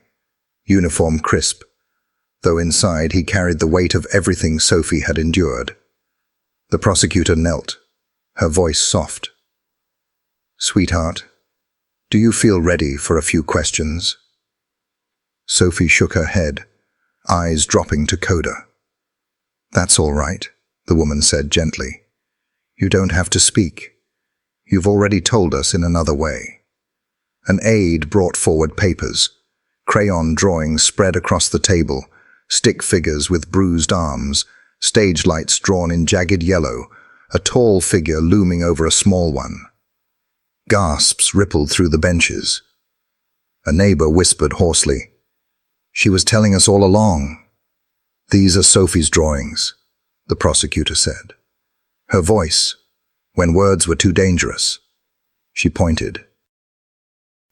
Speaker 1: uniform crisp, though inside he carried the weight of everything Sophie had endured. The prosecutor knelt, her voice soft. "Sweetheart, do you feel ready for a few questions?" Sophie shook her head, eyes dropping to Coda. "That's all right," the woman said gently. "You don't have to speak. You've already told us in another way." An aide brought forward papers, crayon drawings spread across the table, stick figures with bruised arms, stage lights drawn in jagged yellow, a tall figure looming over a small one. Gasps rippled through the benches. A neighbor whispered hoarsely, "She was telling us all along." "These are Sophie's drawings," the prosecutor said. Her voice, when words were too dangerous. She pointed.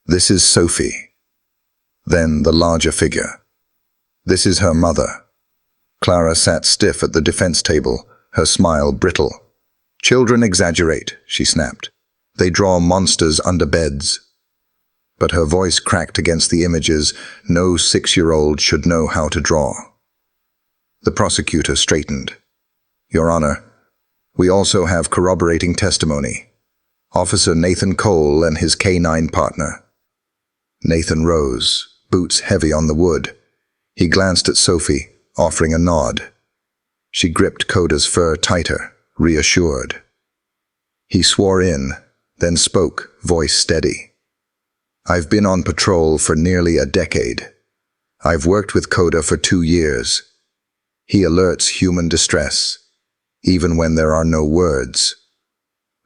Speaker 1: "This is Sophie." Then the larger figure. "This is her mother." Clara sat stiff at the defense table, her smile brittle. "Children exaggerate," she snapped. "They draw monsters under beds." But her voice cracked against the images. No 6-year-old should know how to draw. The prosecutor straightened. "Your Honor, we also have corroborating testimony. Officer Nathan Cole and his K-9 partner." Nathan rose, boots heavy on the wood, He glanced at Sophie, offering a nod. She gripped Coda's fur tighter, reassured. He swore in, then spoke, voice steady. I've been on patrol for nearly a decade. I've worked with Coda for 2 years. He alerts human distress, even when there are no words.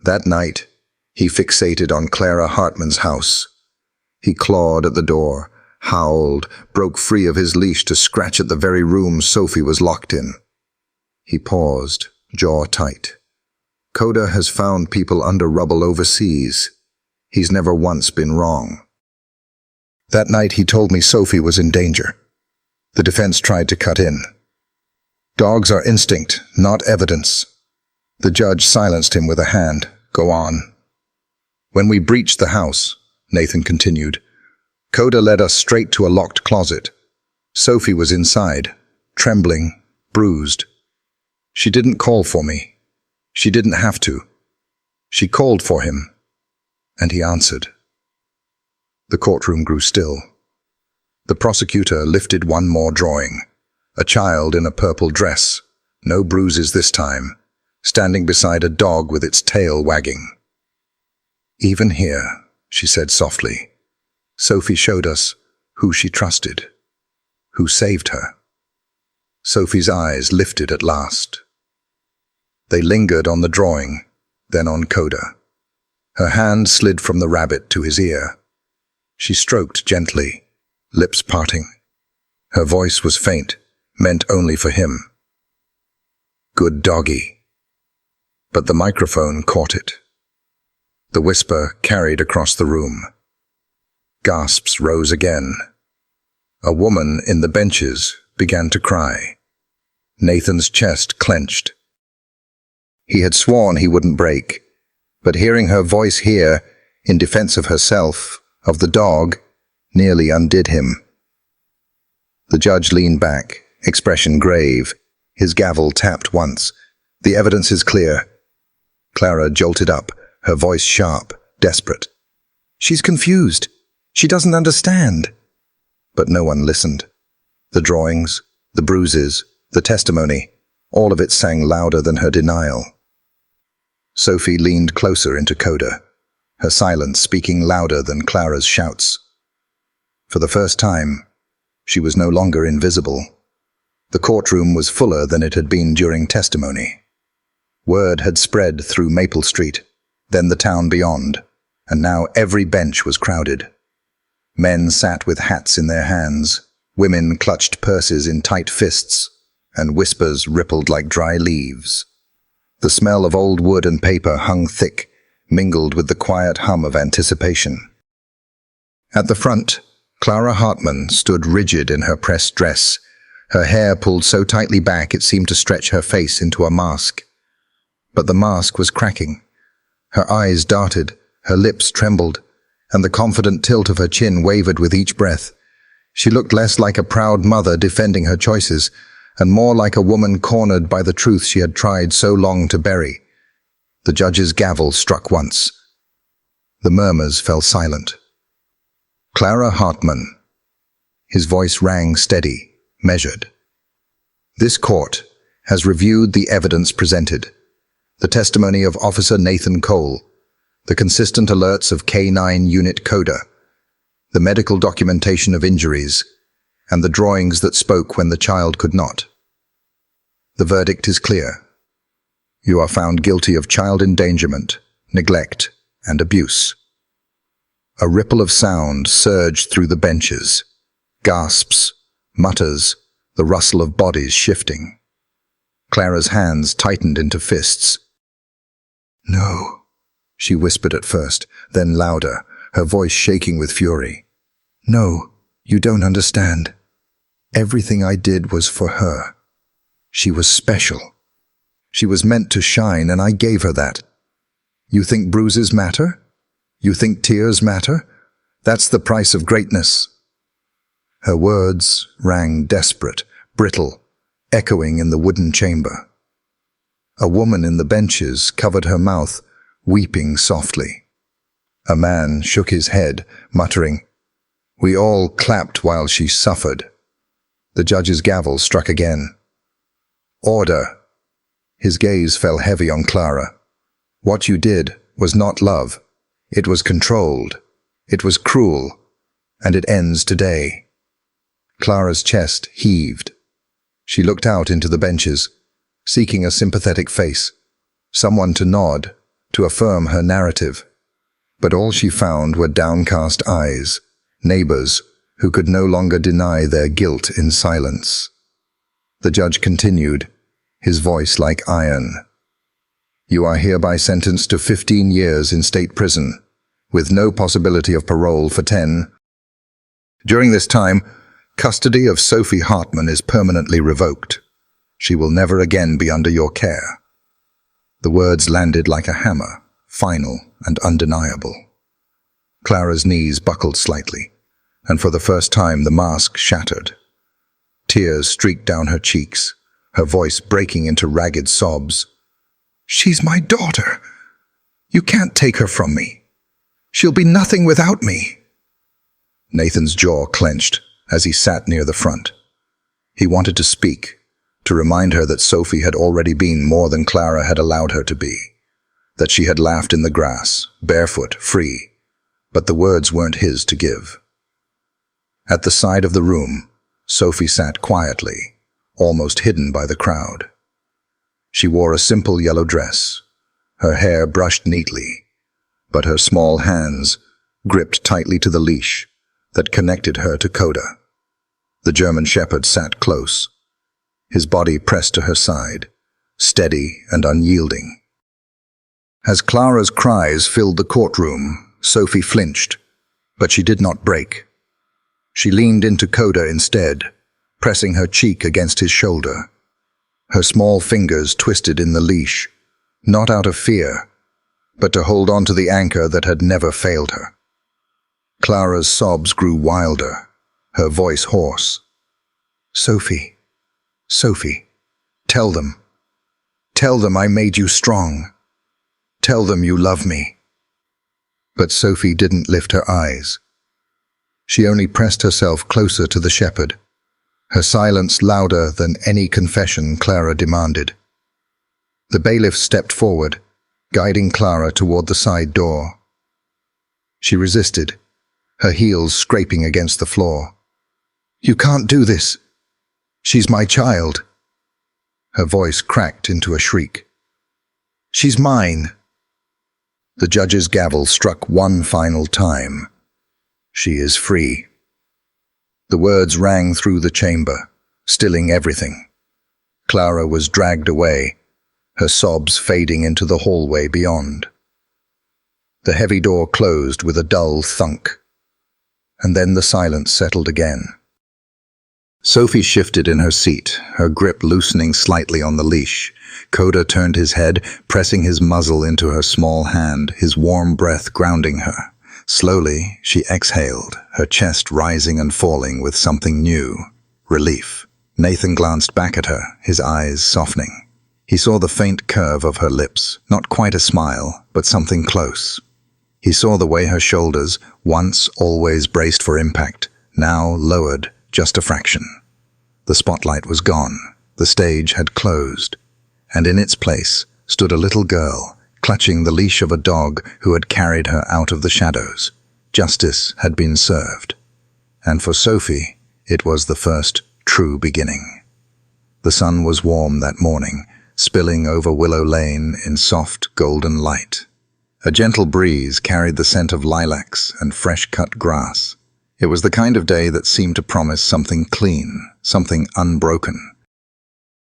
Speaker 1: That night, he fixated on Clara Hartman's house. He clawed at the door, howled, broke free of his leash to scratch at the very room Sophie was locked in. He paused, jaw tight. Coda has found people under rubble overseas. He's never once been wrong. That night he told me Sophie was in danger. The defense tried to cut in. Dogs are instinct, not evidence. The judge silenced him with a hand. Go on. When we breached the house, Nathan continued, Coda led us straight to a locked closet. Sophie was inside, trembling, bruised. She didn't call for me. She didn't have to. She called for him, and he answered. The courtroom grew still. The prosecutor lifted one more drawing. A child in a purple dress, no bruises this time, standing beside a dog with its tail wagging. Even here, she said softly, Sophie showed us who she trusted, who saved her. Sophie's eyes lifted at last. They lingered on the drawing, then on Coda. Her hand slid from the rabbit to his ear. She stroked gently, lips parting. Her voice was faint, meant only for him. Good doggy. But the microphone caught it. The whisper carried across the room. Gasps rose again. A woman in the benches began to cry. Nathan's chest clenched. He had sworn he wouldn't break, but hearing her voice here, in defense of herself, of the dog, nearly undid him. The judge leaned back, expression grave. His gavel tapped once. The evidence is clear. Clara jolted up, her voice sharp, desperate. She's confused. She doesn't understand. But no one listened. The drawings, the bruises, the testimony, all of it sang louder than her denial. Sophie leaned closer into Coda, her silence speaking louder than Clara's shouts. For the first time, she was no longer invisible. The courtroom was fuller than it had been during testimony. Word had spread through Maple Street, then the town beyond, and now every bench was crowded. Men sat with hats in their hands, women clutched purses in tight fists, and whispers rippled like dry leaves. The smell of old wood and paper hung thick, mingled with the quiet hum of anticipation. At the front, Clara Hartman stood rigid in her pressed dress, her hair pulled so tightly back it seemed to stretch her face into a mask. But the mask was cracking. Her eyes darted, her lips trembled, and the confident tilt of her chin wavered with each breath. She looked less like a proud mother defending her choices, and more like a woman cornered by the truth she had tried so long to bury. The judge's gavel struck once. The murmurs fell silent. Clara Hartman. His voice rang steady, measured. This court has reviewed the evidence presented, the testimony of Officer Nathan Cole, the consistent alerts of K9 Unit Coda, the medical documentation of injuries, and the drawings that spoke when the child could not. The verdict is clear. You are found guilty of child endangerment, neglect, and abuse. A ripple of sound surged through the benches. Gasps, mutters, the rustle of bodies shifting. Clara's hands tightened into fists. No, she whispered at first, then louder, her voice shaking with fury. No, you don't understand. Everything I did was for her. She was special. She was meant to shine, and I gave her that. You think bruises matter? You think tears matter? That's the price of greatness. Her words rang desperate, brittle, echoing in the wooden chamber. A woman in the benches covered her mouth, weeping softly. A man shook his head, muttering, "We all clapped while she suffered." The judge's gavel struck again. Order. His gaze fell heavy on Clara. What you did was not love. It was controlled. It was cruel. And it ends today. Clara's chest heaved. She looked out into the benches, seeking a sympathetic face, someone to nod, to affirm her narrative. But all she found were downcast eyes, neighbors who could no longer deny their guilt in silence. The judge continued, his voice like iron. You are hereby sentenced to 15 years in state prison, with no possibility of parole for 10. During this time, custody of Sophie Hartman is permanently revoked. She will never again be under your care. The words landed like a hammer, final and undeniable. Clara's knees buckled slightly, and for the first time the mask shattered. Tears streaked down her cheeks, her voice breaking into ragged sobs. She's my daughter. You can't take her from me. She'll be nothing without me. Nathan's jaw clenched as he sat near the front. He wanted to speak, to remind her that Sophie had already been more than Clara had allowed her to be, that she had laughed in the grass, barefoot, free, but the words weren't his to give. At the side of the room, Sophie sat quietly, almost hidden by the crowd. She wore a simple yellow dress, her hair brushed neatly, but her small hands gripped tightly to the leash that connected her to Coda. The German shepherd sat close, his body pressed to her side, steady and unyielding. As Clara's cries filled the courtroom, Sophie flinched, but she did not break. She leaned into Coda instead, pressing her cheek against his shoulder. Her small fingers twisted in the leash, not out of fear, but to hold on to the anchor that had never failed her. Clara's sobs grew wilder, her voice hoarse. Sophie, Sophie, tell them. Tell them I made you strong. Tell them you love me. But Sophie didn't lift her eyes. She only pressed herself closer to the shepherd, her silence louder than any confession Clara demanded. The bailiff stepped forward, guiding Clara toward the side door. She resisted, her heels scraping against the floor. You can't do this. She's my child. Her voice cracked into a shriek. She's mine. The judge's gavel struck one final time. She is free. The words rang through the chamber, stilling everything. Clara was dragged away, her sobs fading into the hallway beyond. The heavy door closed with a dull thunk, and then the silence settled again. Sophie shifted in her seat, her grip loosening slightly on the leash. Coda turned his head, pressing his muzzle into her small hand, his warm breath grounding her. Slowly, she exhaled, her chest rising and falling with something new, relief. Nathan glanced back at her, his eyes softening. He saw the faint curve of her lips, not quite a smile, but something close. He saw the way her shoulders, once always braced for impact, now lowered just a fraction. The spotlight was gone, the stage had closed, and in its place stood a little girl, clutching the leash of a dog who had carried her out of the shadows. Justice had been served. And for Sophie, it was the first true beginning. The sun was warm that morning, spilling over Willow Lane in soft golden light. A gentle breeze carried the scent of lilacs and fresh-cut grass. It was the kind of day that seemed to promise something clean, something unbroken.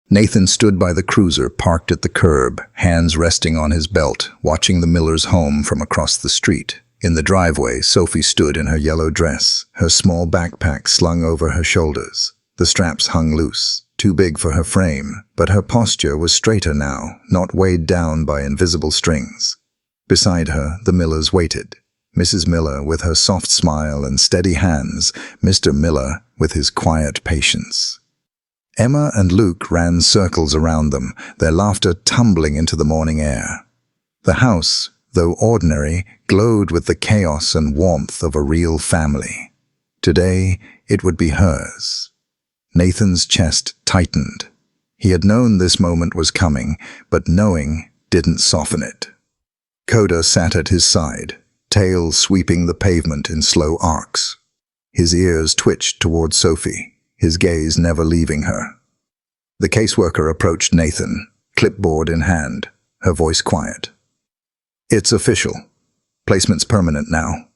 Speaker 1: Nathan stood by the cruiser parked at the curb, hands resting on his belt, watching the Millers' home from across the street. In the driveway, Sophie stood in her yellow dress, her small backpack slung over her shoulders. The straps hung loose, too big for her frame, but her posture was straighter now, not weighed down by invisible strings. Beside her, the Millers waited. Mrs. Miller with her soft smile and steady hands, Mr. Miller with his quiet patience. Emma and Luke ran circles around them, their laughter tumbling into the morning air. The house, though ordinary, glowed with the chaos and warmth of a real family. Today, it would be hers. Nathan's chest tightened. He had known this moment was coming, but knowing didn't soften it. Coda sat at his side, tail sweeping the pavement in slow arcs. His ears twitched toward Sophie, his gaze never leaving her. The caseworker approached Nathan, clipboard in hand, her voice quiet. "It's official. Placement's permanent now.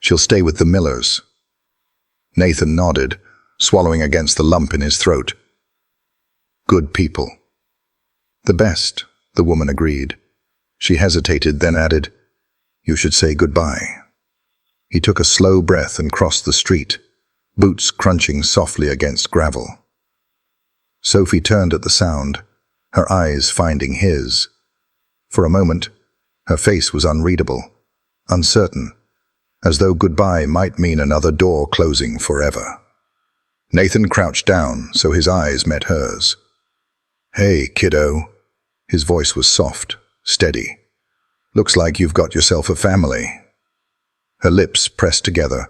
Speaker 1: She'll stay with the Millers." Nathan nodded, swallowing against the lump in his throat. "Good people." "The best," the woman agreed. She hesitated, then added, "You should say goodbye." He took a slow breath and crossed the street, boots crunching softly against gravel. Sophie turned at the sound, her eyes finding his. For a moment, her face was unreadable, uncertain, as though goodbye might mean another door closing forever. Nathan crouched down so his eyes met hers. "Hey, kiddo." His voice was soft, steady. "Looks like you've got yourself a family." Her lips pressed together,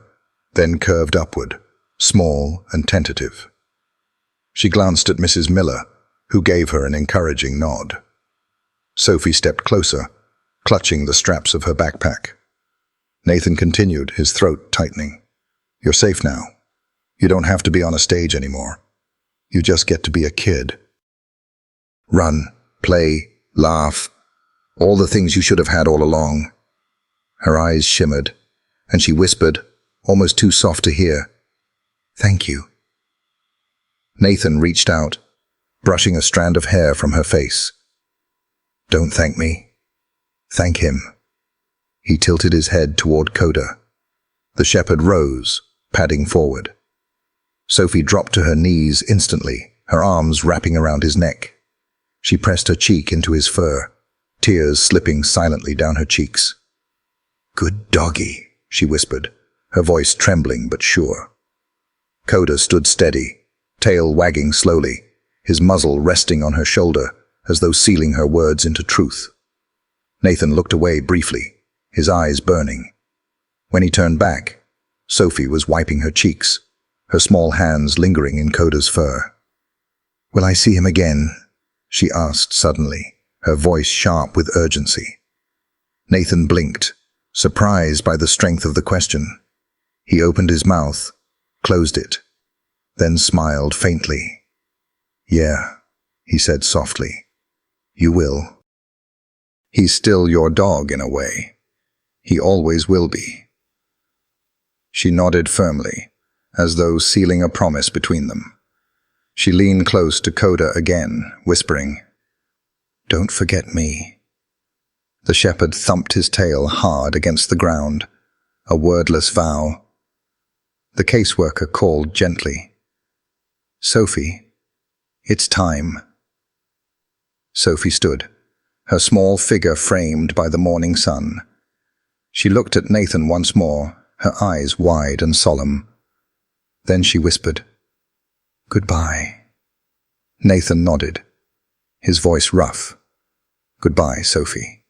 Speaker 1: then curved upward, small and tentative. She glanced at Mrs. Miller, who gave her an encouraging nod. Sophie stepped closer, clutching the straps of her backpack. Nathan continued, his throat tightening. "You're safe now. You don't have to be on a stage anymore. You just get to be a kid. Run, play, laugh, all the things you should have had all along." Her eyes shimmered, and she whispered, almost too soft to hear, "Thank you." Nathan reached out, brushing a strand of hair from her face. "Don't thank me. Thank him." He tilted his head toward Coda. The shepherd rose, padding forward. Sophie dropped to her knees instantly, her arms wrapping around his neck. She pressed her cheek into his fur, tears slipping silently down her cheeks. "Good doggy," she whispered, her voice trembling but sure. Coda stood steady, tail wagging slowly, his muzzle resting on her shoulder as though sealing her words into truth. Nathan looked away briefly, his eyes burning. When he turned back, Sophie was wiping her cheeks, her small hands lingering in Coda's fur. "Will I see him again?" she asked suddenly, her voice sharp with urgency. Nathan blinked, surprised by the strength of the question. He opened his mouth, closed it, then smiled faintly. "Yeah," he said softly. "You will. He's still your dog in a way. He always will be." She nodded firmly, as though sealing a promise between them. She leaned close to Coda again, whispering, "Don't forget me." The shepherd thumped his tail hard against the ground, a wordless vow. The caseworker called gently, "Sophie, it's time." Sophie stood, her small figure framed by the morning sun. She looked at Nathan once more, her eyes wide and solemn. Then she whispered, "Goodbye." Nathan nodded, his voice rough. "Goodbye, Sophie."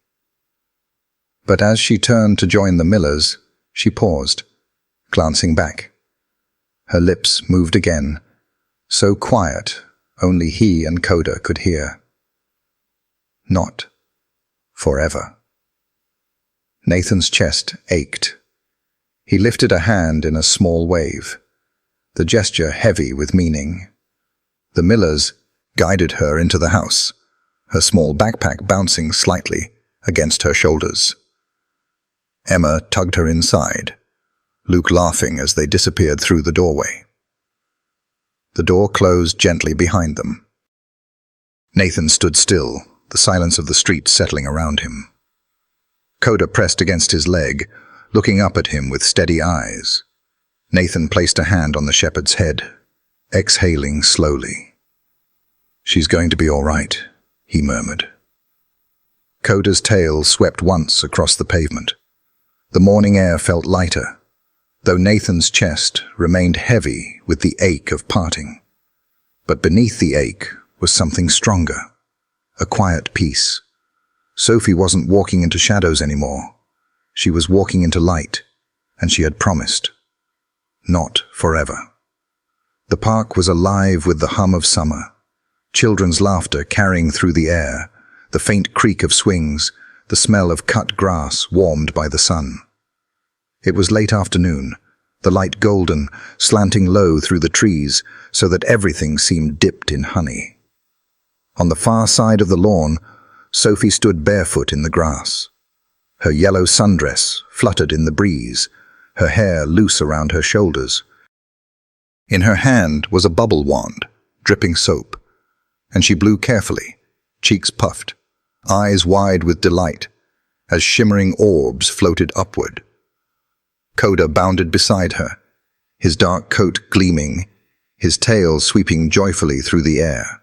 Speaker 1: But as she turned to join the Millers, she paused, glancing back. Her lips moved again, so quiet only he and Coda could hear. Not forever. Nathan's chest ached. He lifted a hand in a small wave, the gesture heavy with meaning. The Millers guided her into the house, her small backpack bouncing slightly against her shoulders. Emma tugged her inside, Luke laughing as they disappeared through the doorway. The door closed gently behind them. Nathan stood still, the silence of the street settling around him. Coda pressed against his leg, looking up at him with steady eyes. Nathan placed a hand on the shepherd's head, exhaling slowly. "She's going to be all right," he murmured. Coda's tail swept once across the pavement. The morning air felt lighter, though Nathan's chest remained heavy with the ache of parting. But beneath the ache was something stronger, a quiet peace. Sophie wasn't walking into shadows anymore. She was walking into light, and she had promised. Not forever. The park was alive with the hum of summer, children's laughter carrying through the air, the faint creak of swings, the smell of cut grass warmed by the sun. It was late afternoon, the light golden, slanting low through the trees so that everything seemed dipped in honey. On the far side of the lawn, Sophie stood barefoot in the grass. Her yellow sundress fluttered in the breeze, her hair loose around her shoulders. In her hand was a bubble wand, dripping soap, and she blew carefully, cheeks puffed, eyes wide with delight, as shimmering orbs floated upward. Koda bounded beside her, his dark coat gleaming, his tail sweeping joyfully through the air.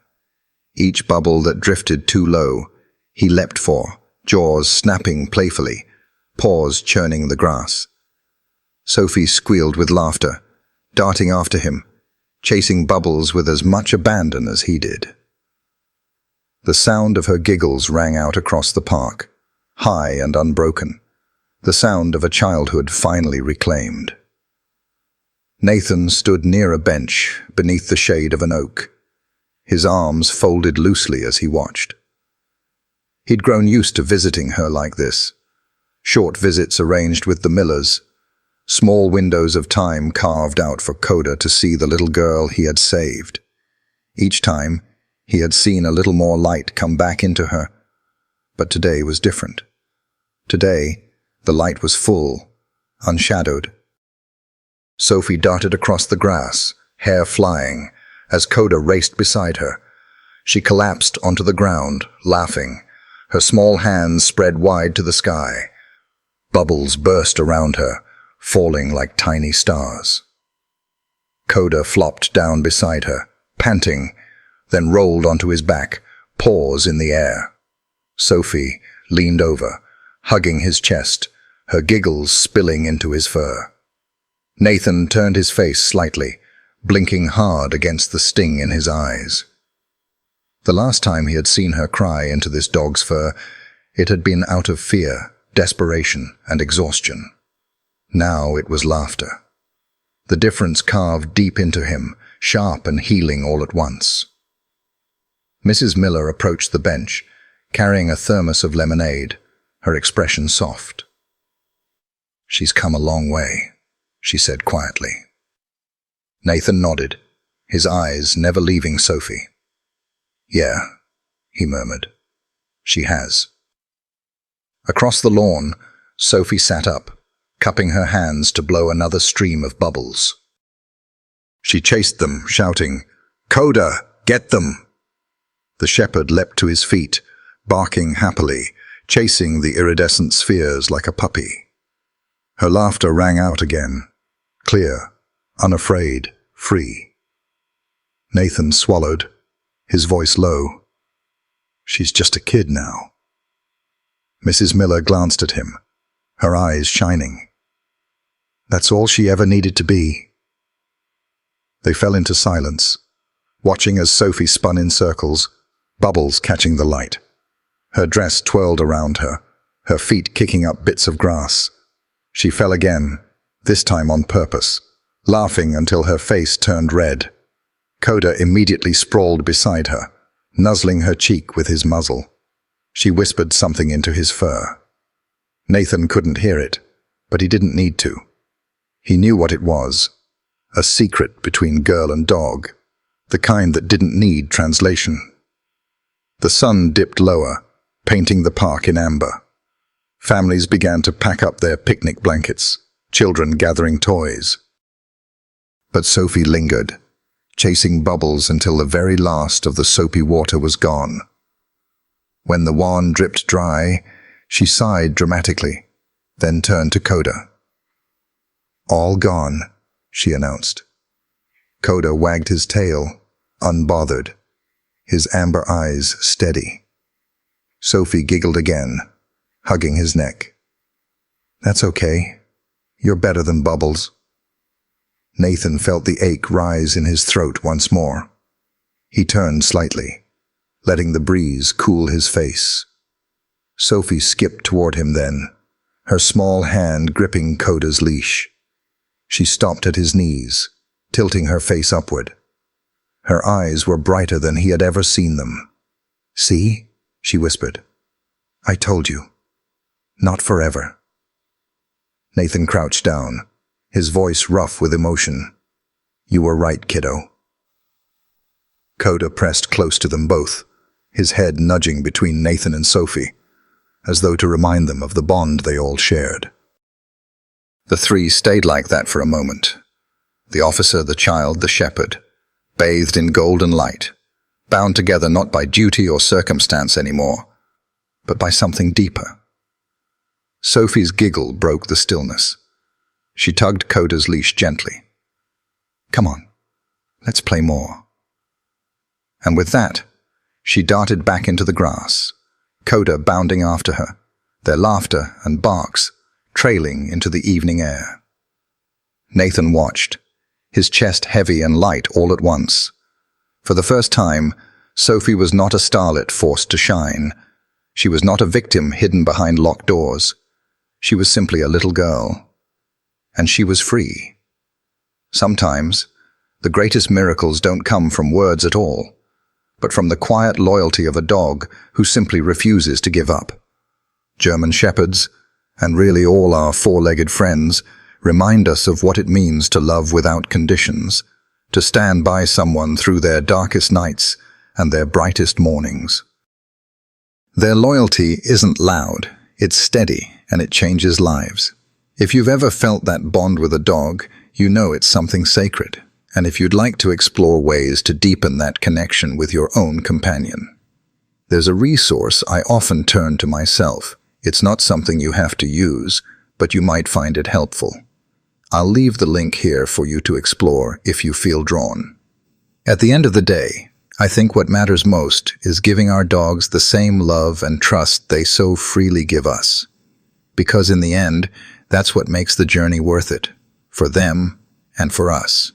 Speaker 1: Each bubble that drifted too low, he leapt for, jaws snapping playfully, paws churning the grass. Sophie squealed with laughter, darting after him, chasing bubbles with as much abandon as he did. The sound of her giggles rang out across the park, high and unbroken, the sound of a childhood finally reclaimed. Nathan stood near a bench beneath the shade of an oak, his arms folded loosely as he watched. He'd grown used to visiting her like this, short visits arranged with the Millers, small windows of time carved out for Koda to see the little girl he had saved. Each time, he had seen a little more light come back into her, but today was different. Today, the light was full, unshadowed. Sophie darted across the grass, hair flying, as Koda raced beside her. She collapsed onto the ground, laughing, her small hands spread wide to the sky. Bubbles burst around her, falling like tiny stars. Koda flopped down beside her, panting, then rolled onto his back, paws in the air. Sophie leaned over, hugging his chest, her giggles spilling into his fur. Nathan turned his face slightly, blinking hard against the sting in his eyes. The last time he had seen her cry into this dog's fur, it had been out of fear, desperation, and exhaustion. Now it was laughter. The difference carved deep into him, sharp and healing all at once. Mrs. Miller approached the bench, carrying a thermos of lemonade, her expression soft. "She's come a long way," she said quietly. Nathan nodded, his eyes never leaving Sophie. "Yeah," he murmured. "She has." Across the lawn, Sophie sat up, cupping her hands to blow another stream of bubbles. She chased them, shouting, "Koda, get them!" The shepherd leapt to his feet, barking happily, chasing the iridescent spheres like a puppy. Her laughter rang out again, clear, unafraid, free. Nathan swallowed, his voice low. "She's just a kid now." Mrs. Miller glanced at him, her eyes shining. "That's all she ever needed to be." They fell into silence, watching as Sophie spun in circles, bubbles catching the light. Her dress twirled around her, her feet kicking up bits of grass. She fell again, this time on purpose, laughing until her face turned red. Koda immediately sprawled beside her, nuzzling her cheek with his muzzle. She whispered something into his fur. Nathan couldn't hear it, but he didn't need to. He knew what it was, a secret between girl and dog, the kind that didn't need translation. The sun dipped lower, painting the park in amber. Families began to pack up their picnic blankets, children gathering toys. But Sophie lingered, chasing bubbles until the very last of the soapy water was gone. When the wand dripped dry, she sighed dramatically, then turned to Koda. "All gone," she announced. Koda wagged his tail, unbothered, his amber eyes steady. Sophie giggled again, hugging his neck. "That's okay. You're better than bubbles." Nathan felt the ache rise in his throat once more. He turned slightly, letting the breeze cool his face. Sophie skipped toward him then, her small hand gripping Koda's leash. She stopped at his knees, tilting her face upward, Her eyes were brighter than he had ever seen them. "See?" she whispered. "I told you. Not forever." Nathan crouched down, his voice rough with emotion. "You were right, kiddo." Coda pressed close to them both, his head nudging between Nathan and Sophie, as though to remind them of the bond they all shared. The three stayed like that for a moment. The officer, the child, the shepherd, bathed in golden light, bound together not by duty or circumstance anymore, but by something deeper. Sophie's giggle broke the stillness. She tugged Coda's leash gently. "Come on, let's play more." And with that, she darted back into the grass, Coda bounding after her, their laughter and barks trailing into the evening air. Nathan watched, his chest heavy and light all at once. For the first time, Sophie was not a starlet forced to shine. She was not a victim hidden behind locked doors. She was simply a little girl. And she was free. Sometimes, the greatest miracles don't come from words at all, but from the quiet loyalty of a dog who simply refuses to give up. German shepherds, and really all our four-legged friends, remind us of what it means to love without conditions, to stand by someone through their darkest nights and their brightest mornings. Their loyalty isn't loud, it's steady, and it changes lives. If you've ever felt that bond with a dog, you know it's something sacred. And if you'd like to explore ways to deepen that connection with your own companion, there's a resource I often turn to myself. It's not something you have to use, but you might find it helpful. I'll leave the link here for you to explore if you feel drawn. At the end of the day, I think what matters most is giving our dogs the same love and trust they so freely give us. Because in the end, that's what makes the journey worth it, for them and for us.